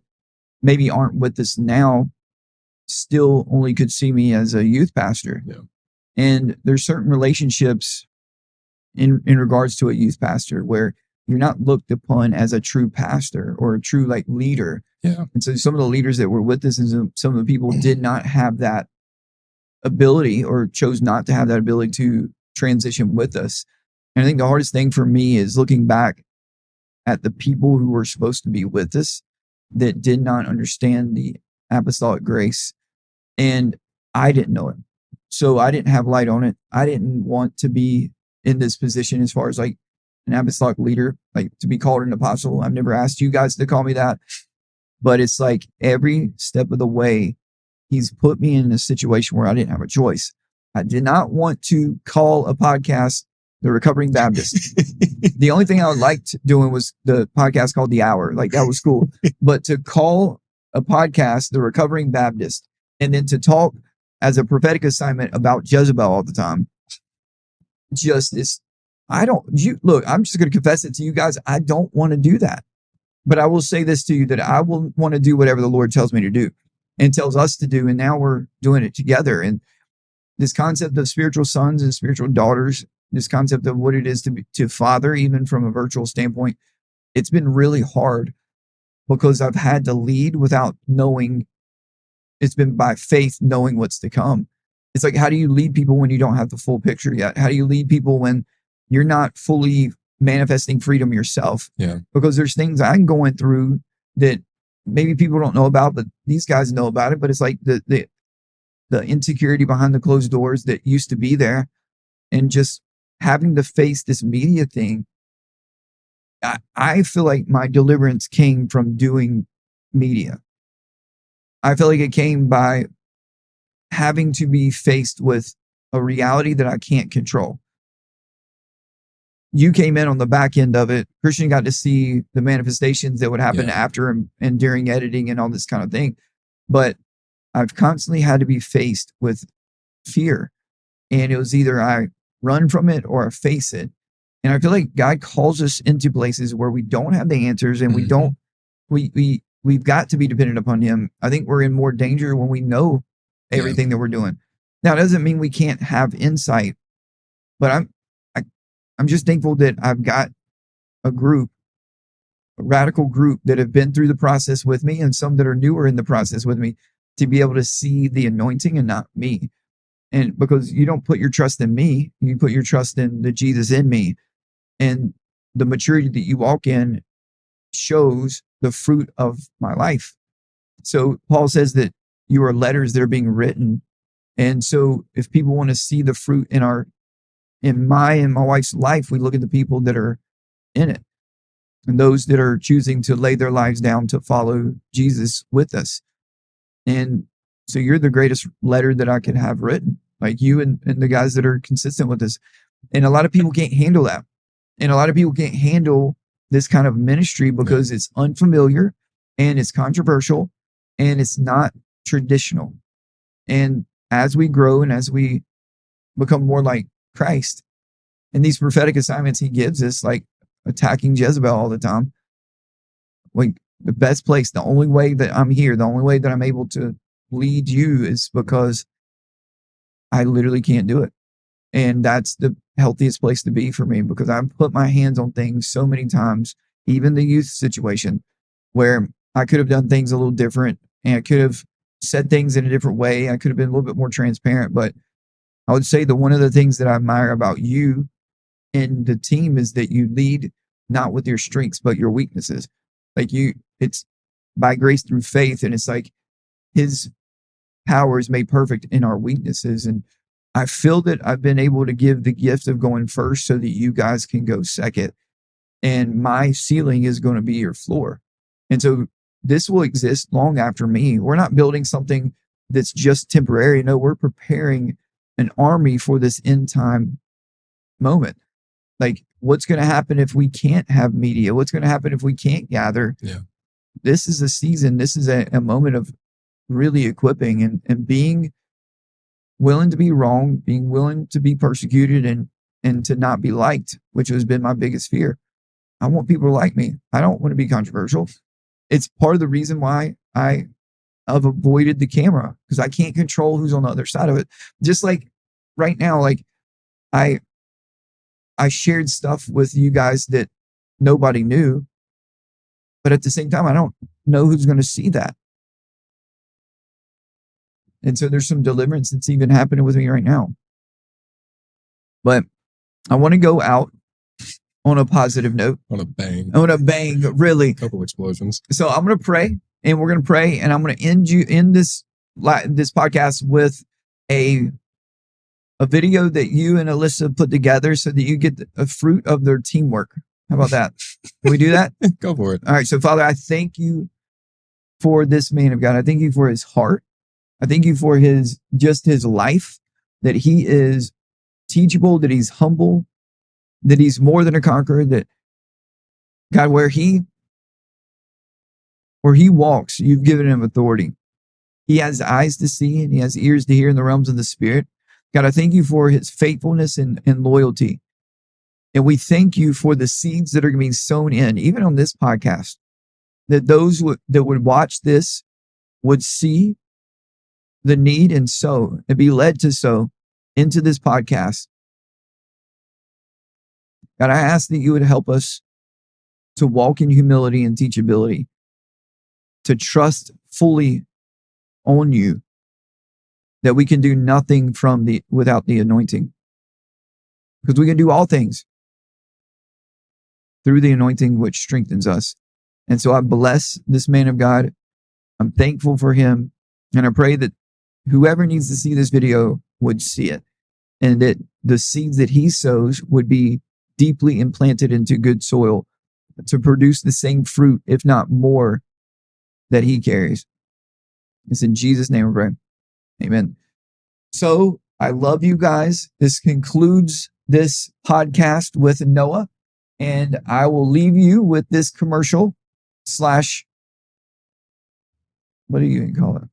maybe aren't with us now still only could see me as a youth pastor. Yeah. And there's certain relationships in regards to a youth pastor where you're not looked upon as a true pastor or a true like leader. Yeah. And so some of the leaders that were with us and some of the people did not have that ability, or chose not to have that ability to transition with us. And I think the hardest thing for me is looking back at the people who were supposed to be with us that did not understand the apostolic grace. And I didn't know it. So I didn't have light on it. I didn't want to be in this position as far as like an apostolic leader, like to be called an apostle. I've never asked you guys to call me that, but it's like every step of the way, he's put me in a situation where I didn't have a choice. I did not want to call a podcast The Recovering Baptist. The only thing I liked doing was the podcast called The Hour. Like, that was cool. But to call a podcast The Recovering Baptist, and then to talk as a prophetic assignment about Jezebel all the time, just this, look, I'm just going to confess it to you guys. I don't want to do that. But I will say this to you, that I will want to do whatever the Lord tells me to do and tells us to do. And now we're doing it together. And this concept of spiritual sons and spiritual daughters, this concept of what it is to father, even from a virtual standpoint, it's been really hard because I've had to lead without knowing. It's been by faith, knowing what's to come. It's like, how do you lead people when you don't have the full picture yet? How do you lead people when you're not fully manifesting freedom yourself? Yeah. Because there's things I'm going through that maybe people don't know about, but these guys know about it. But it's like the insecurity behind the closed doors that used to be there, and just having to face this media thing. I feel like my deliverance came from doing media. I feel like it came by having to be faced with a reality that I can't control. You came in on the back end of it. Christian got to see the manifestations that would happen after and during editing and all this kind of thing. But I've constantly had to be faced with fear. And it was either I run from it or face it. And I feel like God calls us into places where we don't have the answers and we've got to be dependent upon him. I think we're in more danger when we know everything that we're doing. Now, it doesn't mean we can't have insight, but I'm just thankful that I've got a radical group that have been through the process with me and some that are newer in the process with me to be able to see the anointing and not me. And because you don't put your trust in me, you put your trust in the Jesus in me. And the maturity that you walk in shows the fruit of my life. So Paul says that you are letters that are being written. And so if people want to see the fruit in my and my wife's life, we look at the people that are in it and those that are choosing to lay their lives down to follow Jesus with us. And so you're the greatest letter that I could have written, like you and the guys that are consistent with us. And a lot of people can't handle that. And a lot of people can't handle this kind of ministry because it's unfamiliar and it's controversial and it's not traditional. And as we grow and as we become more like Christ and these prophetic assignments he gives us, like attacking Jezebel all the time, like the best place, the only way that I'm here, the only way that I'm able to lead you is because I literally can't do it. And that's the healthiest place to be for me because I've put my hands on things so many times, even the youth situation, where I could have done things a little different and I could have said things in a different way. I could have been a little bit more transparent. But I would say that one of the things that I admire about you and the team is that you lead not with your strengths, but your weaknesses. Like it's by grace through faith. And it's like his power is made perfect in our weaknesses. And I feel that I've been able to give the gift of going first so that you guys can go second. And my ceiling is going to be your floor. And so this will exist long after me. We're not building something that's just temporary. No, we're preparing an army for this end time moment. Like, what's going to happen if we can't have media? What's going to happen if we can't gather? Yeah. This is a season. This is a moment of really equipping and being willing to be wrong, being willing to be persecuted and to not be liked, which has been my biggest fear. I want people to like me. I don't want to be controversial. It's part of the reason why I've avoided the camera because I can't control who's on the other side of it. Just like right now, like I shared stuff with you guys that nobody knew, but at the same time, I don't know who's going to see that. And so there's some deliverance that's even happening with me right now. But I want to go out on a positive note. On a bang. Really. A couple explosions. So I'm going to pray, and we're going to pray, and I'm going to end this podcast with a video that you and Alyssa put together so that you get a fruit of their teamwork. How about that? Can we do that? Go for it. All right. So Father, I thank you for this man of God. I thank you for his heart. I thank you for his life, that he is teachable, that he's humble, that he's more than a conqueror, that God, where he walks, you've given him authority. He has eyes to see and he has ears to hear in the realms of the spirit. God, I thank you for his faithfulness and loyalty. And we thank you for the seeds that are going to be sown in, even on this podcast, that those that would watch this would see the need and sow and be led to sow into this podcast. God, I ask that you would help us to walk in humility and teachability, to trust fully on you, that we can do nothing without the anointing, because we can do all things through the anointing which strengthens us. And so I bless this man of God. I'm thankful for him. And I pray that whoever needs to see this video would see it, and that the seeds that he sows would be deeply implanted into good soil to produce the same fruit, if not more, that he carries. It's in Jesus' name we pray. Amen. So I love you guys. This concludes this podcast with Noah, and I will leave you with this commercial / what do you call it?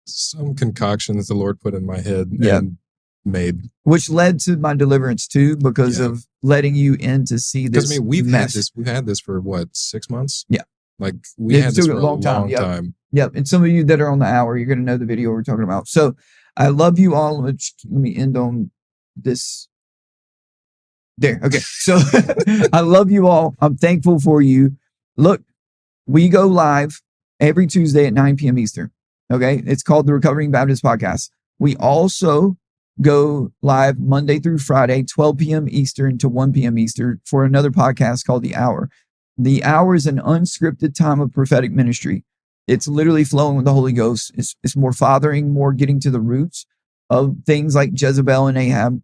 Some concoction that the Lord put in my head. Yeah. And made. which led to my deliverance too, because Yeah. of letting you in to see this. Because I mean, we've mess. had this for what, 6 months? Yeah. Like we It had this took for a long time. Yep. And some of you that are on the hour, you're going to know the video we're talking about. So I love you all. Let me end on this. There. Okay. So I love you all. I'm thankful for you. Look, we go live every Tuesday at 9 p.m. Eastern. Okay. It's called the Recovering Baptist Podcast. We also go live Monday through Friday, 12 p.m. Eastern to 1 p.m. Eastern for another podcast called The Hour. The Hour is an unscripted time of prophetic ministry. It's literally flowing with the Holy Ghost. It's more fathering, more getting to the roots of things like Jezebel and Ahab,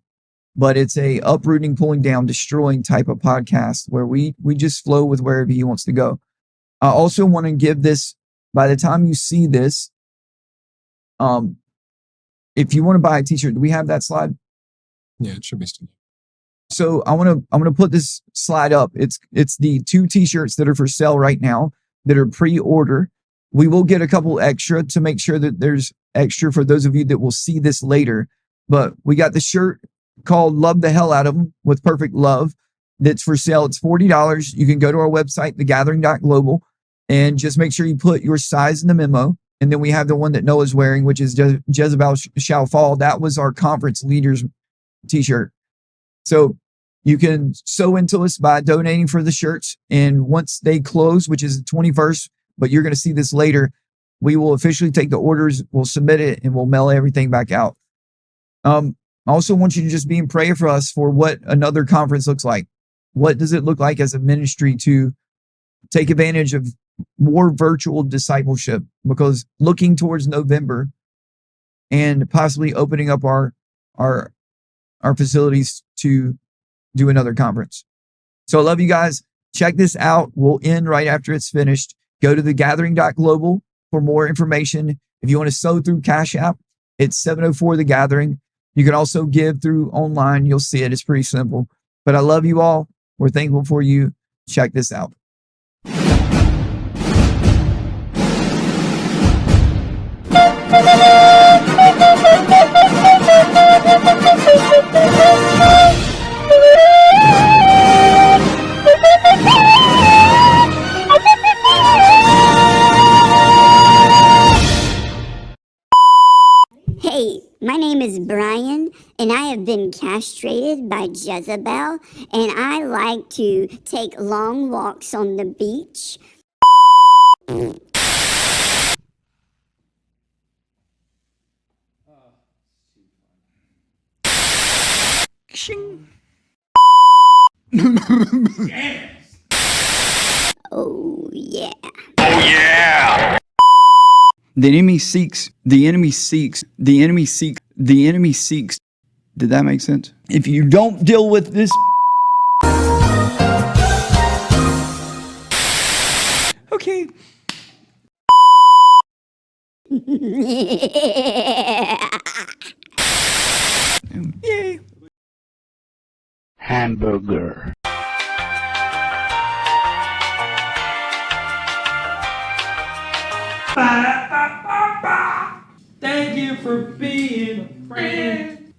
but it's a uprooting, pulling down, destroying type of podcast where we just flow with wherever he wants to go. I also want to give this, by the time you see this, if you want to buy a t-shirt, do we have that slide? Yeah, it should be still. So I'm gonna put this slide up. It's the 2 t-shirts that are for sale right now that are pre-order. We will get a couple extra to make sure that there's extra for those of you that will see this later. But we got the shirt called Love the Hell Out of Them with Perfect Love that's for sale. It's $40. You can go to our website, thegathering.global, and just make sure you put your size in the memo. And then we have the one that Noah's wearing, which is Jezebel Shall Fall. That was our conference leaders t-shirt. So you can sew into us by donating for the shirts. And once they close, which is the 21st, but you're going to see this later, we will officially take the orders, we'll submit it, and we'll mail everything back out. I also want you to just be in prayer for us for what another conference looks like. What does it look like as a ministry to take advantage of more virtual discipleship? Because looking towards November and possibly opening up our facilities to do another conference. So I love you guys. Check this out. We'll end right after it's finished. Go to thegathering.global for more information. If you want to sow through Cash App, it's 704 The Gathering. You can also give through online. You'll see it. It's pretty simple. But I love you all. We're thankful for you. Check this out. Hey, my name is Brian, and I have been castrated by Jezebel, and I like to take long walks on the beach. Oh, yeah. The enemy seeks. Did that make sense? If you don't deal with this, okay. Yay. Hamburger. Thank you for being a friend.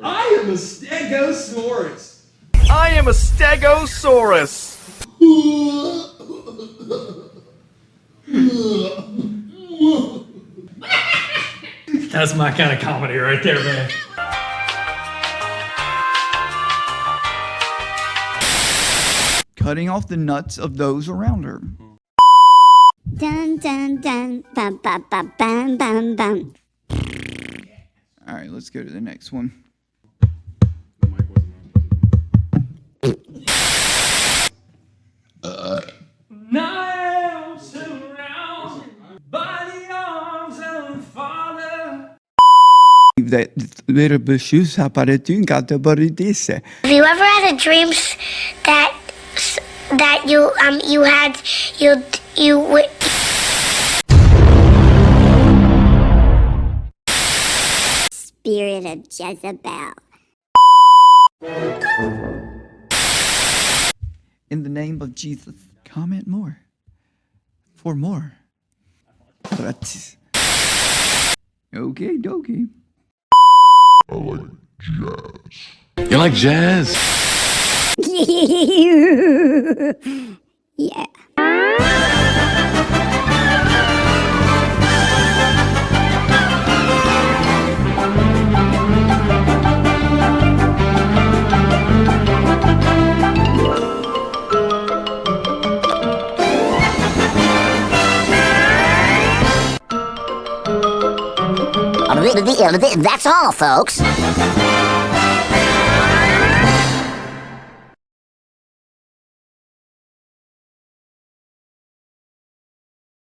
I am a stegosaurus. I am a stegosaurus. That's my kind of comedy right there, man. Cutting off the nuts of those around her. Dun dun dun, bum bum bum bum bum bum. All right, let's go to the next one. Now surround by the arms of the Father. That Have you ever had a dream that you Spirit of Jezebel. In the name of Jesus. comment more for more. Okay, dokie. I like jazz. You like jazz? Yeah. That's all, folks.